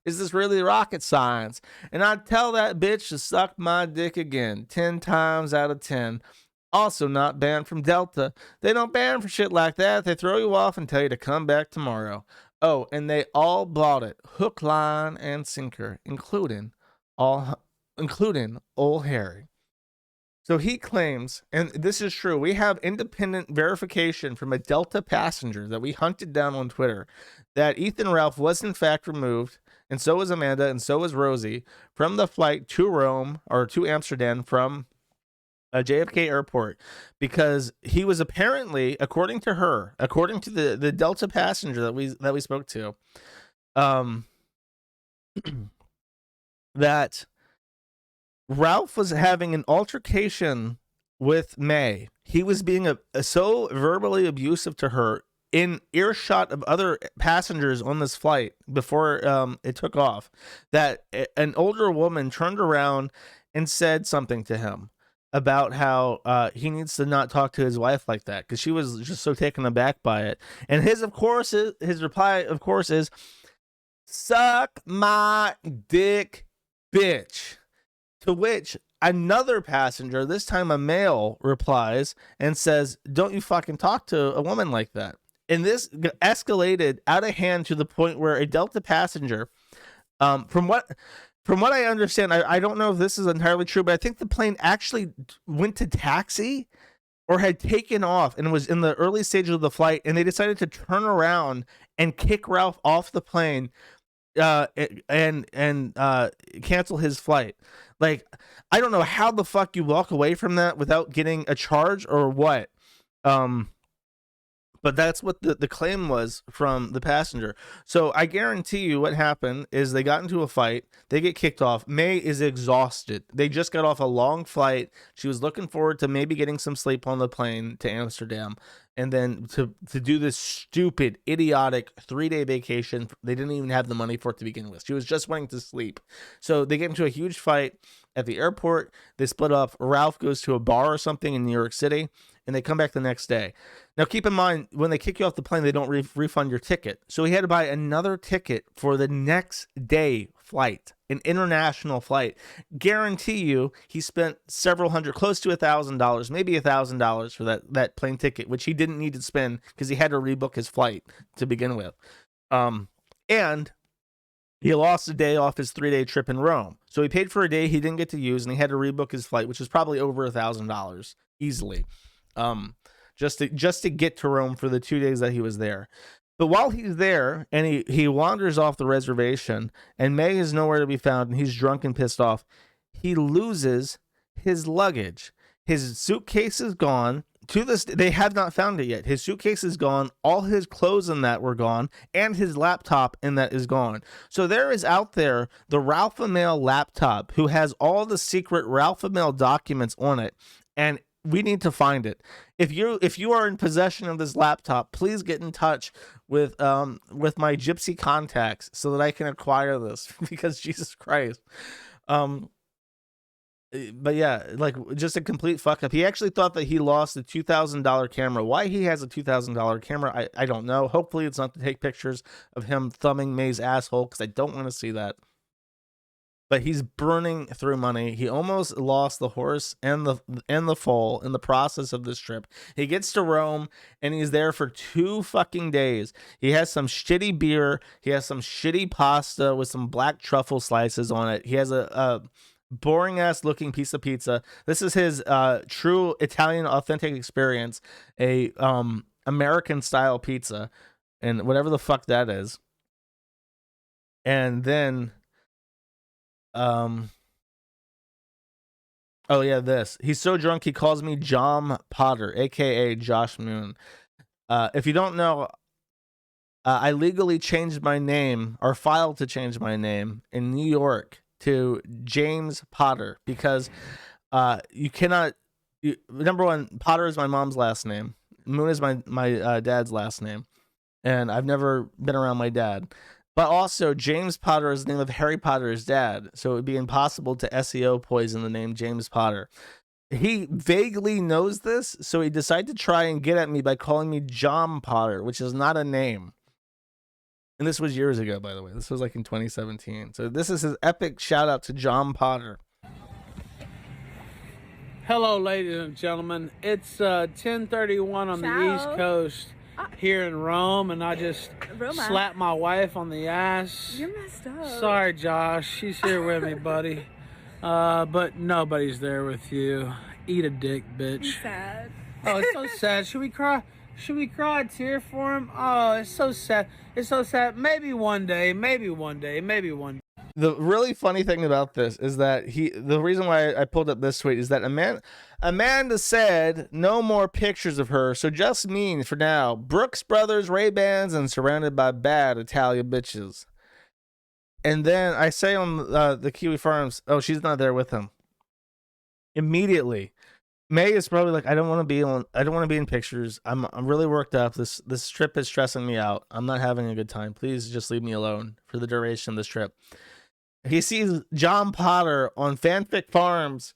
Is this really rocket science? And I'd tell that bitch to suck my dick again, 10 times out of 10. Also not banned from Delta. They don't ban for shit like that. They throw you off and tell you to come back tomorrow. Oh, and they all bought it, hook, line, and sinker, including old Harry. So he claims, and this is true, we have independent verification from a Delta passenger that we hunted down on Twitter, that Ethan Ralph was in fact removed, and so was Amanda, and so was Rosie, from the flight to Rome, or to Amsterdam, from a JFK airport, because he was apparently, according to her, according to the Delta passenger that we spoke to, that Ralph was having an altercation with May. He was being so verbally abusive to her in earshot of other passengers on this flight before it took off, that an older woman turned around and said something to him about how he needs to not talk to his wife like that, because she was just so taken aback by it. And his reply, of course, is, "Suck my dick, bitch." To which another passenger, this time a male, replies and says, "Don't you fucking talk to a woman like that." And this escalated out of hand to the point where a Delta passenger, from what I understand, I don't know if this is entirely true, but I think the plane actually went to taxi or had taken off and was in the early stages of the flight, and they decided to turn around and kick Ralph off the plane and cancel his flight. Like, I don't know how the fuck you walk away from that without getting a charge or what. But that's what the claim was from the passenger. So I guarantee you what happened is they got into a fight. They get kicked off. May is exhausted. They just got off a long flight. She was looking forward to maybe getting some sleep on the plane to Amsterdam. And then to do this stupid, idiotic 3-day vacation. They didn't even have the money for it to begin with. She was just wanting to sleep. So they get into a huge fight at the airport. They split up. Ralph goes to a bar or something in New York City, and they come back the next day. Now, keep in mind, when they kick you off the plane, they don't refund your ticket. So he had to buy another ticket for the next day flight, an international flight. Guarantee you, he spent several hundred, close to $1,000, maybe $1,000 for that plane ticket, which he didn't need to spend because he had to rebook his flight to begin with. And he lost a day off his 3-day trip in Rome. So he paid for a day he didn't get to use, and he had to rebook his flight, which was probably over $1,000 easily. Just to get to Rome for the 2 days that he was there. But while he's there and he wanders off the reservation and May is nowhere to be found and he's drunk and pissed off, he loses his luggage. His suitcase is gone. To this, they have not found it yet. His suitcase is gone. All his clothes in that were gone, and his laptop in that is gone. So there is out there the Ralph Mail laptop who has all the secret Ralph Mail documents on it, and we need to find it. If you are in possession of this laptop, please get in touch with my gypsy contacts so that I can acquire this, because Jesus Christ. But yeah, like, just a complete fuck up. He actually thought that he lost a $2,000 camera. Why he has a $2,000 camera, I don't know. Hopefully it's not to take pictures of him thumbing May's asshole, because I don't want to see that. But he's burning through money. He almost lost the horse and the foal in the process of this trip. He gets to Rome and he's there for 2 fucking days. He has some shitty beer. He has some shitty pasta with some black truffle slices on it. He has a boring ass looking piece of pizza. This is his true Italian authentic experience, a American style pizza, and whatever the fuck that is. And then oh yeah, this. He's so drunk he calls me Johm Potter, aka Josh Moon. If you don't know, I legally changed my name, or filed to change my name in New York to James Potter, because you cannot. Number one, Potter is my mom's last name. Moon is my dad's last name, and I've never been around my dad. But also, James Potter is the name of Harry Potter's dad, so it would be impossible to SEO poison the name James Potter. He vaguely knows this, so he decided to try and get at me by calling me Johm Potter, which is not a name. And this was years ago, by the way. This was like in 2017. So this is his epic shout out to Johm Potter. Hello, ladies and gentlemen. It's 10:31 on the East Coast here in Rome, and I just slapped my wife on the ass. You're messed up. Sorry, Josh. She's here with me, buddy. But nobody's there with you. Eat a dick, bitch. I'm sad. Oh, it's so sad. Should we cry? Should we cry a tear for him? Oh, it's so sad. It's so sad. Maybe one day. Maybe one day. Maybe one day. The really funny thing about this is that the reason why I pulled up this tweet is that Amanda said no more pictures of her, so just me for now. Brooks Brothers, Ray-Bans, and surrounded by bad Italian bitches. And then I say on the Kiwi Farms, oh, she's not there with him. Immediately. May is probably like, I don't want to be in pictures. I'm really worked up. This trip is stressing me out. I'm not having a good time. Please just leave me alone for the duration of this trip. He sees John Potter on Fanfic Farms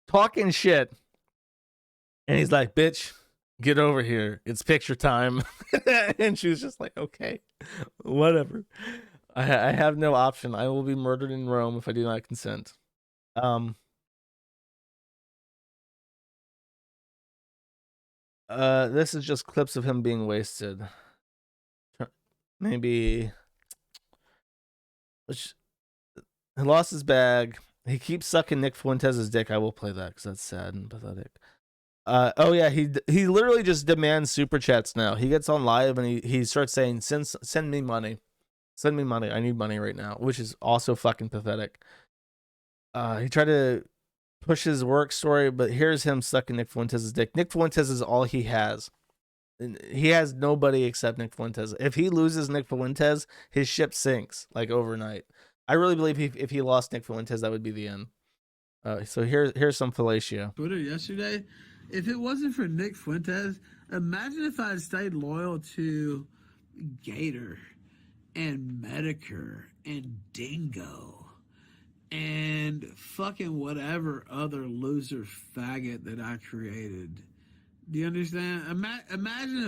talking shit. And he's like, bitch, get over here. It's picture time. And she was just like, okay, whatever. I have no option. I will be murdered in Rome if I do not consent. This is just clips of him being wasted. Maybe. He lost his bag. He keeps sucking Nick Fuentes' dick. I will play that because that's sad and pathetic. Oh yeah, he literally just demands super chats now. He gets on live and he starts saying, send me money. Send me money. I need money right now, which is also fucking pathetic. He tried to push his work story, but here's him sucking Nick Fuentes' dick. Nick Fuentes is all he has. He has nobody except Nick Fuentes. If he loses Nick Fuentes, his ship sinks like overnight. I really believe if he lost Nick Fuentes, that would be the end. So here's some fellatio. Twitter yesterday. If it wasn't for Nick Fuentes, imagine if I had stayed loyal to Gator and Medicare and Dingo and fucking whatever other loser faggot that I created. Do you understand? Imagine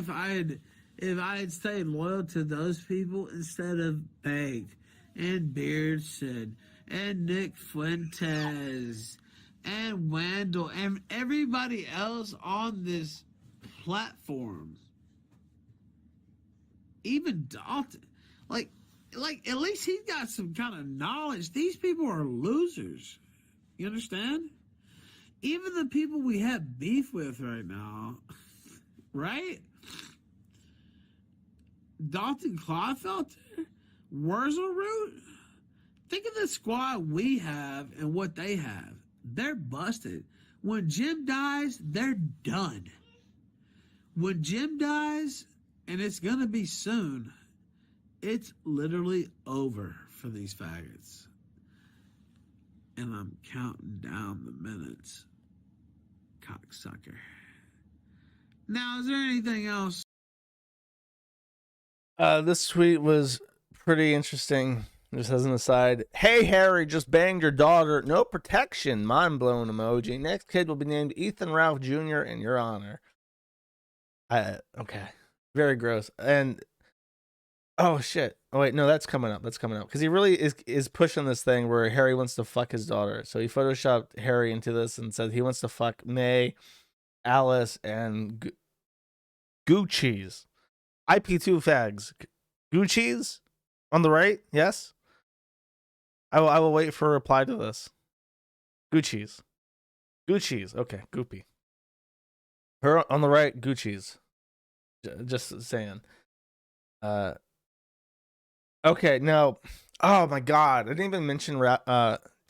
if I had stayed loyal to those people instead of Baked and Beardson and Nick Fuentes and Wendell and everybody else on this platform. Even Dalton. Like at least he's got some kind of knowledge. These people are losers. You understand? Even the people we have beef with right now, right? Dalton Clodfelter, Wurzel Root. Think of the squad we have and what they have. They're busted. When Jim dies, they're done. When Jim dies, and it's going to be soon, it's literally over for these faggots. And I'm counting down the minutes. Cocksucker. Now, is there anything else? This tweet was pretty interesting. Just as an aside, hey Harry, just banged your daughter. No protection. Mind blown emoji. Next kid will be named Ethan Ralph Jr. in your honor. Okay. Very gross. And oh shit. Oh wait, no, that's coming up. Because he really is pushing this thing where Harry wants to fuck his daughter. So he photoshopped Harry into this and said he wants to fuck May, Alice, and Gucci's. IP2 fags. Gucci's on the right, yes? I will wait for a reply to this. Gucci's. Okay, Goopy. Her on the right, Gucci's. Just saying. Okay, now, oh my god, I didn't even mention did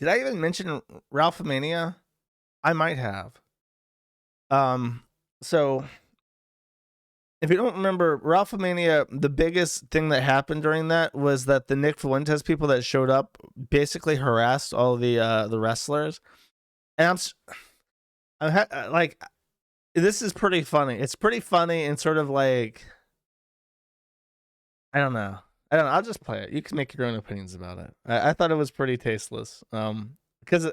I even mention Ralphomania? I might have. So if you don't remember, Ralphomania, the biggest thing that happened during that was that the Nick Fuentes people that showed up basically harassed all the wrestlers. And I'm like, this is pretty funny. It's pretty funny and sort of like, I don't know. I'll just play it. You can make your own opinions about it. I thought it was pretty tasteless. Because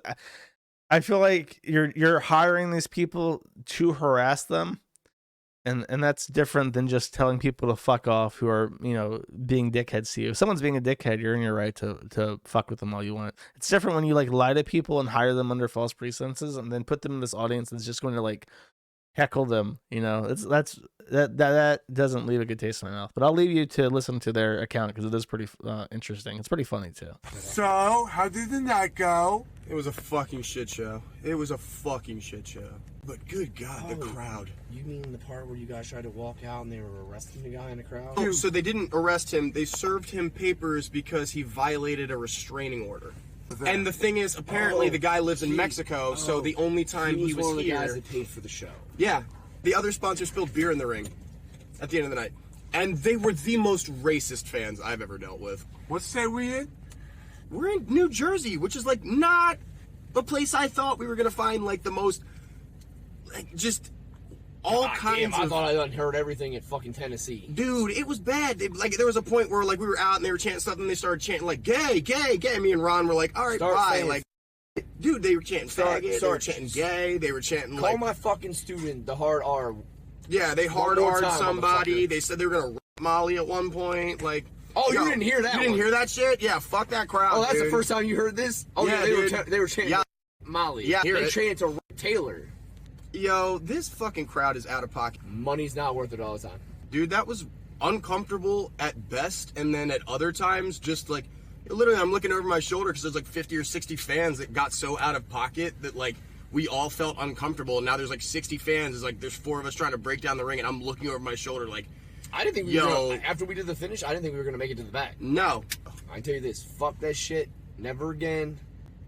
I feel like you're hiring these people to harass them. And that's different than just telling people to fuck off who are, being dickheads to you. If someone's being a dickhead, you're in your right to fuck with them all you want. It's different when you like lie to people and hire them under false pretenses and then put them in this audience that's just going to like heckle them. That doesn't leave a good taste in my mouth. But I'll leave you to listen to their account because it is pretty interesting. It's pretty funny too. So, how did the night go? It was a fucking shit show. But good God, the crowd. You mean the part where you guys tried to walk out and they were arresting the guy in the crowd? Oh, so they didn't arrest him. They served him papers because he violated a restraining order. And the thing is, apparently the guy lives in Mexico, so the only time he was one of the here... guys that paid for the show. Yeah. The other sponsor spilled beer in the ring at the end of the night. And they were the most racist fans I've ever dealt with. What state we in? We're in New Jersey, which is like not A place I thought we were gonna find like the most, like just all kinds I of. thought I done heard everything in fucking Tennessee. Dude, it was bad. Like there was a point where like we were out and they were chanting something. They started chanting like "gay, gay, gay." Me and Ron were like, "All right, Start bye." saying Like, dude, they were chanting faggot. They were chanting gay. They were chanting Call like. my fucking student the hard R. Yeah, they One hard more R'd time, somebody. motherfucker. They said they were gonna rape Molly at one point. Like, Oh, yo, you didn't hear that? You didn't one. hear that shit? Yeah, fuck that crowd. Oh, that's dude. the first time you heard this? Oh Yeah, yeah, dude. they were chanting Yeah. Molly. Yeah, hear they it. chanted to Taylor. Yo, this fucking crowd is out of pocket. Money's not worth it all the time. Dude, that was uncomfortable at best, and then at other times, just like, literally, I'm looking over my shoulder because there's like 50 or 60 fans that got so out of pocket that like we all felt uncomfortable. And now there's like 60 fans. It's like there's 4 of us trying to break down the ring, and I'm looking over my shoulder like, I didn't think we were gonna, after we did the finish, I didn't think we were gonna make it to the back. No. I tell you this, fuck that shit, never again,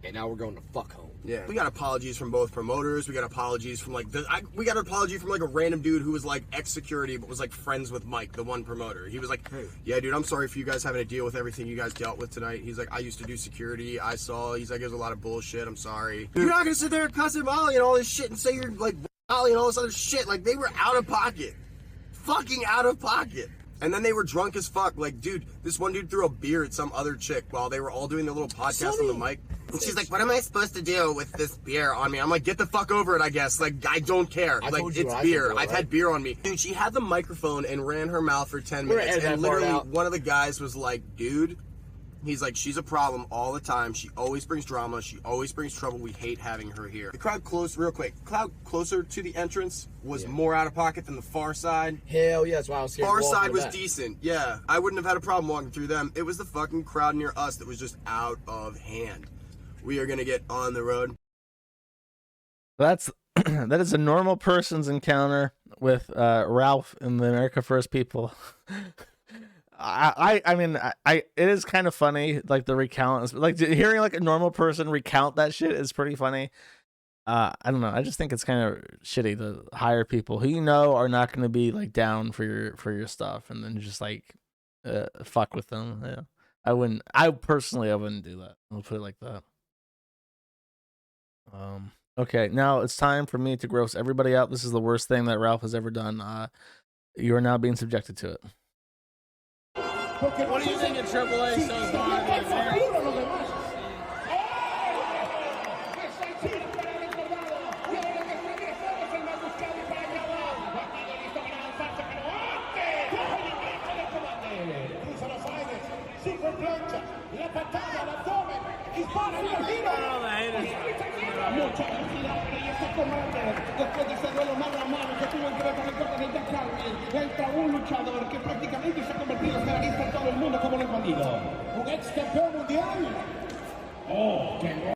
and now we're going to fuck home. Yeah, we got apologies from both promoters. We got apologies from like we got an apology from like a random dude who was like ex-security but was like friends with Mike, the one promoter. He was like, "Hey, yeah, dude, I'm sorry for you guys having to deal with everything you guys dealt with tonight." He's like, "I used to do security. I saw." He's like, "There's a lot of bullshit. I'm sorry." You're not gonna sit there and cuss at Molly and all this shit and say you're like Molly and all this other shit. Like they were out of pocket, fucking out of pocket. And then they were drunk as fuck. Like, dude, this one dude threw a beer at some other chick while they were all doing their little podcast on the mic. And she's like, "What am I supposed to do with this beer on me?" I'm like, "Get the fuck over it, I guess. Like, I don't care. Like, it's beer. I've had beer on me." Dude, she had the microphone and ran her mouth for 10 minutes. And literally, one of the guys was like, "Dude," he's like, "She's a problem all the time. She always brings drama. She always brings trouble. We hate having her here." The crowd close, real quick. Crowd closer to the entrance was more out of pocket than the far side. Hell yeah, that's why I was scared. Far side was decent. Yeah, I wouldn't have had a problem walking through them. It was the fucking crowd near us that was just out of hand. We are gonna get on the road. That is a normal person's encounter with Ralph and the America First people. I mean, it is kind of funny, like the recount, like hearing like a normal person recount that shit is pretty funny. I don't know. I just think it's kind of shitty to hire people who you know are not going to be like down for your stuff, and then just like fuck with them. Yeah, I wouldn't. I wouldn't do that. I'll put it like that. Okay, now it's time for me to gross everybody out. This is the worst thing that Ralph has ever done. You are now being subjected to it. What do you think of AAA so far? Mucha felicidad para este combate después de ese duelo mano a mano que tuvo entre el Jack Carney contra un luchador que prácticamente se ha convertido en finalista en todo el mundo como lo han bandido. Un ex campeón mundial. Oh, qué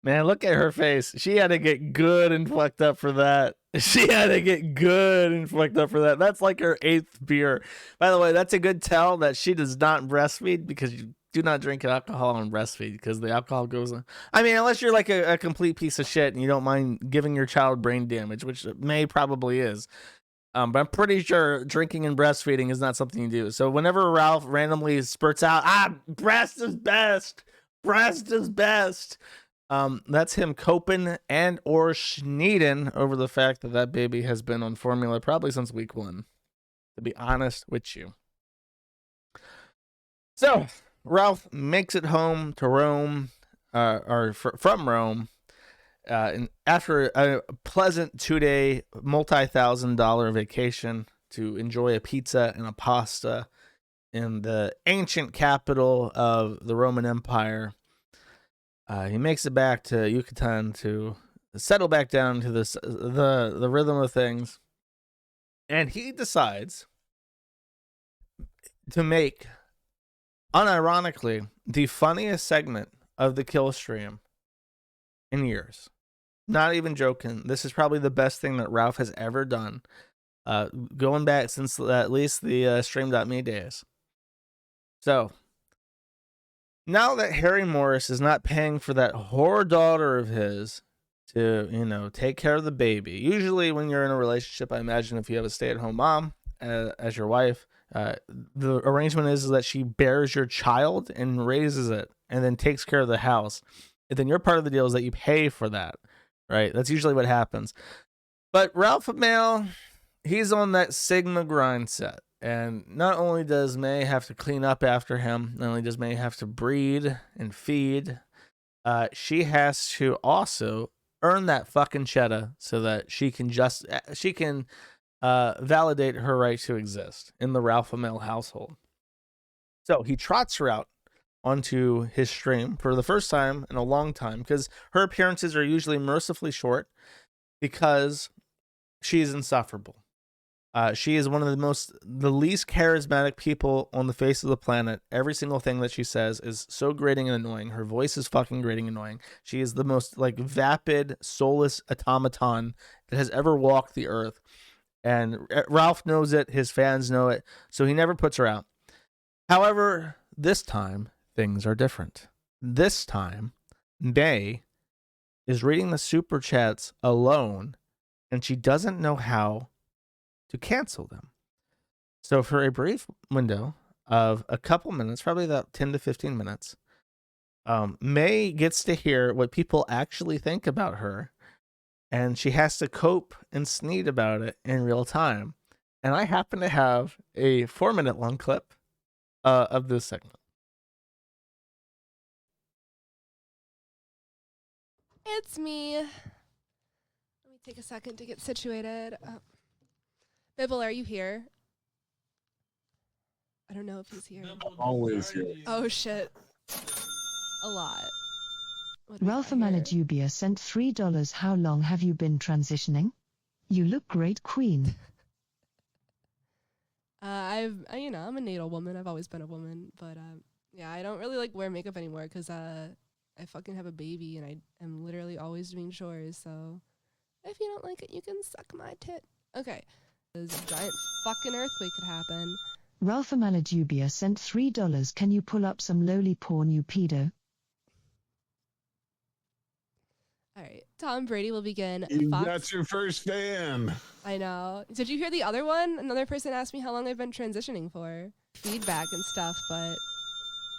Man, look at her face. She had to get good and fucked up for that. She had to get good and fucked up for that. That's like her 8th beer. By the way, that's a good tell that she does not breastfeed, because you do not drink alcohol and breastfeed, because the alcohol goes on. I mean, unless you're like a complete piece of shit and you don't mind giving your child brain damage, which may probably is. But I'm pretty sure drinking and breastfeeding is not something you do. So whenever Ralph randomly spurts out, breast is best. Breast is best. That's him coping and or schneeding over the fact that baby has been on formula probably since week 1, to be honest with you. So Ralph makes it home to Rome, from Rome, and after a pleasant 2-day, multi-$1,000 vacation to enjoy a pizza and a pasta in the ancient capital of the Roman Empire. He makes it back to Yucatan to settle back down to the rhythm of things, and he decides to make, unironically, the funniest segment of the kill stream in years. Not even joking. This is probably the best thing that Ralph has ever done, going back since at least the Stream.me days. So, now that Harry Morris is not paying for that whore daughter of his to, take care of the baby. Usually when you're in a relationship, I imagine if you have a stay-at-home mom as your wife, the arrangement is that she bears your child and raises it and then takes care of the house. then your part of the deal is that you pay for that, right? That's usually what happens. But Ralph Mail, he's on that Sigma grind set. And not only does May have to clean up after him, not only does May have to breed and feed, she has to also earn that fucking cheddar so that she can validate her right to exist in the Ralph Mail household. So he trots her out onto his stream for the first time in a long time, because her appearances are usually mercifully short because she's insufferable. She is one of the least charismatic people on the face of the planet. Every single thing that she says is so grating and annoying. Her voice is fucking grating and annoying. She is the most vapid, soulless automaton that has ever walked the earth. And Ralph knows it. His fans know it. So he never puts her out. However, this time, things are different. This time, May is reading the super chats alone, and she doesn't know how to cancel them. So for a brief window of a couple minutes, probably about 10 to 15 minutes, May gets to hear what people actually think about her, and she has to cope and sneed about it in real time. And I happen to have a 4-minute long clip of this segment. It's me. Let me take a second to get situated. Bibble, are you here? I don't know if he's here. Always here. Oh, shit. A lot. Ralph Maladubia sent $3. How long have you been transitioning? You look great, queen. I'm a natal woman. I've always been a woman, but yeah, I don't really wear makeup anymore because I fucking have a baby and I am literally always doing chores. So if you don't like it, you can suck my tit. Okay. A giant fucking earthquake could happen. Ralph Maladubia sent $3. Can you pull up some lowly porn, you pedo? All right. Tom Brady will begin. You got your first fan. I know. Did you hear the other one? Another person asked me how long I've been transitioning for. Feedback and stuff, but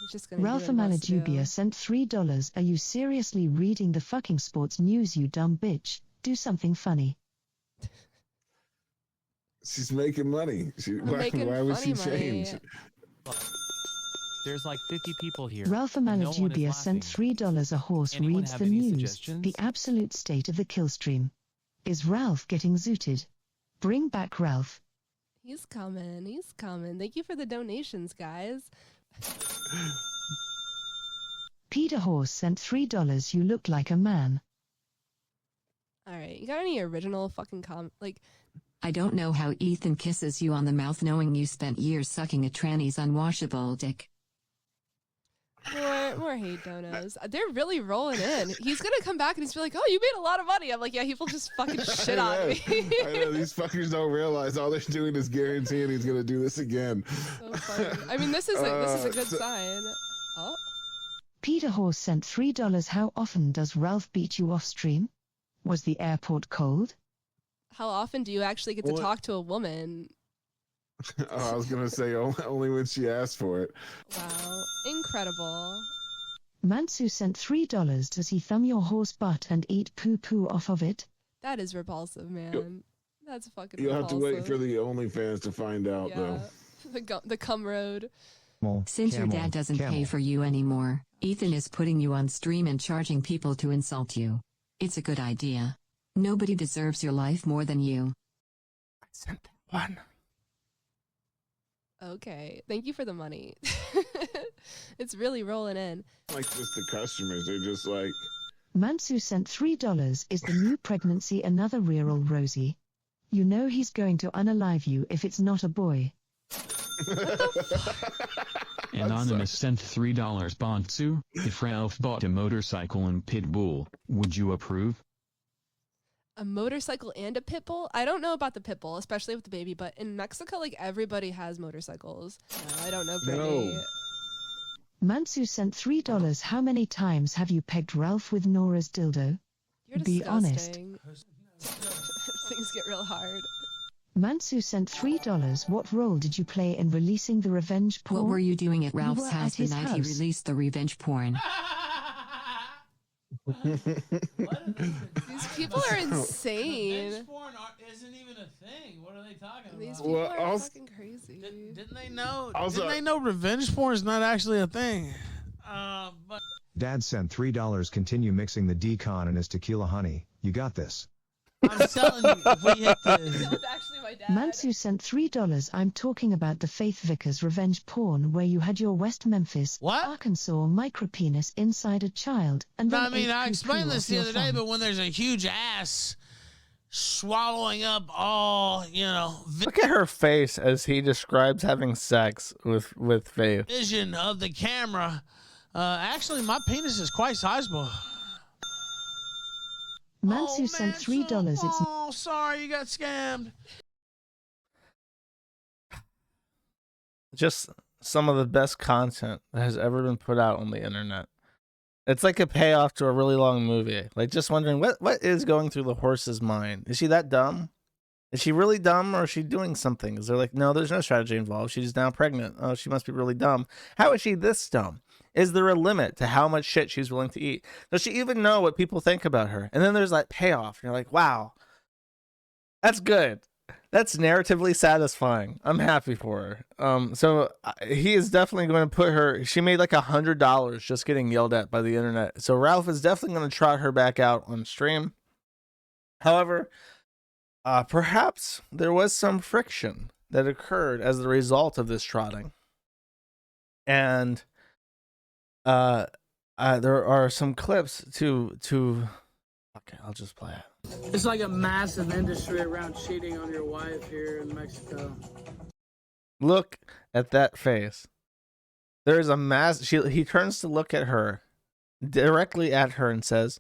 he's just going to Ralph Maladubia sent $3. Are you seriously reading the fucking sports news, you dumb bitch? Do something funny. She's making money. Why would she change? There's like 50 people here. Ralph Maladubia sent $3. A horse Anyone reads have the any news. suggestions? The absolute state of the kill stream. Is Ralph getting zooted? Bring back Ralph. He's coming. He's coming. Thank you for the donations, guys. Peter Horse sent $3. You look like a man. All right. You got any original fucking I don't know how Ethan kisses you on the mouth knowing you spent years sucking a tranny's unwashable dick. More hate donos. They're really rolling in. He's gonna come back and he's be like, "Oh, you made a lot of money." I'm like, "Yeah, people just fucking shit on me." I know, these fuckers don't realize all they're doing is guaranteeing he's gonna do this again. So funny. I mean, this is a good sign. Oh. Peter Horse sent $3. How often does Ralph beat you off stream? Was the airport cold? How often do you actually get to talk to a woman? I was gonna say only when she asked for it. Wow, incredible. Mansu sent $3. Does he thumb your horse butt and eat poo-poo off of it? That is repulsive, man. That's fucking You'll repulsive. have to wait for the OnlyFans to find out, though. The cum road. Since your dad doesn't pay for you anymore, Ethan is putting you on stream and charging people to insult you. It's a good idea. Nobody deserves your life more than you. I sent that one. Okay, thank you for the money. It's really rolling in. Like just the customers, they're just like. Mansu sent $3. Is the new pregnancy another rear old Rosie? You know he's going to unalive you if it's not a boy. Anonymous sent $3. Bonsu, if Ralph bought a motorcycle and pit bull, would you approve? A motorcycle and a pit bull? I don't know about the pit bull, especially with the baby, but in Mexico, everybody has motorcycles. No, I don't know, Brittany. No. Mansu sent $3. How many times have you pegged Ralph with Nora's dildo? You're Be honest. Things get real hard. Mansu sent $3. What role did you play in releasing the revenge porn? What were you doing at You Ralph's were house at the his night he house. released the revenge porn? These people are insane. Revenge porn isn't even a thing. What are they talking about? These people are fucking crazy. Didn't they know? Also- Didn't they know revenge porn is not actually a thing? But Dad sent $3. Continue mixing the decon in his tequila honey. You got this. I'm telling you, if we hit That was actually my dad. Mansu sent $3. I'm talking about the Faith Vickers revenge porn where you had your West Memphis, Arkansas micropenis inside a child. And then I mean, ate I poo-poo explained this off the your other day, thumb. but when there's a huge ass swallowing up all, Look at her face as he describes having sex with Faith. vision of the camera, actually, my penis is quite sizable. Mansu sent $3. It's Oh, sorry, you got scammed. Just some of the best content that has ever been put out on the internet. It's like a payoff to a really long movie. Like, just wondering what is going through the horse's mind. Is she that dumb? Is she really dumb, or is she doing something? Is there like, no, there's no strategy involved. She's now pregnant. Oh, she must be really dumb. How is she this dumb? Is there a limit to how much shit she's willing to eat? Does she even know what people think about her? And then there's that payoff. And you're like, wow, that's good. That's narratively satisfying. I'm happy for her. So he is definitely going to put her. She made like $100 just getting yelled at by the internet. So Ralph is definitely going to trot her back out on stream. However, perhaps there was some friction that occurred as the result of this trotting. And there are some clips to okay, I'll just play it. It's like a massive industry around cheating on your wife here in Mexico. Look at that face. There is a he turns to look at her, directly at her, and says,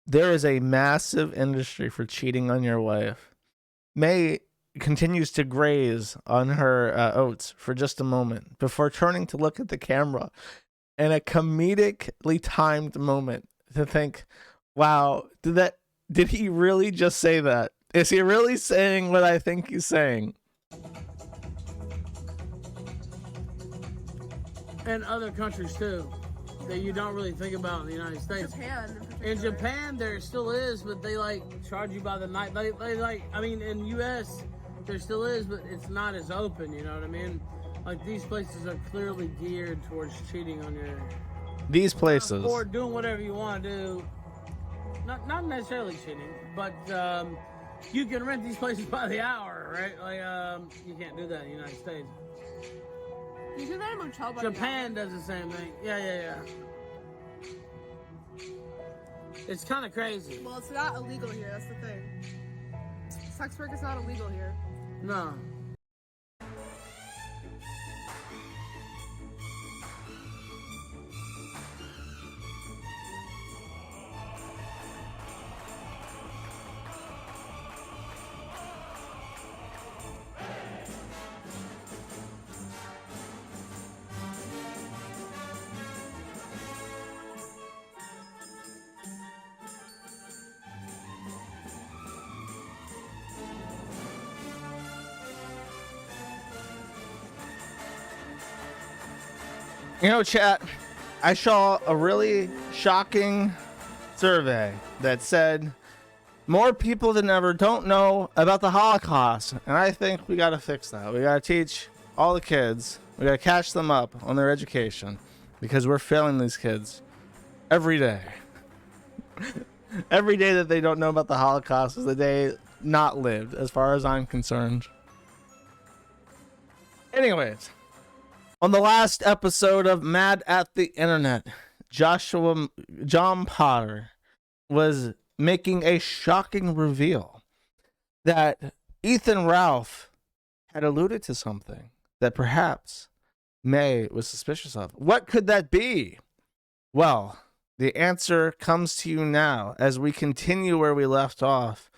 there is a massive industry for cheating on your wife. May continues to graze on her oats for just a moment before turning to look at the camera in a comedically timed moment to think, wow, did he really just say that? Is he really saying what I think he's saying? And other countries too, that you don't really think about in the United States. Japan. In Japan, there still is, but they like charge you by the night. They like, I mean, in U.S., there still is, but it's not as open. You know what I mean? Like, these places are clearly geared towards cheating on your. These places. Or doing whatever you want to do. Not necessarily cheating, but you can rent these places by the hour, right? Like, you can't do that in the United States. You do that in motel by Japan does the same thing. Yeah. It's kind of crazy. Well, it's not illegal here. That's the thing. Sex work is not illegal here. No. You know, chat, I saw a really shocking survey that said more people than ever don't know about the Holocaust. And I think we got to fix that. We got to teach all the kids. We got to catch them up on their education because we're failing these kids every day. Every day that they don't know about the Holocaust is the day not lived, as far as I'm concerned. Anyways. On the last episode of Mad at the Internet, Johm Potter was making a shocking reveal that Ethan Ralph had alluded to something that perhaps May was suspicious of. What could that be? Well, the answer comes to you now as we continue where we left off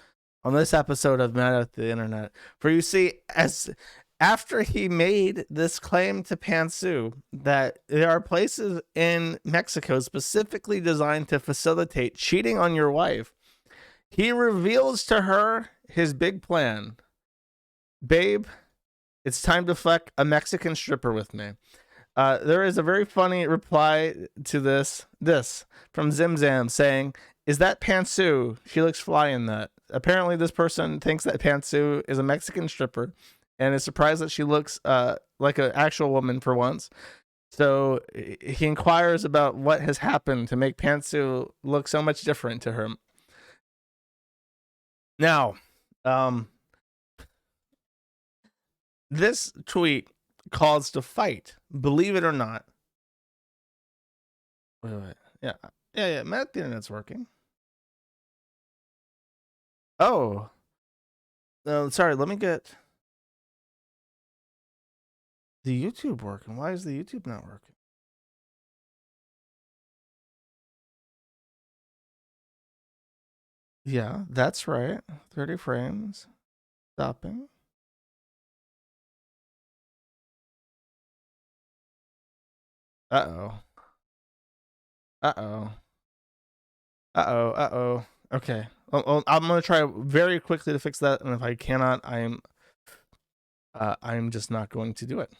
on this episode of Mad at the Internet. For you see, after he made this claim to Pantsu that there are places in Mexico specifically designed to facilitate cheating on your wife, he reveals to her his big plan. Babe, it's time to fuck a Mexican stripper with me. There is a very funny reply to this from Zimzam saying, "Is that Pantsu? She looks fly in that." Apparently, this person thinks that Pantsu is a Mexican stripper, and is surprised that she looks like an actual woman for once. So he inquires about what has happened to make Pantsu look so much different to her. Now, this tweet calls to fight. Believe it or not. Wait. Yeah. Matt, the internet's working. Oh. No, sorry. Let me get the YouTube working. Why is the YouTube not working? Yeah, that's right. 30 frames. Stopping. Uh-oh. Okay. I'm going to try very quickly to fix that, and if I cannot, I'm just not going to do it.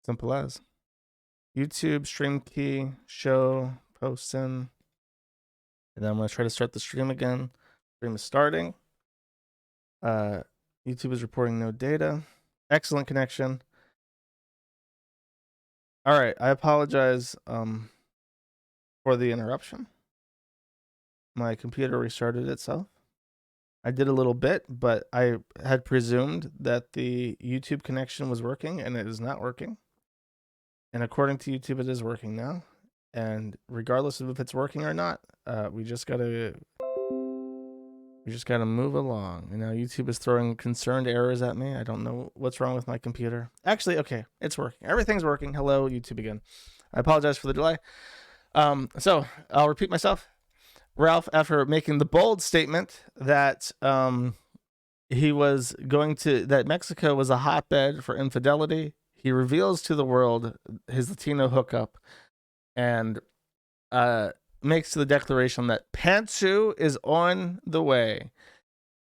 Simple as. YouTube, stream key, show, post in. And then I'm going to try to start the stream again. Stream is starting. YouTube is reporting no data. Excellent connection. All right, I apologize for the interruption. My computer restarted itself. I did a little bit, but I had presumed that the YouTube connection was working, and it is not working. And according to YouTube, it is working now. And regardless of if it's working or not, we just gotta move along. And now YouTube is throwing concerned errors at me. I don't know what's wrong with my computer. Actually, okay, it's working. Everything's working. Hello, YouTube again. I apologize for the delay. So I'll repeat myself. Ralph, after making the bold statement that that Mexico was a hotbed for infidelity, he reveals to the world his Latino hookup and makes the declaration that Pantsu is on the way.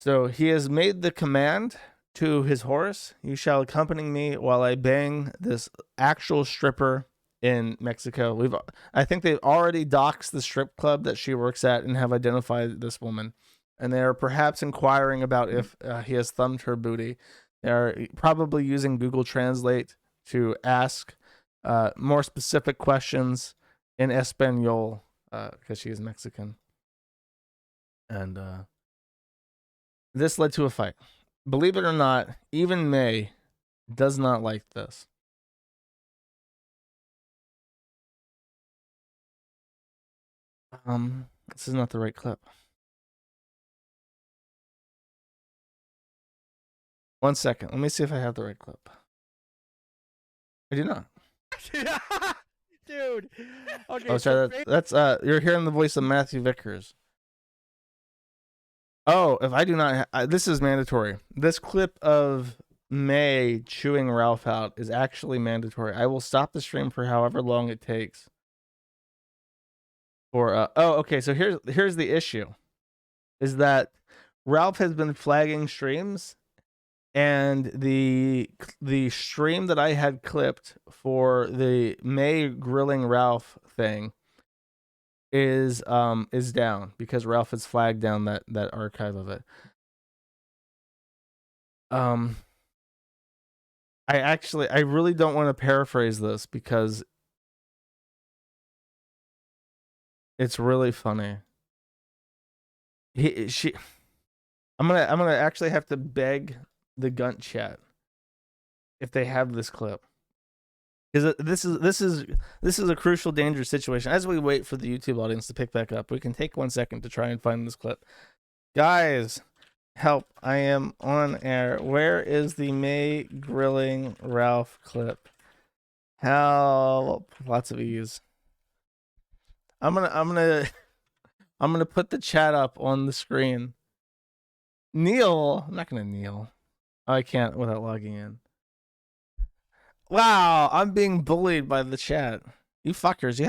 So he has made the command to his horse, "You shall accompany me while I bang this actual stripper in Mexico." I think they've already doxed the strip club that she works at and have identified this woman. And they are perhaps inquiring about if he has thumbed her booty. They are probably using Google Translate to ask more specific questions in Espanol because she is Mexican. And this led to a fight. Believe it or not, even May does not like this. This is not the right clip. 1 second. Let me see if I have the right clip. I do not. Dude. Okay. Oh, sorry. That's you're hearing the voice of Matthew Vickers. Oh, if I do not, this is mandatory. This clip of May chewing Ralph out is actually mandatory. I will stop the stream for however long it takes. Okay. So here's the issue, is that Ralph has been flagging streams, and the stream that I had clipped for the May grilling Ralph thing is down because Ralph has flagged down that archive of it. I really don't want to paraphrase this because it's really funny. I'm gonna actually have to beg the Gunt chat if they have this clip, because this is a crucial, dangerous situation. As we wait for the YouTube audience to pick back up, we can take 1 second to try and find this clip. Guys, help! I am on air. Where is the May grilling Ralph clip? Help! Lots of E's. I'm gonna put the chat up on the screen. Kneel. I'm not gonna kneel. I can't without logging in. Wow, I'm being bullied by the chat. You fuckers, you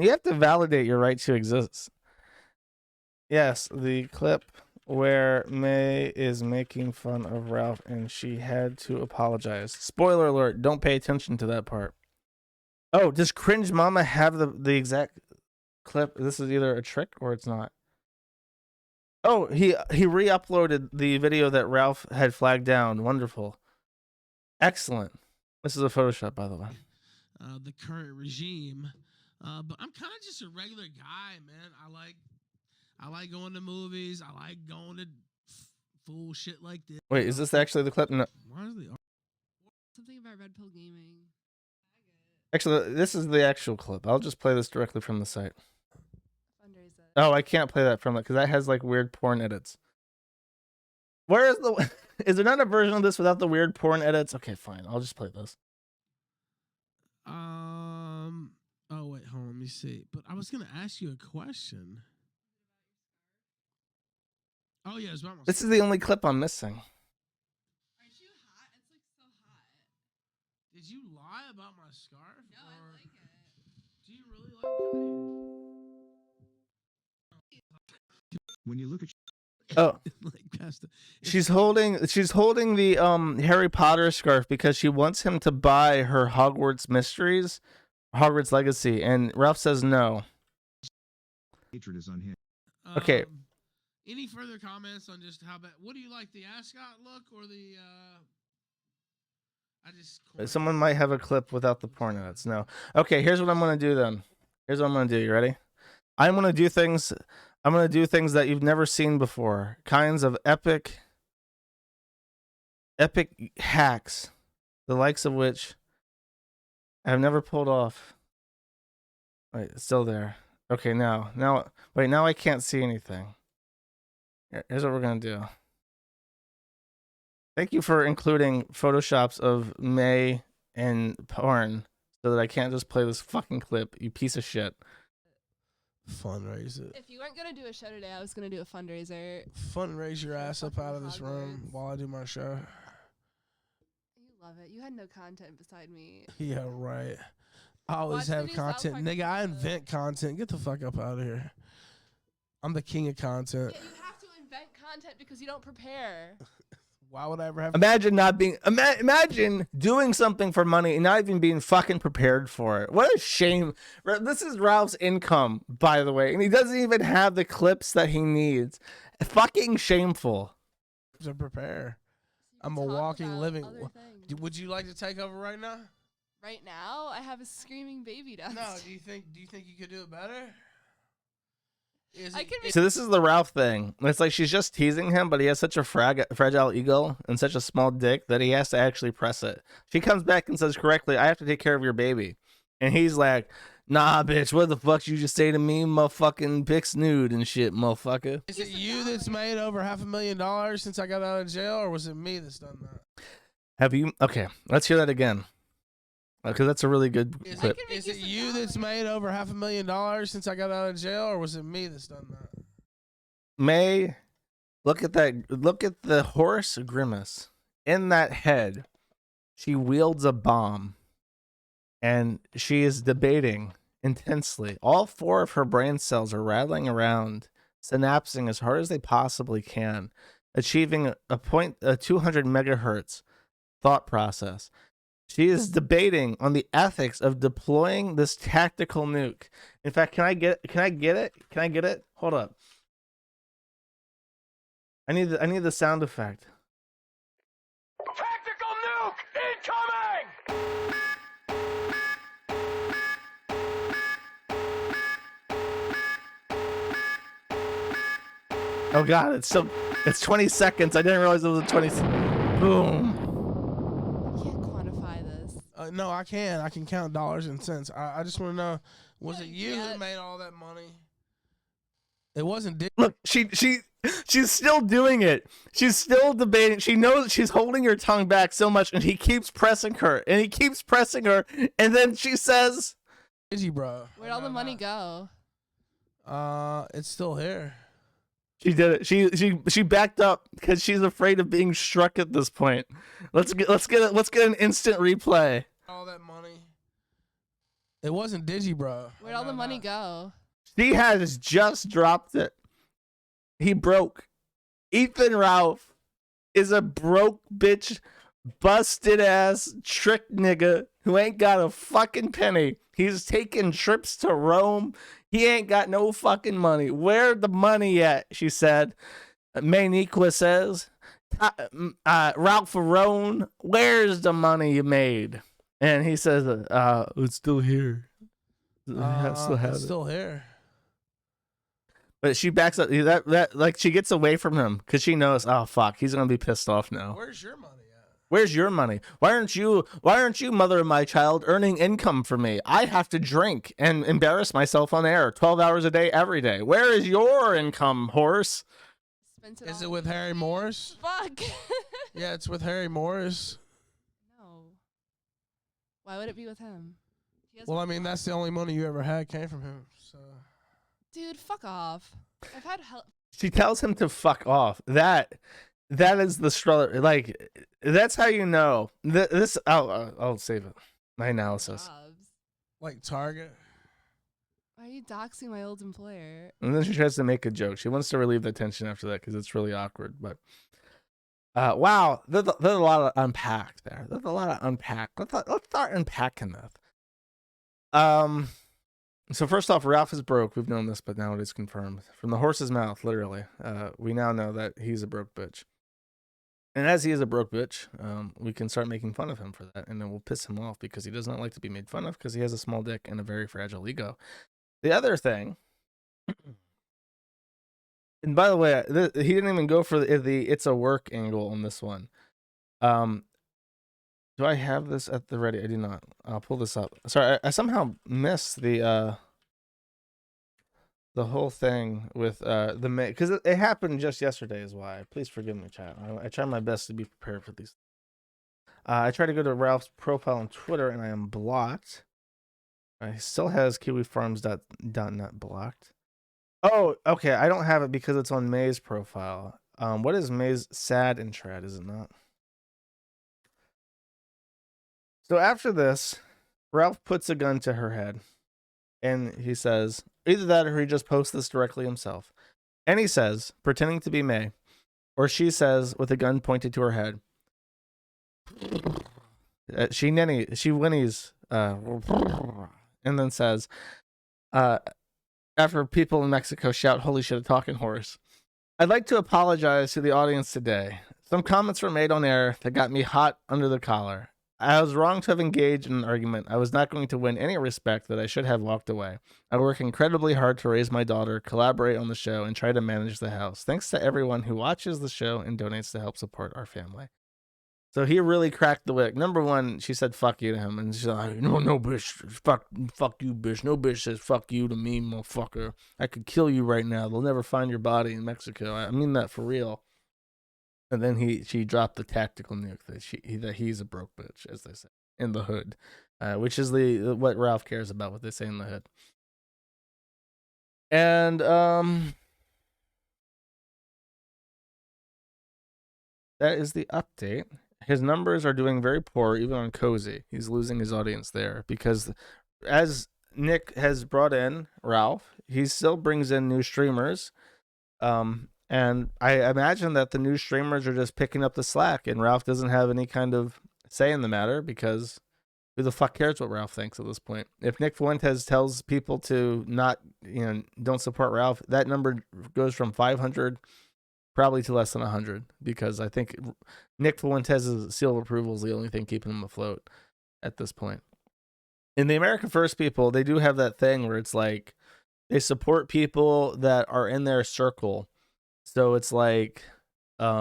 have to validate your right to exist. Yes, the clip where May is making fun of Ralph and she had to apologize. Spoiler alert, don't pay attention to that part. Oh, does Cringe Mama have the exact clip? This is either a trick or it's not. Oh, he re-uploaded the video that Ralph had flagged down. Wonderful. Excellent. This is a Photoshop, by the way. The current regime. But I'm kind of just a regular guy, man. I like going to movies. I like going to fool shit like this. Wait, is this actually the clip? No. Something about Red Pill Gaming. Actually, this is the actual clip. I'll just play this directly from the site. Fundraiser. Oh, I can't play that from it because that has like weird porn edits. Where is the? Is there not a version of this without the weird porn edits? Okay, fine. I'll just play this. Oh wait, hold on. Let me see. But I was gonna ask you a question. Oh yeah, it's about my. This is the only clip I'm missing. Aren't you hot? It's like so hot. Did you lie about my scarf? No, I like it. Do you really like When you look at Oh, like pasta? she's holding the Harry Potter scarf because she wants him to buy her Hogwarts Mysteries, Hogwarts Legacy, and Ralph says no. hatred is unhinged. Okay. Any further comments on just how bad? What do you like, the ascot look or the? Someone might have a clip without the porn edits. No. Okay, here's what I'm gonna do then. Here's what I'm gonna do. You ready? I'm gonna do things that you've never seen before. Kinds of epic hacks, the likes of which I've never pulled off. Wait, it's still there. Okay, now I can't see anything. Here's what we're gonna do. Thank you for including photoshops of May and porn so that I can't just play this fucking clip, you piece of shit. Fundraiser. If you weren't gonna do a show today, I was gonna do a fundraiser. Fundraise your ass up out of this room while I do my show. You love it. You had no content beside me. Yeah, right. I always have content. Nigga, I invent content. Get the fuck up out of here. I'm the king of content. Yeah, you have to invent content because you don't prepare. Why would I ever have? Imagine doing something for money and not even being fucking prepared for it. What a shame. This is Ralph's income, by the way, and he doesn't even have the clips that he needs. Fucking shameful. To prepare. I'm a walking living. Would you like to take over right now? Right now, I have a screaming baby downstairs. No, do you think you could do it better? So this is the Ralph thing. It's like she's just teasing him, but he has such a fragile ego and such a small dick that he has to actually press it. She comes back and says correctly, I have to take care of your baby. And he's like, nah, bitch, what the fuck you just say to me? Motherfucking pics nude and shit, motherfucker. Is it you that's made over $500,000 since I got out of jail, or was it me that's done that? Have you? Okay, let's hear that again. Because that's a really good clip. Is it you that's made over $500,000 since I got out of jail, or was it me that's done that? May, look at that. Look at the horse grimace. In that head, she wields a bomb. And she is debating intensely. All 4 of her brain cells are rattling around, synapsing as hard as they possibly can, achieving a 200 megahertz thought process. She is debating on the ethics of deploying this tactical nuke. In fact, can I get it? Hold up. I need the sound effect. Tactical nuke incoming! Oh god, it's 20 seconds. I didn't realize it was a 20. Boom. No, I can. I can count dollars and cents. I just want to know, was it you who made all that money? It wasn't Dick. Look, she's still doing it. She's still debating. She knows she's holding her tongue back so much, and he keeps pressing her, and then she says, "Digi, bro, where'd all the money go?" It's still here. She did it. She backed up because she's afraid of being struck at this point. Let's get an instant replay. All that money. It wasn't Digi, bro. Where'd all the money go? She has just dropped it. He broke. Ethan Ralph is a broke bitch busted ass trick nigga who ain't got a fucking penny. He's taking trips to Rome. He ain't got no fucking money. Where the money at? She said. Mayniqua says. Ralph Arone, where's the money you made? And he says, it's still here. It's still here. But she backs up. That like she gets away from him because she knows. Oh fuck, he's gonna be pissed off now. Where's your money at? Where's your money? Why aren't you, mother of my child, earning income for me? I have to drink and embarrass myself on air 12 hours a day every day. Where is your income, horse? Is it with Harry Morris? Fuck. Yeah, it's with Harry Morris. No. Why would it be with him? Well, I mean, that's the only money you ever had came from him. So. Dude, fuck off. I've had help. She tells him to fuck off. That is the struggle. Like, that's how you know. This I'll save it. My analysis. Like Target. Why are you doxing my old employer? And then she tries to make a joke. She wants to relieve the tension after that because it's really awkward. But wow, there's a lot of unpack there. There's a lot of unpack. Let's start unpacking this. So first off, Ralph is broke. We've known this, but now it is confirmed from the horse's mouth. Literally, we now know that he's a broke bitch. And as he is a broke bitch, we can start making fun of him for that, and it will piss him off because he does not like to be made fun of because he has a small dick and a very fragile ego. The other thing, and by the way, he didn't even go for the it's a work angle on this one. Do I have this at the ready? I do not. I'll pull this up. Sorry, I somehow missed the whole thing with because it happened just yesterday is why. Please forgive me, chat. I try my best to be prepared for these. I tried to go to Ralph's profile on Twitter and I am blocked. He still has kiwifarms.net blocked. Oh, okay. I don't have it because it's on May's profile. What is May's sad and trad? Is it not? So after this, Ralph puts a gun to her head, and he says either that or he just posts this directly himself. And he says, pretending to be May, or she says with a gun pointed to her head. She whinnies. And then says, after people in Mexico shout, "Holy shit, a talking horse." I'd like to apologize to the audience today. Some comments were made on air that got me hot under the collar. I was wrong to have engaged in an argument. I was not going to win any respect that I should have walked away. I work incredibly hard to raise my daughter, collaborate on the show, and try to manage the house. Thanks to everyone who watches the show and donates to help support our family. So he really cracked the whip. Number one, she said "fuck you" to him, and she's like, "No, bitch, fuck you, bitch. No bitch says fuck you to me, motherfucker. I could kill you right now. They'll never find your body in Mexico. I mean that for real." And then she dropped the tactical nuke that he's a broke bitch, as they say in the hood, which is what Ralph cares about, what they say in the hood. And that is the update. His numbers are doing very poor, even on Cozy. He's losing his audience there because, as Nick has brought in Ralph, he still brings in new streamers. And I imagine that the new streamers are just picking up the slack, and Ralph doesn't have any kind of say in the matter because who the fuck cares what Ralph thinks at this point? If Nick Fuentes tells people to not, don't support Ralph, that number goes from 500 probably to less than 100 because I think Nick Fuentes' seal of approval is the only thing keeping him afloat at this point. In the America First people, they do have that thing where it's like they support people that are in their circle. So it's like, they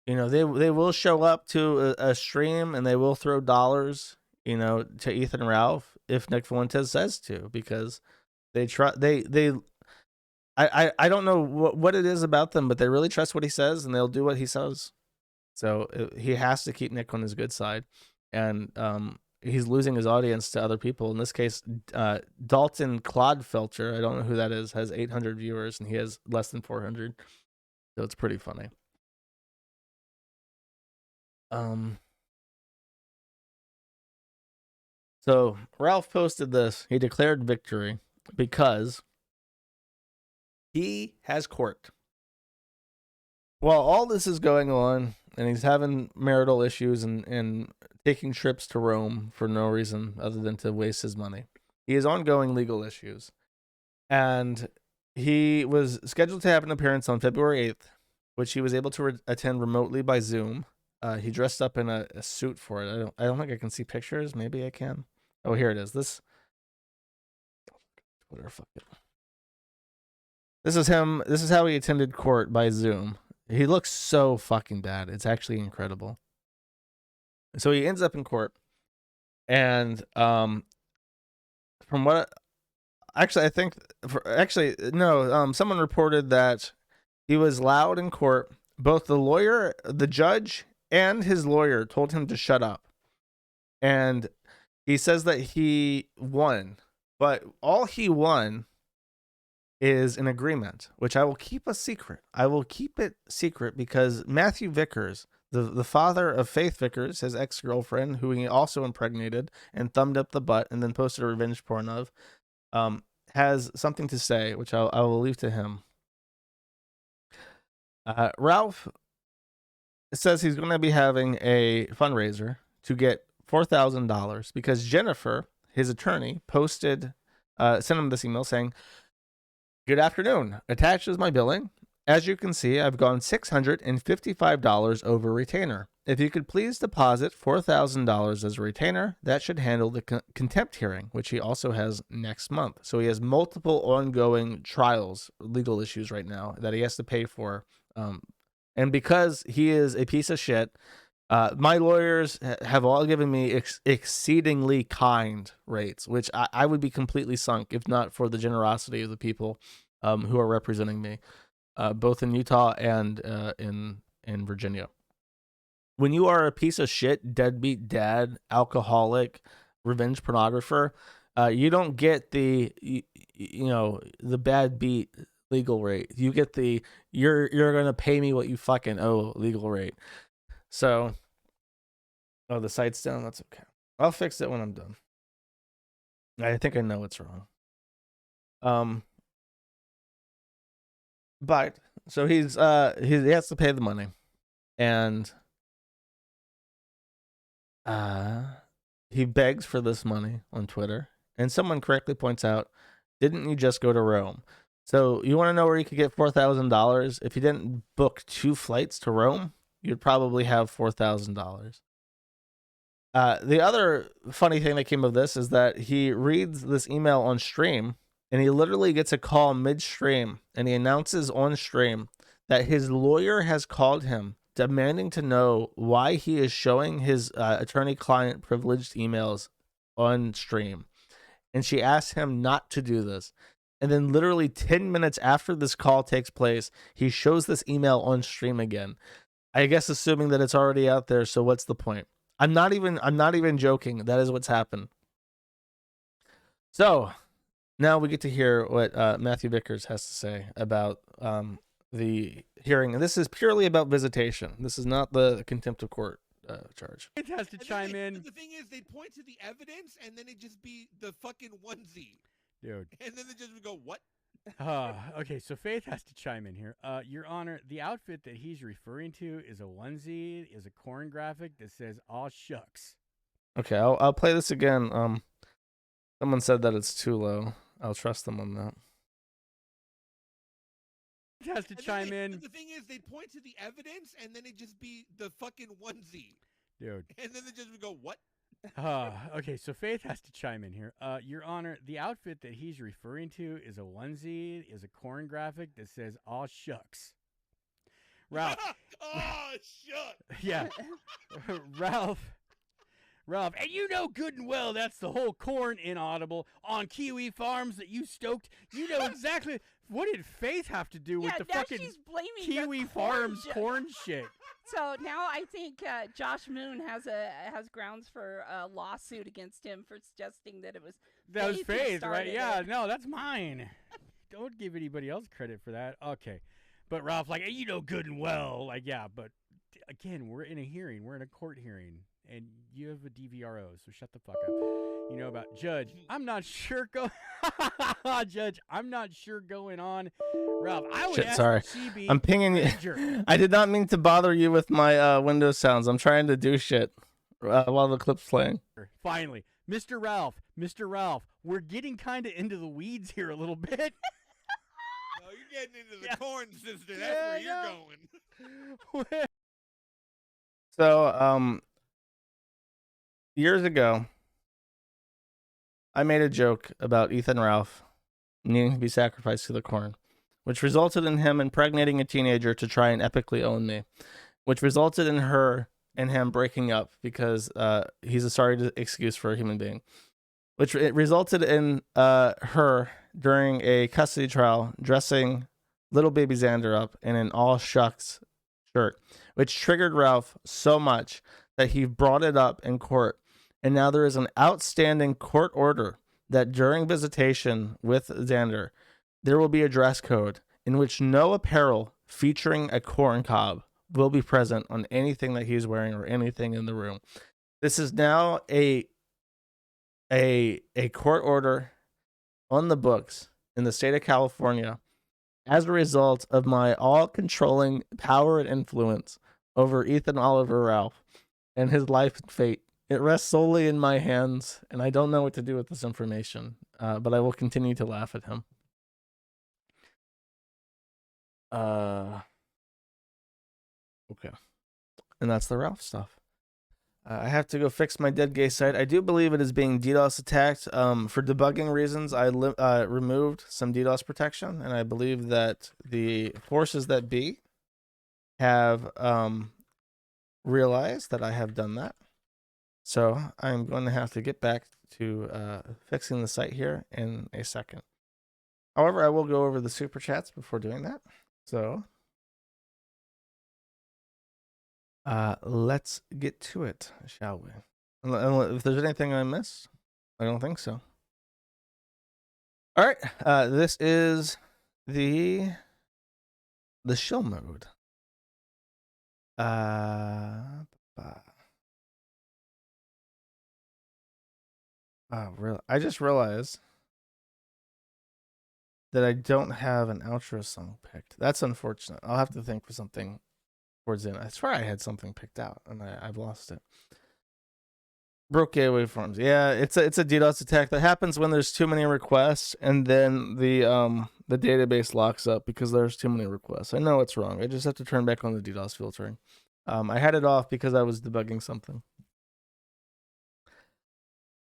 will show up to a stream and they will throw dollars, to Ethan Ralph if Nick Fuentes says to, because they trust I don't know what it is about them, but they really trust what he says and they'll do what he says. So he has to keep Nick on his good side, and he's losing his audience to other people. In this case, Dalton Clodfelter, I don't know who that is, has 800 viewers and he has less than 400. So it's pretty funny. So Ralph posted this. He declared victory because he has court. While all this is going on, and he's having marital issues and taking trips to Rome for no reason other than to waste his money. He has ongoing legal issues, and he was scheduled to have an appearance on February 8th, which he was able to attend remotely by Zoom. He dressed up in a suit for it. I don't think I can see pictures. Maybe I can. Oh, here it is. This Twitter, fuck it. This is him. This is how he attended court by Zoom. He looks so fucking bad. It's actually incredible. So he ends up in court, and from what actually I think someone reported that he was loud in court. Both the judge, and his lawyer told him to shut up, and he says that he won, but all he won is an agreement, which I will keep a secret. I will keep it secret because Matthew Vickers, the father of Faith Vickers, his ex-girlfriend, who he also impregnated and thumbed up the butt and then posted a revenge porn of, has something to say, which I will leave to him. Ralph says he's going to be having a fundraiser to get $4,000 because Jennifer, his attorney, sent him this email saying, "Good afternoon. Attached is my billing. As you can see, I've gone $655 over retainer. If you could please deposit $4,000 as a retainer, that should handle the contempt hearing, which he also has next month." So he has multiple ongoing trials, legal issues right now that he has to pay for. And because he is a piece of shit, my lawyers have all given me exceedingly kind rates, which I would be completely sunk if not for the generosity of the people who are representing me, both in Utah and in Virginia. When you are a piece of shit, deadbeat dad, alcoholic, revenge pornographer, you don't get the the bad beat legal rate. You get the you're gonna pay me what you fucking owe legal rate. So, the site's down. That's okay. I'll fix it when I'm done. I think I know what's wrong. But so he has to pay the money, and he begs for this money on Twitter, and someone correctly points out, "Didn't you just go to Rome?" So you want to know where you could get $4,000? If you didn't book 2 flights to Rome, you'd probably have $4,000. The other funny thing that came of this is that he reads this email on stream, and he literally gets a call midstream, and he announces on stream that his lawyer has called him demanding to know why he is showing his attorney-client privileged emails on stream. And she asked him not to do this. And then literally 10 minutes after this call takes place, he shows this email on stream again. I guess assuming that it's already out there, so what's the point? I'm not even joking. That is what's happened. So now we get to hear what Matthew Vickers has to say about the hearing. And this is purely about visitation. This is not the contempt of court charge. It has to chime in. The thing is, they'd point to the evidence, and then it'd just be the fucking onesie. Dude. And then they just would go, what? Okay, so Faith has to chime in here. Your Honor, the outfit that he's referring to is a onesie, is a corn graphic that says, "Aw shucks." Okay, I'll play this again. Someone said that it's too low. I'll trust them on that. It has to chime in. The thing is, they'd point to the evidence, and then it'd just be the fucking onesie. Dude. And then they just would go, what? Okay, so Faith has to chime in here. Your Honor, the outfit that he's referring to is a onesie, is a corn graphic that says, "Aw shucks." Ralph. Oh, shucks. Yeah. Ralph, and you know good and well that's the whole corn inaudible on Kiwi Farms that you stoked. You know exactly. What did Faith have to do with the now fucking she's blaming the Kiwi corn Farms corn shit? So now I think Josh Moon has grounds for a lawsuit against him for suggesting that it was That was who Faith, right? started Yeah, it. no, that's mine. Don't give anybody else credit for that. Okay. But Ralph, like, you know good and well, like, yeah, but again, we're in a hearing. We're in a court hearing. and you have a DVRO, so shut the fuck up. You know about Judge. I'm not sure Judge, I'm not sure going on. Ralph, I would Shit, ask sorry. Chibi I'm pinging you. Ranger. I did not mean to bother you with my Windows sounds. I'm trying to do shit while the clip's playing. Finally, Mr. Ralph, we're getting kind of into the weeds here a little bit. No, you're getting into the corn, sister. That's where you're going. So, years ago, I made a joke about Ethan Ralph needing to be sacrificed to the corn, which resulted in him impregnating a teenager to try and epically own me, which resulted in her and him breaking up because he's a sorry excuse for a human being, which it resulted in her during a custody trial dressing little baby Xander up in an all shucks shirt, which triggered Ralph so much that he brought it up in court. And now there is an outstanding court order that during visitation with Xander, there will be a dress code in which no apparel featuring a corn cob will be present on anything that he's wearing or anything in the room. This is now a court order on the books in the state of California as a result of my all-controlling power and influence over Ethan Oliver Ralph and his life and fate. It rests solely in my hands, and I don't know what to do with this information, but I will continue to laugh at him. Okay. And that's the Ralph stuff. I have to go fix my dead gay site. I do believe it is being DDoS attacked. For debugging reasons, I removed some DDoS protection, and I believe that the forces that be have realized that I have done that. So I'm going to have to get back to fixing the site here in a second. However, I will go over the super chats before doing that. So let's get to it, shall we? If there's anything I missed, I don't think so. All right, this is the shill mode. Really? I just realized that I don't have an outro song picked. That's unfortunate. I'll have to think for something towards the end. I swear I had something picked out, and I've lost it. Broke gay waveforms. Yeah, it's a DDoS attack that happens when there's too many requests, and then the database locks up because there's too many requests. I know it's wrong. I just have to turn back on the DDoS filtering. I had it off because I was debugging something.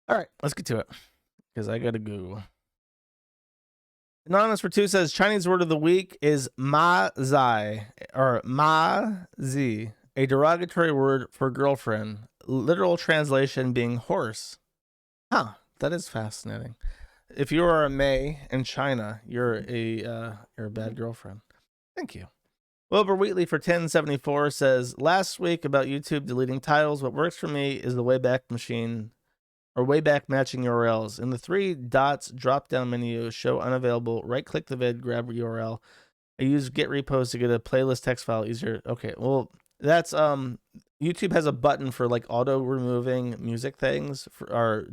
All right, let's get to it because I gotta go. Anonymous for 2 says Chinese word of the week is ma zai or ma zi, a derogatory word for girlfriend. Literal translation being horse. Huh, that is fascinating. If you are a May in China, you're a bad girlfriend. Thank you. Wilbur Wheatley for 1074 says last week about YouTube deleting titles. What works for me is the Wayback Machine. Or Wayback matching URLs. In the 3 dots drop-down menu, show unavailable, right-click the vid, grab URL. I use get repos to get a playlist text file easier. Okay, well, that's, YouTube has a button for, like, auto-removing music things, or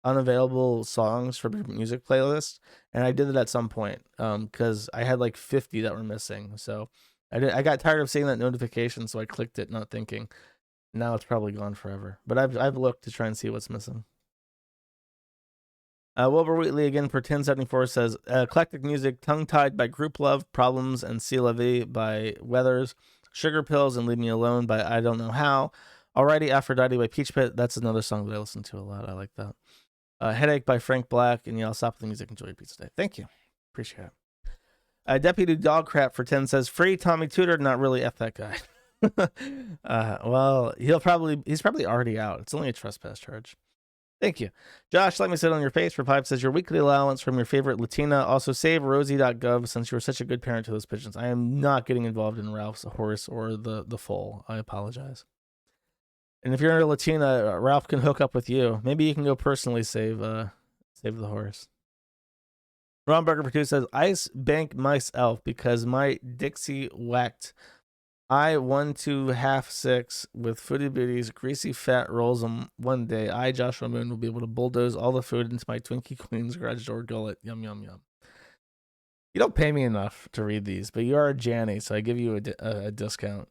unavailable songs for music playlists, and I did it at some point, because I had, like, 50 that were missing, so I got tired of seeing that notification, so I clicked it, not thinking. Now it's probably gone forever, but I've looked to try and see what's missing. Wilbur Wheatley again for 1074 says eclectic music, Tongue Tied by Group Love, Problems and See La Vie by Weathers, Sugar Pills and Leave Me Alone by I Don't Know How, Alrighty Aphrodite by Peach Pit. That's another song that I listen to a lot. I like that. Headache by Frank Black, and y'all stop the music. Enjoy your pizza day. Thank you. Appreciate it. Deputy Dog Crap for 10 says free Tommy Tudor. Not really. F that guy. Well, he's probably already out. It's only a trespass charge. Thank you. Josh, let me sit on your face for 5 says your weekly allowance from your favorite Latina. Also save rosie.gov since you were such a good parent to those pigeons. I am not getting involved in Ralph's horse or the foal. I apologize. And if you're a Latina, Ralph can hook up with you. Maybe you can go personally save the horse. Ron Burger for 2 says ice bank myself because my Dixie whacked I 1 2 half 6 with foodie booties, greasy fat rolls them one day. I, Joshua Moon, will be able to bulldoze all the food into my Twinkie Queen's garage door gullet. Yum, yum, yum. You don't pay me enough to read these, but you are a Janny, so I give you a discount.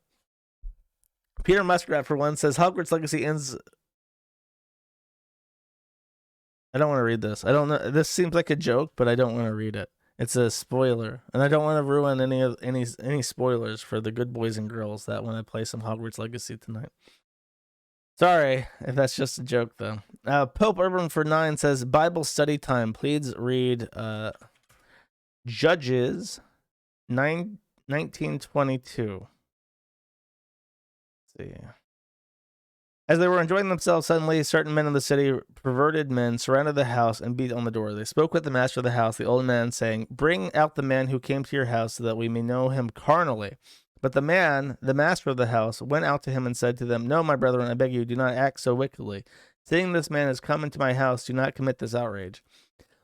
Peter Muskrat, for one, says Hogwarts Legacy ends. I don't want to read this. I don't know. This seems like a joke, but I don't want to read it. It's a spoiler, and I don't want to ruin any spoilers for the good boys and girls that when I play some Hogwarts Legacy tonight. Sorry if that's just a joke, though. Pope Urban for 9 says Bible study time. Please read Judges 19:22. Let's see. As they were enjoying themselves, suddenly certain men of the city, perverted men, surrounded the house and beat on the door. They spoke with the master of the house, the old man, saying, "Bring out the man who came to your house, so that we may know him carnally." But the man, the master of the house, went out to him and said to them, "No, my brethren, I beg you, do not act so wickedly. Seeing this man has come into my house, do not commit this outrage.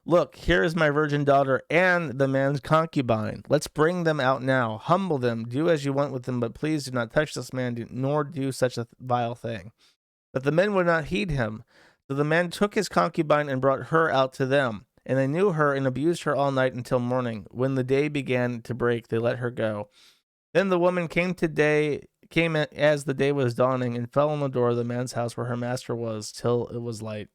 Look, here is my virgin daughter and the man's concubine. Let's bring them out now. Humble them. Do as you want with them, but please do not touch this man, nor do such a vile thing." But the men would not heed him. So the man took his concubine and brought her out to them. And they knew her and abused her all night until morning. When the day began to break, they let her go. Then the woman came as the day was dawning and fell on the door of the man's house where her master was till it was light.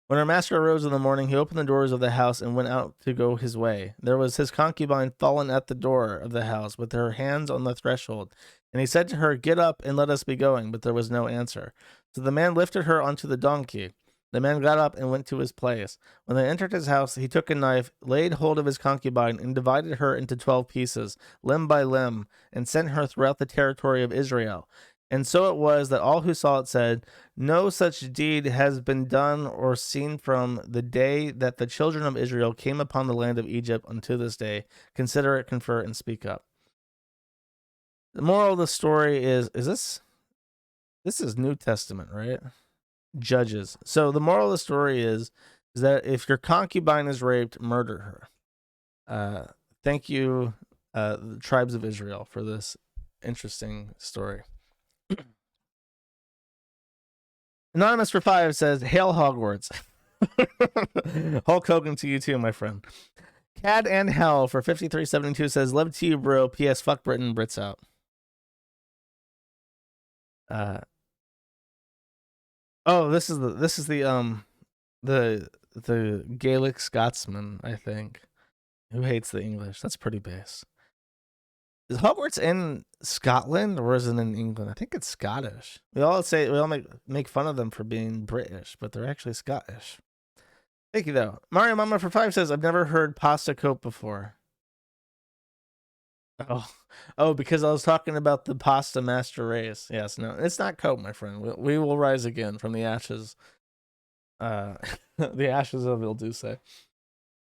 When her master arose in the morning, he opened the doors of the house and went out to go his way. There was his concubine fallen at the door of the house with her hands on the threshold. And he said to her, "Get up and let us be going." But there was no answer. So the man lifted her onto the donkey. The man got up and went to his place. When they entered his house, he took a knife, laid hold of his concubine, and divided her into 12 pieces, limb by limb, and sent her throughout the territory of Israel. And so it was that all who saw it said, "No such deed has been done or seen from the day that the children of Israel came upon the land of Egypt unto this day. Consider it, confer, and speak up." The moral of the story is this is New Testament, right? Judges. So the moral of the story is that if your concubine is raped, murder her. Thank you, the tribes of Israel, for this interesting story. Anonymous for 5 says, "Hail Hogwarts." Hulk Hogan to you too, my friend. Cad and Hell for 5372 says, "Love to you, bro. P.S. Fuck Britain, Brits out." This is the Gaelic Scotsman, I think, who hates the English. That's pretty base. Is Hogwarts in Scotland or is it in England? I think it's Scottish. We all make fun of them for being British, but they're actually Scottish. Thank you though. Mario Mama for 5 says, "I've never heard pasta cope before." Oh, because I was talking about the pasta master race. Yes, no, it's not cope, my friend. We will rise again from the ashes. The ashes of Il Duce.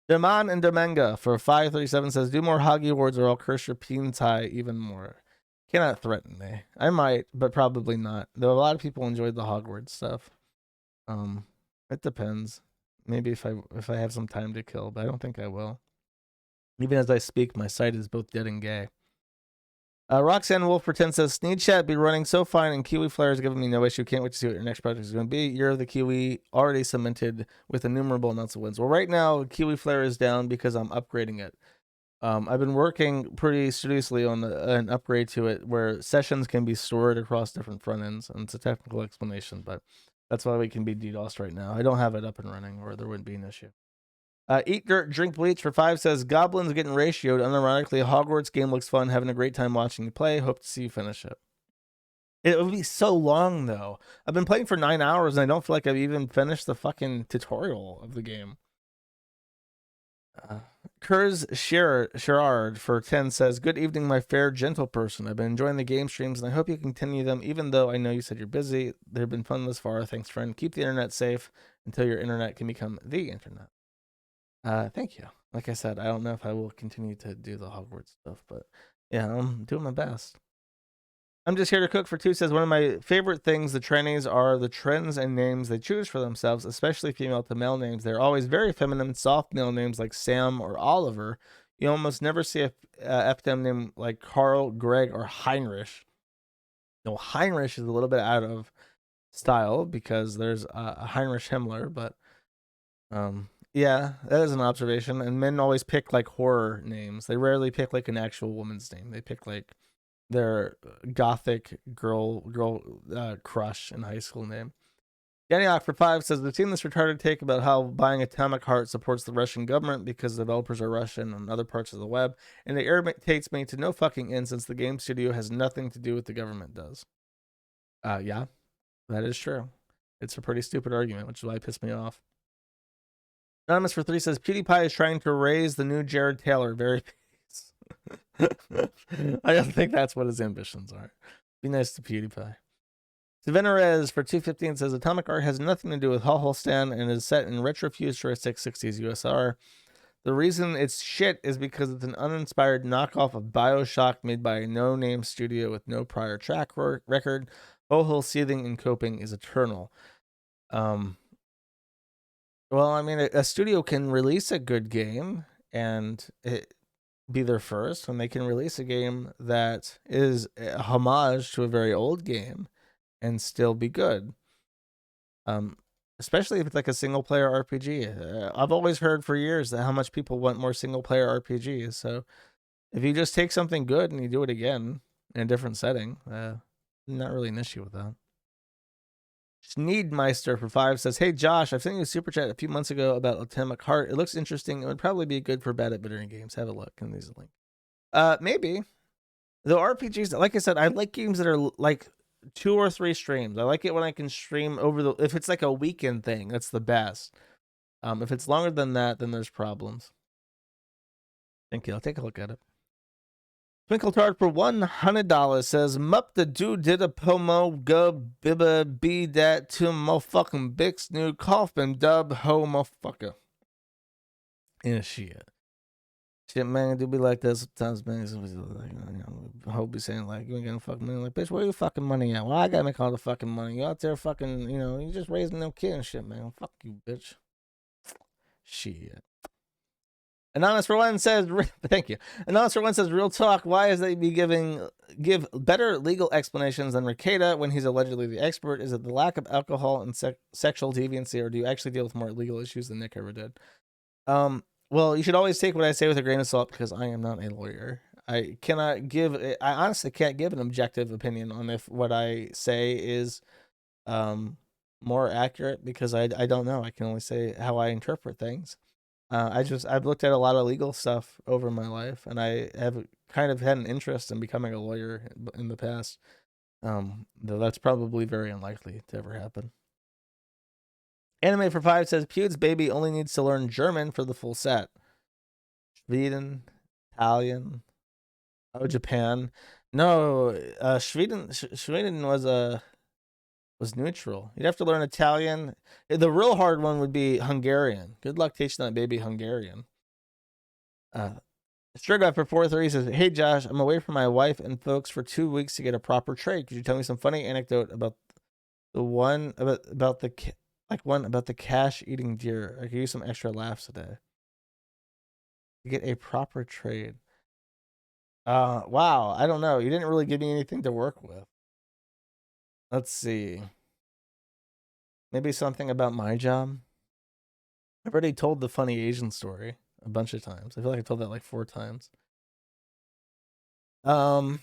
Deman and Domenga for 537 says, "Do more Hoggy Awards or I'll curse your Pintai even more." Cannot threaten me. I might, but probably not. Though a lot of people enjoyed the Hogwarts stuff. It depends. Maybe if I have some time to kill, but I don't think I will. Even as I speak, my site is both dead and gay. Roxanne Wolf for 10 says, "Sneed Chat be running so fine and Kiwi Flare is giving me no issue. Can't wait to see what your next project is going to be. Year of the Kiwi already cemented with innumerable amounts of wins." Well, right now, Kiwi Flare is down because I'm upgrading it. I've been working pretty studiously on an upgrade to it where sessions can be stored across different front ends. And it's a technical explanation, but that's why we can be DDoSed right now. I don't have it up and running or there wouldn't be an issue. Eat Dirt, Drink Bleach for 5 says, "Goblins getting ratioed. Unironically, Hogwarts game looks fun. Having a great time watching you play. Hope to see you finish it." It would be so long, though. I've been playing for 9 hours, and I don't feel like I've even finished the fucking tutorial of the game. Kurz Sherard for 10 says, "Good evening, my fair, gentle person. I've been enjoying the game streams, and I hope you continue them, even though I know you said you're busy. They've been fun thus far. Thanks, friend. Keep the internet safe until your internet can become the internet." Thank you. Like I said, I don't know if I will continue to do the Hogwarts stuff, but yeah, I'm doing my best. I'm just here to cook for 2 says, "One of my favorite things the trannies are the trends and names they choose for themselves, especially female to male names. They're always very feminine, soft male names like Sam or Oliver. You almost never see a epithet name like Carl, Greg, or Heinrich. No, Heinrich is a little bit out of style because there's Heinrich Himmler, but yeah, that is an observation. And men always pick like horror names. They rarely pick like an actual woman's name. They pick like their gothic girl crush in high school name. Yaniok for 5 says, "We've seen this retarded take about how buying Atomic Heart supports the Russian government because developers are Russian on other parts of the web, and it irritates me to no fucking end since the game studio has nothing to do with the government does." Yeah, that is true. It's a pretty stupid argument, which is why it pissed me off. Anonymous for 3 says, "PewDiePie is trying to raise the new Jared Taylor. Very peace." I don't think that's what his ambitions are. Be nice to PewDiePie. Sevenarez for 215 says, "Atomic Heart has nothing to do with Holstan and is set in retrofuturistic 60s USSR. The reason it's shit is because it's an uninspired knockoff of BioShock made by a no-name studio with no prior track record. Whole seething and coping is eternal." Well, I mean, a studio can release a good game and it be their first, and they can release a game that is a homage to a very old game and still be good. Especially if it's like a single player RPG. I've always heard for years that how much people want more single player RPGs. So if you just take something good and you do it again in a different setting, not really an issue with that. Sneedmeister for 5 says, "Hey Josh, I've sent you a super chat a few months ago about Atomic Heart. It looks interesting. It would probably be good for bad at video games. Have a look." And there's a link. Maybe. The RPGs, like I said, I like games that are like 2 or 3 streams. I like it when I can stream if it's like a weekend thing, that's the best. If it's longer than that, then there's problems. Thank you. I'll take a look at it. Twinkle Tart for $100 says, "Mup the dude did a promo go bibba be that to motherfucking Bix new Kaufman dub ho motherfucker." Yeah, shit. Shit, man, it do be like that sometimes, man. I hope be saying, like, "You ain't getting fucking money." Like, bitch, where your fucking money at? Well, I gotta make all the fucking money. You out there fucking, you just raising them kids and shit, man. Fuck you, bitch. Shit. Anonymous for 1 says, thank you. Anonymous for 1 says, "Real talk, why is they be give better legal explanations than Ricada when he's allegedly the expert? Is it the lack of alcohol and sexual deviancy, or do you actually deal with more legal issues than Nick ever did?" Well, you should always take what I say with a grain of salt because I am not a lawyer. I honestly can't give an objective opinion on if what I say is more accurate because I don't know. I can only say how I interpret things. I've looked at a lot of legal stuff over my life, and I have kind of had an interest in becoming a lawyer in the past. Though that's probably very unlikely to ever happen. Anime for 5 says, "Pewd's baby only needs to learn German for the full set." Sweden, Italian, Japan. No, Sweden was neutral. You'd have to learn Italian. The real hard one would be Hungarian. Good luck teaching that baby Hungarian. Striga for 4-3 says, "Hey Josh, I'm away from my wife and folks for 2 weeks to get a proper trade. Could you tell me some funny anecdote about the one about the cash eating deer? I could use some extra laughs today. To get a proper trade." Wow, I don't know. You didn't really give me anything to work with. Let's see. Maybe something about my job. I've already told the funny Asian story a bunch of times. I feel like I told that like 4 times. My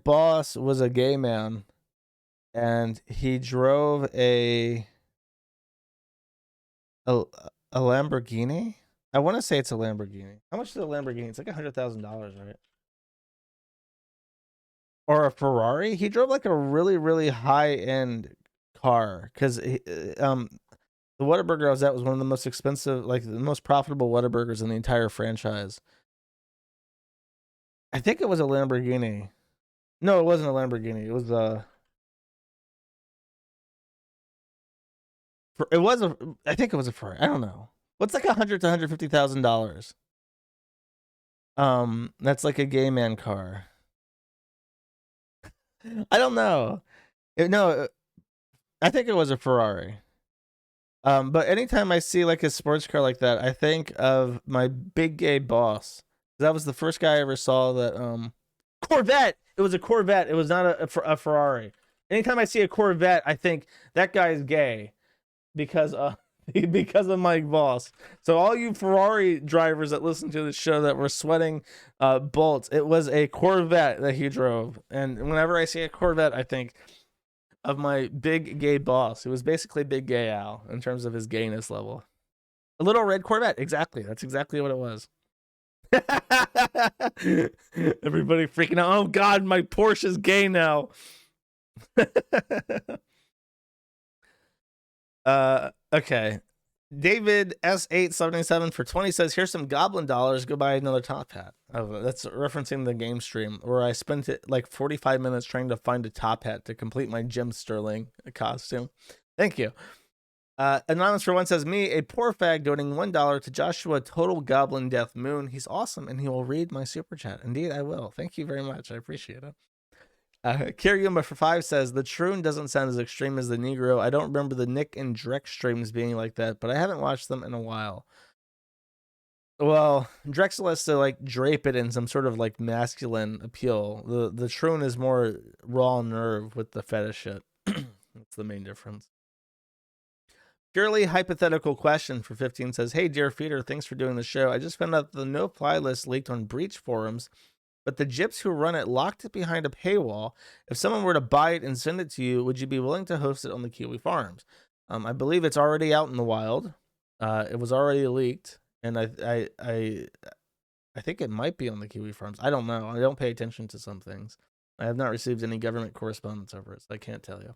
boss was a gay man, and he drove a Lamborghini. I want to say it's a Lamborghini. How much is a Lamborghini? It's like $100,000, right? Or a Ferrari. He drove like a really, really high-end car because the Whataburger I was at was one of the most expensive, like the most profitable Whataburgers in the entire franchise. I think it was a Lamborghini. No, it wasn't a Lamborghini. It was I think it was a Ferrari. I don't know. What's like $100,000 to $150,000? That's like a gay man car. I don't know. No, I think it was a Ferrari. But anytime I see like a sports car like that, I think of my big gay boss. That was the first guy I ever saw that Corvette. It was a Corvette. It was not a Ferrari. Anytime I see a Corvette, I think that guy is gay because because of Mike Voss. So all you Ferrari drivers that listen to the show that were sweating bolts, it was a Corvette that he drove. And whenever I see a Corvette, I think of my big gay boss, who was basically Big Gay Al in terms of his gayness level. A little red Corvette, exactly. That's exactly what it was. Everybody freaking out. Oh God, my Porsche's gay now. Okay. David S877 for 20 says, here's some goblin dollars, go buy another top hat. Oh, that's referencing the game stream where I spent it like 45 minutes trying to find a top hat to complete my Jim Sterling costume. Thank you. Anonymous for one says, me, a poor fag, donating $1 to Joshua Total Goblin Death Moon. He's awesome and he will read my super chat. Indeed, I will. Thank you very much. I appreciate it. Kiryuma for 5 says, the Troon doesn't sound as extreme as the Negro. I don't remember the Nick and Drek streams being like that, but I haven't watched them in a while. Well, Drexel has to like drape it in some sort of like masculine appeal. The Troon is more raw nerve with the fetish shit. That's the main difference. Purely hypothetical question for 15 says, hey, dear feeder, thanks for doing the show. I just found out the no-fly list leaked on Breach forums, but the gyps who run it locked it behind a paywall. If someone were to buy it and send it to you, would you be willing to host it on the Kiwi Farms? I believe it's already out in the wild. It was already leaked, and I think it might be on the Kiwi Farms. I don't know. I don't pay attention to some things. I have not received any government correspondence over it, so I can't tell you.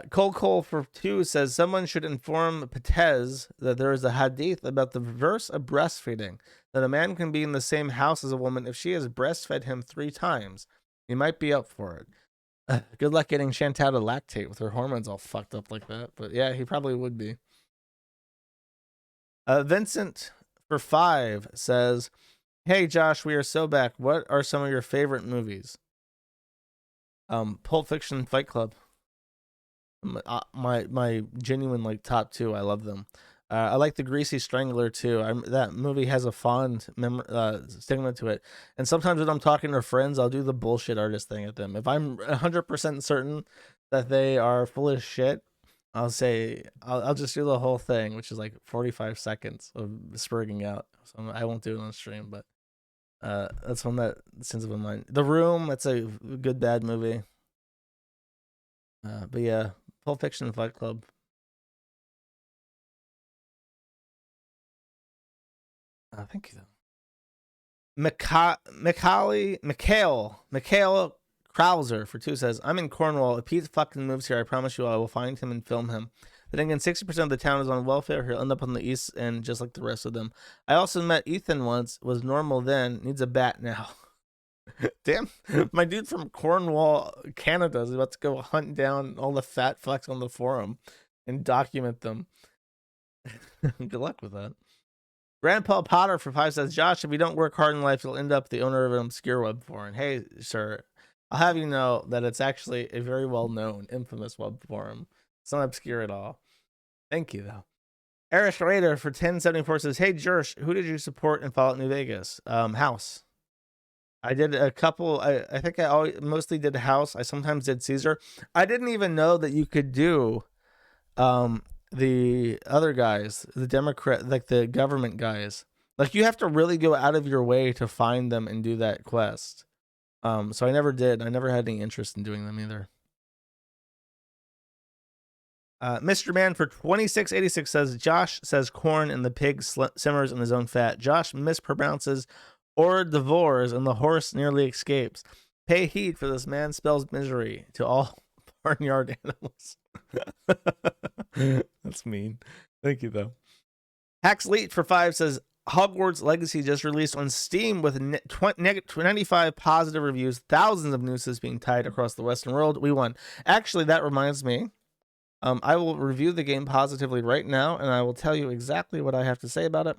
Cole for 2 says, someone should inform Patez that there is a hadith about the reverse of breastfeeding, that a man can be in the same house as a woman if she has breastfed him 3 times. He might be up for it. Good luck getting Chantal to lactate with her hormones all fucked up like that. But yeah, he probably would be. Vincent for 5 says, hey Josh, we are so back. What are some of your favorite movies? Pulp Fiction, Fight Club. My genuine like top 2. I love them. I like The Greasy Strangler too. That movie has a fond stigma to it. And sometimes when I'm talking to friends, I'll do the bullshit artist thing at them. If I'm 100% certain that they are full of shit, I'll say I'll just do the whole thing, which is like 45 seconds of spurging out. So I won't do it on stream, but that's one that sends up in mind. The Room, that's a good bad movie. But yeah, Pulp Fiction, Fight Club. Thank you. Mikhail Krauser for 2 says, I'm in Cornwall. If Pete fucking moves here, I promise you I will find him and film him. Then again, 60% of the town is on welfare. He'll end up on the east end just like the rest of them. I also met Ethan once, was normal then, needs a bat now. Damn, my dude from Cornwall, Canada is about to go hunt down all the fat fucks on the forum and document them. Good luck with that. Grandpa Potter for 5 says, Josh, if you don't work hard in life, you'll end up the owner of an obscure web forum. Hey, sir, I'll have you know that it's actually a very well-known, infamous web forum. It's not obscure at all. Thank you, though. Eric Raider for 1074 says, hey, Jersh, who did you support in Fallout New Vegas? House. I did a couple. I think I mostly did House. I sometimes did Caesar. I didn't even know that you could do the other guys, the Democrat, like the government guys. Like you have to really go out of your way to find them and do that quest. So I never did. I never had any interest in doing them either. Mr. Man for 2686 says, Josh says corn and the pig simmers in his own fat. Josh mispronounces or devores and the horse nearly escapes. Pay heed for this man spells misery to all barnyard animals. That's mean. Thank you, though. Haxleet for 5 says, Hogwarts Legacy just released on Steam with 95 positive reviews, thousands of nooses being tied across the Western world. We won. Actually, that reminds me. I will review the game positively right now, and I will tell you exactly what I have to say about it.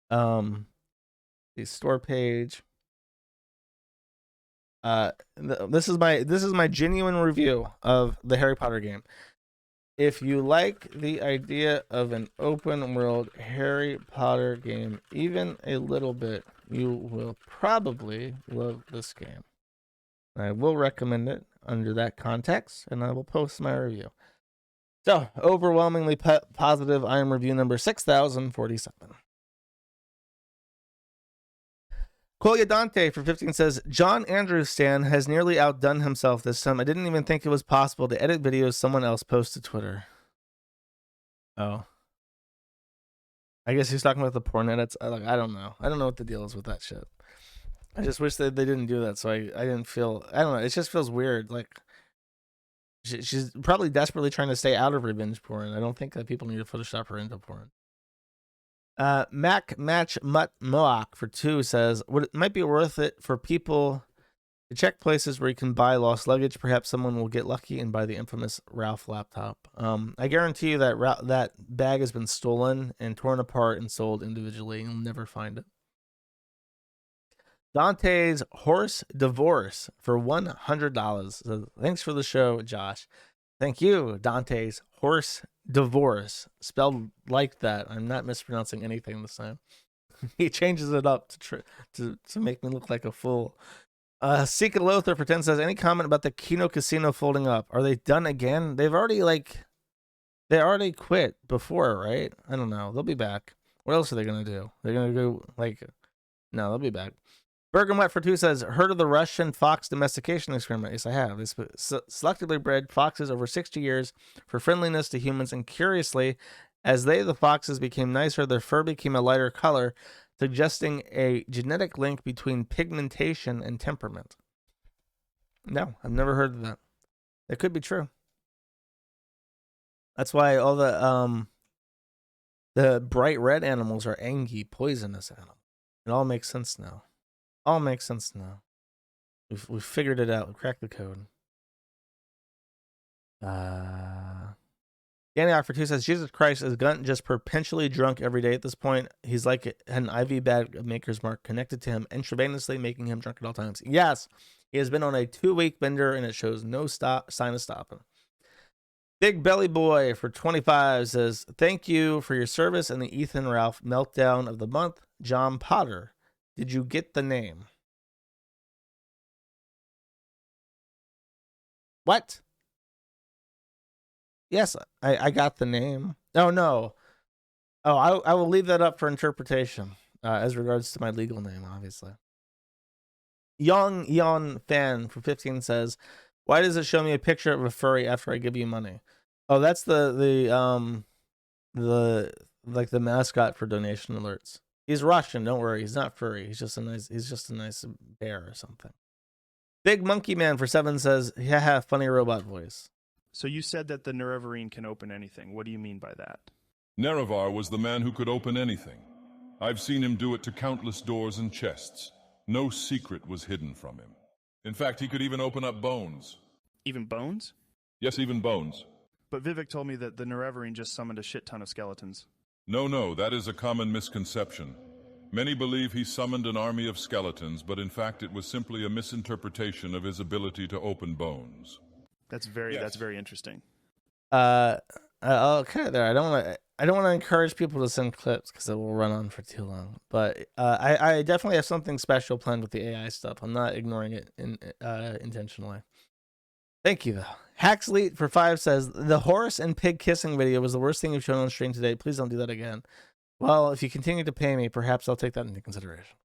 The store page. This is my genuine review of the Harry Potter game. If you like the idea of an open world Harry Potter game even a little bit, you will probably love this game. I will recommend it under that context, and I will post my review. So, overwhelmingly positive. I am review number 6047. Koya Dante for 15 says, John Andrew Stan has nearly outdone himself this time. I didn't even think it was possible to edit videos someone else posted to Twitter. Oh. I guess he's talking about the porn edits. I don't know. I don't know what the deal is with that shit. I just wish that they didn't do that, so I didn't feel... I don't know. It just feels weird. Like, she's probably desperately trying to stay out of revenge porn. I don't think that people need to Photoshop her into porn. Mac Match Mutt Moak for 2 says, it might be worth it for people to check places where you can buy lost luggage. Perhaps someone will get lucky and buy the infamous Ralph laptop. I guarantee you that that bag has been stolen and torn apart and sold individually. You'll never find it. Dante's Horse Divorce for $100. So thanks for the show, Josh. Thank you, Dante's Horse Divorce. Spelled like that. I'm not mispronouncing anything this time. He changes it up to make me look like a fool. Seek Lothar for 10 says, any comment about the Kino Casino folding up? Are they done again? They already quit before, right? I don't know. They'll be back. What else are they going to do? They're going to go no, they'll be back. Bergen Wet for 2 says, heard of the Russian fox domestication experiment? Yes, I have. They selectively bred foxes over 60 years for friendliness to humans, and curiously, as the foxes became nicer, their fur became a lighter color, suggesting a genetic link between pigmentation and temperament. No, I've never heard of that. That could be true. That's why all the bright red animals are Angie, poisonous animals. It all makes sense now. We've figured it out. We cracked the code. Danny Ock for 2 says, Jesus Christ, is Gunt just perpetually drunk every day at this point? He's like an IV bag of Maker's Mark connected to him intravenously, making him drunk at all times. Yes, he has been on a 2-week bender, and it shows no sign of stopping. Big Belly Boy for 25 says, thank you for your service and the Ethan Ralph meltdown of the month. John Potter. Did you get the name? What? Yes, I got the name. Oh, no. Oh, I will leave that up for interpretation as regards to my legal name, obviously. Young Yon Fan for 15 says, why does it show me a picture of a furry after I give you money? Oh, that's the mascot for donation alerts. He's Russian, don't worry. He's not furry. He's just a nice bear or something. Big Monkey Man for 7 says, yeah, funny robot voice. So you said that the Nerevarine can open anything. What do you mean by that? Nerevar was the man who could open anything. I've seen him do it to countless doors and chests. No secret was hidden from him. In fact, he could even open up bones. Even bones? Yes, even bones. But Vivek told me that the Nerevarine just summoned a shit ton of skeletons. No, that is a common misconception. Many believe he summoned an army of skeletons, but in fact it was simply a misinterpretation of his ability to open bones. That's very interesting. Okay, there. I don't want to encourage people to send clips because it will run on for too long. But I definitely have something special planned with the AI stuff. I'm not ignoring it intentionally. Thank you, though. Haxley for 5 says, the horse and pig kissing video was the worst thing you've shown on stream today. Please don't do that again. Well, if you continue to pay me, perhaps I'll take that into consideration.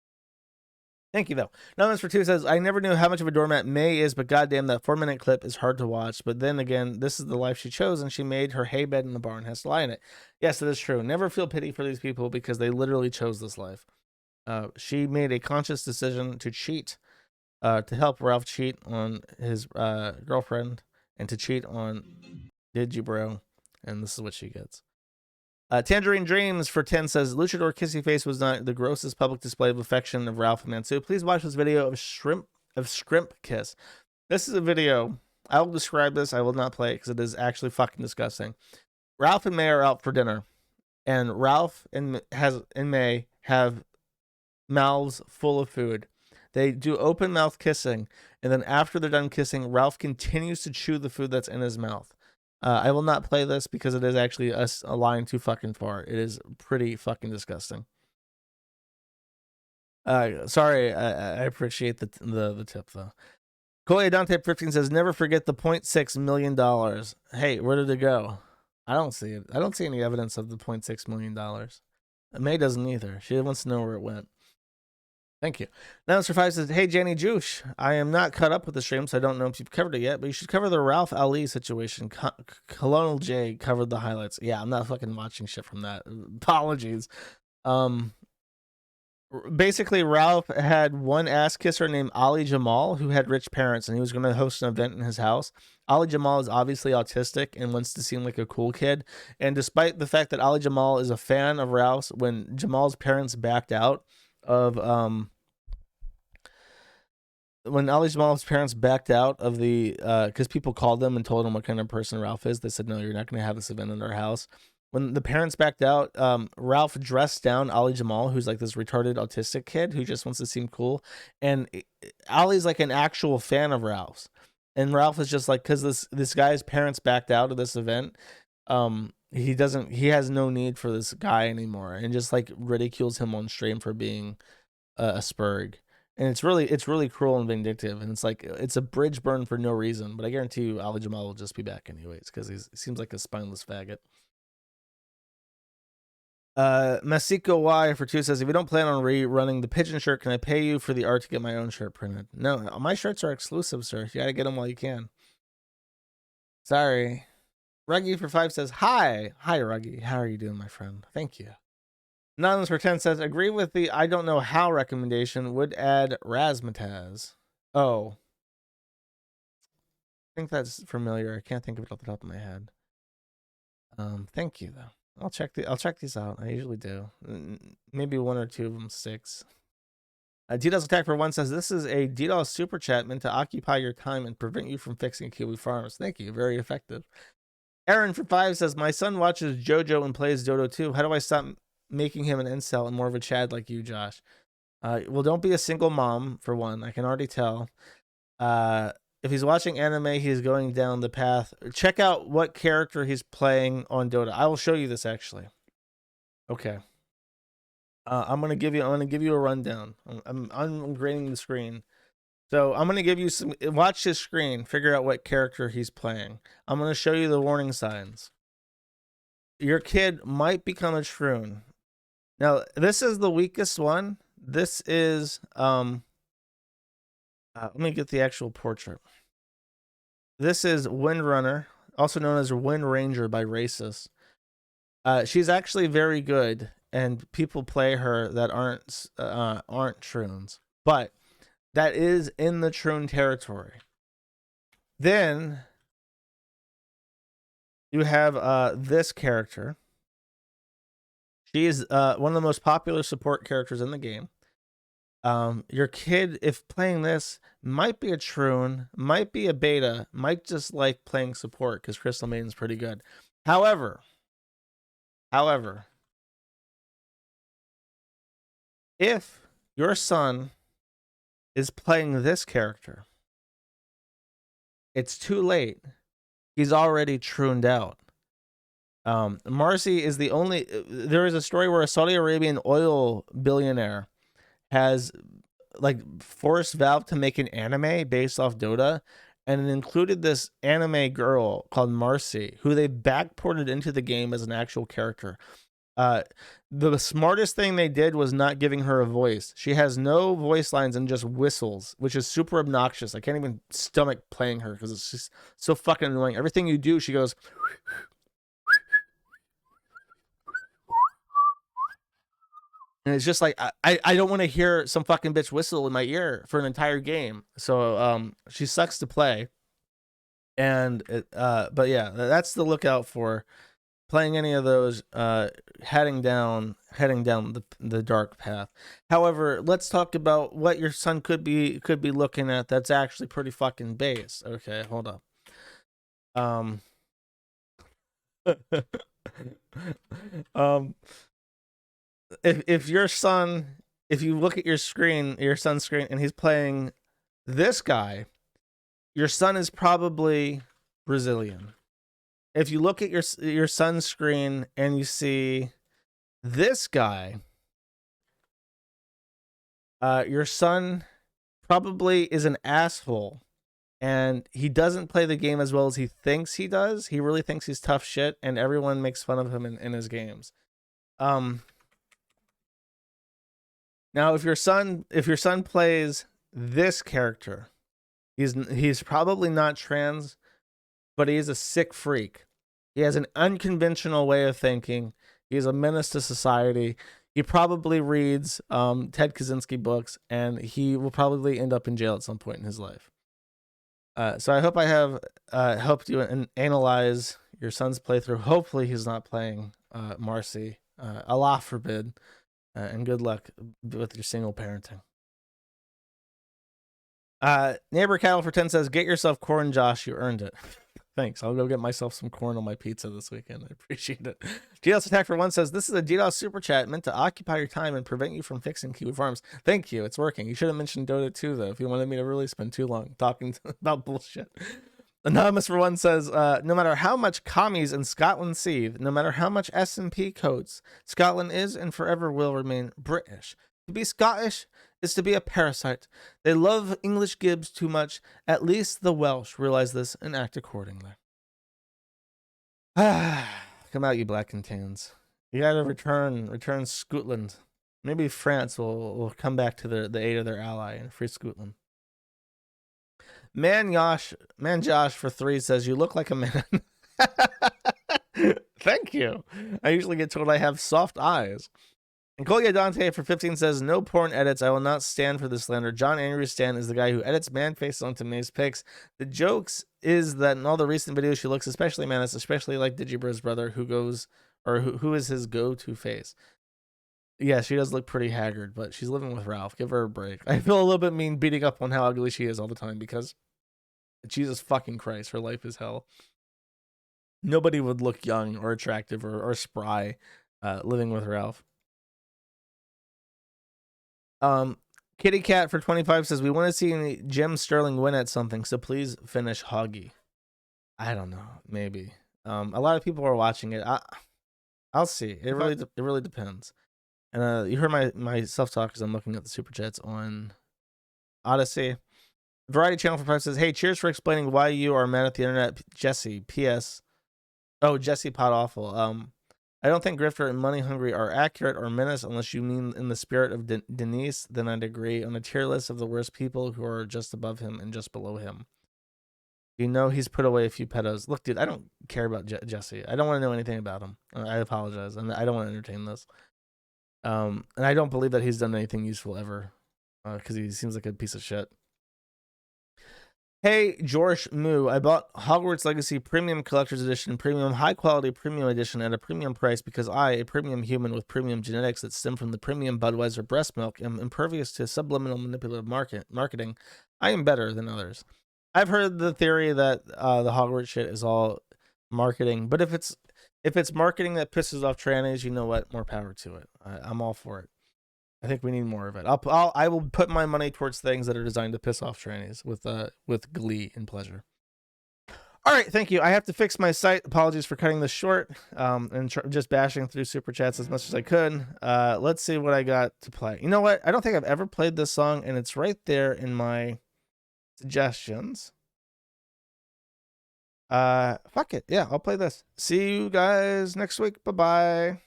Thank you, though. Numbers for 2 says, I never knew how much of a doormat May is, but goddamn, that 4-minute clip is hard to watch. But then again, this is the life she chose, and she made her hay bed in the barn has to lie in it. Yes, it is true. Never feel pity for these people because they literally chose this life. She made a conscious decision to cheat, to help Ralph cheat on his girlfriend, and to cheat on Digibro, and this is what she gets. Tangerine Dreams for 10 says, Luchador Kissy Face was not the grossest public display of affection of Ralph and Mansu. Please watch this video of Shrimp Kiss. This is a video. I will describe this. I will not play it because it is actually fucking disgusting. Ralph and May are out for dinner, and Ralph and May have mouths full of food. They do open mouth kissing, and then after they're done kissing, Ralph continues to chew the food that's in his mouth. I will not play this because it is actually a line too fucking far. It is pretty fucking disgusting. Sorry, I appreciate the tip though. Coley Dante 15 says, "Never forget the $0.6 million." Hey, where did it go? I don't see it. I don't see any evidence of the $0.6 million. May doesn't either. She wants to know where it went. Thank you. Now Mr. 5 says, "Hey, Jenny Juice, I am not caught up with the stream, so I don't know if you've covered it yet, but you should cover the Ralph Ali situation. Colonel J covered the highlights." Yeah, I'm not fucking watching shit from that. Apologies. Basically, Ralph had one ass kisser named Ali Jamal who had rich parents, and he was going to host an event in his house. Ali Jamal is obviously autistic and wants to seem like a cool kid. And despite the fact that Ali Jamal is a fan of Ralph's, when Jamal's parents backed out of when Ali Jamal's parents backed out of the because people called them and told them what kind of person Ralph is, they said, "No, you're not going to have this event in our house." When the parents backed out, Ralph dressed down Ali Jamal, who's like this retarded autistic kid who just wants to seem cool. And Ali's like an actual fan of Ralph's. And Ralph is just like, because this guy's parents backed out of this event, he has no need for this guy anymore, and just like ridicules him on stream for being a spurg. And it's really cruel and vindictive. And it's like, it's a bridge burn for no reason. But I guarantee you Ali Jamal will just be back anyways, because he seems like a spineless faggot. Masiko Y for 2 says, "If you don't plan on rerunning the pigeon shirt, can I pay you for the art to get my own shirt printed?" No, my shirts are exclusive, sir. You gotta get them while you can. Sorry. Ruggy for 5 says, Hi, Ruggy. How are you doing, my friend? Thank you. Anonymous for 10 says, "Agree with the I don't know how recommendation, would add razzmatazz." Oh. I think that's familiar. I can't think of it off the top of my head. Thank you though. I'll check these out. I usually do. Maybe one or two of them sticks. DDoS Attack for 1 says, "This is a DDoS super chat meant to occupy your time and prevent you from fixing Kiwi Farms." Thank you. Very effective. Aaron for 5 says, "My son watches JoJo and plays Dodo too. How do I stop making him an incel and more of a Chad like you, Josh?" Well, don't be a single mom, for one. I can already tell. If he's watching anime, he's going down the path. Check out what character he's playing on Dota. I will show you this actually. Okay. I'm gonna give you a rundown. I'm ungrading the screen. So I'm gonna give you some. Watch his screen. Figure out what character he's playing. I'm gonna show you the warning signs. Your kid might become a shroon. Now this is the weakest one. This is let me get the actual portrait. This is Windrunner, also known as Wind Ranger by racists. She's actually very good, and people play her that aren't Shroons, but that is in the Shroon territory. Then you have this character. She is one of the most popular support characters in the game. Your kid, if playing this, might be a Shroon, might be a beta, might just like playing support because Crystal Maiden's pretty good. However, if your son is playing this character, it's too late. He's already Shrooned out. Marcy is the only. There is a story where a Saudi Arabian oil billionaire has like forced Valve to make an anime based off Dota, and it included this anime girl called Marcy, who they backported into the game as an actual character. The smartest thing they did was not giving her a voice. She has no voice lines and just whistles, which is super obnoxious. I can't even stomach playing her because it's just so fucking annoying. Everything you do, she goes. And it's just like, I don't want to hear some fucking bitch whistle in my ear for an entire game. So she sucks to play. And but yeah, that's the lookout for playing any of those, heading down the dark path. However, let's talk about what your son could be looking at that's actually pretty fucking base. Okay, hold up. If your son, if you look at your son's screen, and he's playing this guy, your son is probably Brazilian. if you look at your son's screen and you see this guy, your son probably is an asshole, and he doesn't play the game as well as he thinks he does. He really thinks he's tough shit, and everyone makes fun of him in his games. Now, if your son plays this character, he's probably not trans, but he is a sick freak. He has an unconventional way of thinking. He's a menace to society. He probably reads Ted Kaczynski books, and he will probably end up in jail at some point in his life. So I hope I have helped you analyze your son's playthrough. Hopefully he's not playing Marcy. Allah forbid. And good luck with your single parenting. Neighbor Cattle for 10 says, get yourself corn, Josh. You earned it. Thanks. I'll go get myself some corn on my pizza this weekend. I appreciate it. DDoS Attack for 1 says, this is a DDoS super chat meant to occupy your time and prevent you from fixing Kiwi Farms. Thank you. It's working. You should have mentioned Dota 2, though, if you wanted me to really spend too long talking about bullshit. Anonymous for 1 says, no matter how much commies in Scotland seethe, no matter how much S&P coats, Scotland is and forever will remain British. To be Scottish is to be a parasite. They love English Gibbs too much. At least the Welsh realize this and act accordingly. Come out, you black and tans. You gotta return Scotland. Maybe France will come back to the aid of their ally and free Scotland. Man Josh for 3 says, you look like a man. Thank you. I usually get told I have soft eyes. And Kolya Dante for 15 says, no porn edits. I will not stand for this slander. John Andrew Stan is the guy who edits man faces onto May's pics. The jokes is that in all the recent videos she looks especially manus, especially like Digibro's brother who is his go-to face. Yeah, she does look pretty haggard, but she's living with Ralph. Give her a break. I feel a little bit mean beating up on how ugly she is all the time because Jesus fucking Christ, her life is hell. Nobody would look young or attractive or spry living with Ralph. Kitty Cat for 25 says, we want to see Jim Sterling win at something, so please finish Hoggy. I don't know, maybe. A lot of people are watching it. I'll see. It really depends. And you heard my self-talk because I'm looking at the super chats on Odyssey. Variety Channel for 5 says, hey, cheers for explaining why you are mad at the internet, Jesse. P.S. Oh, Jesse Pot Awful. I don't think Grifter and Money Hungry are accurate or menace unless you mean in the spirit of Denise. Then I'd agree on a tier list of the worst people who are just above him and just below him. You know he's put away a few pedos. Look, dude, I don't care about Jesse. I don't want to know anything about him. I apologize, and I don't want to entertain this. And I don't believe that he's done anything useful ever, because he seems like a piece of shit. Hey, George Moo, I bought Hogwarts Legacy Premium Collector's Edition, Premium High Quality Premium Edition at a premium price because I, a premium human with premium genetics that stem from the premium Budweiser breast milk, am impervious to subliminal manipulative marketing. I am better than others. I've heard the theory that the Hogwarts shit is all marketing, but if it's marketing that pisses off trannies, you know what? More power to it. I'm all for it. I think we need more of it. I will put my money towards things that are designed to piss off trannies with glee and pleasure. All right, thank you. I have to fix my site. Apologies for cutting this short and just bashing through super chats as much as I could. Let's see what I got to play. You know what? I don't think I've ever played this song, and it's right there in my suggestions. Fuck it. Yeah, I'll play this. See you guys next week. Bye-bye.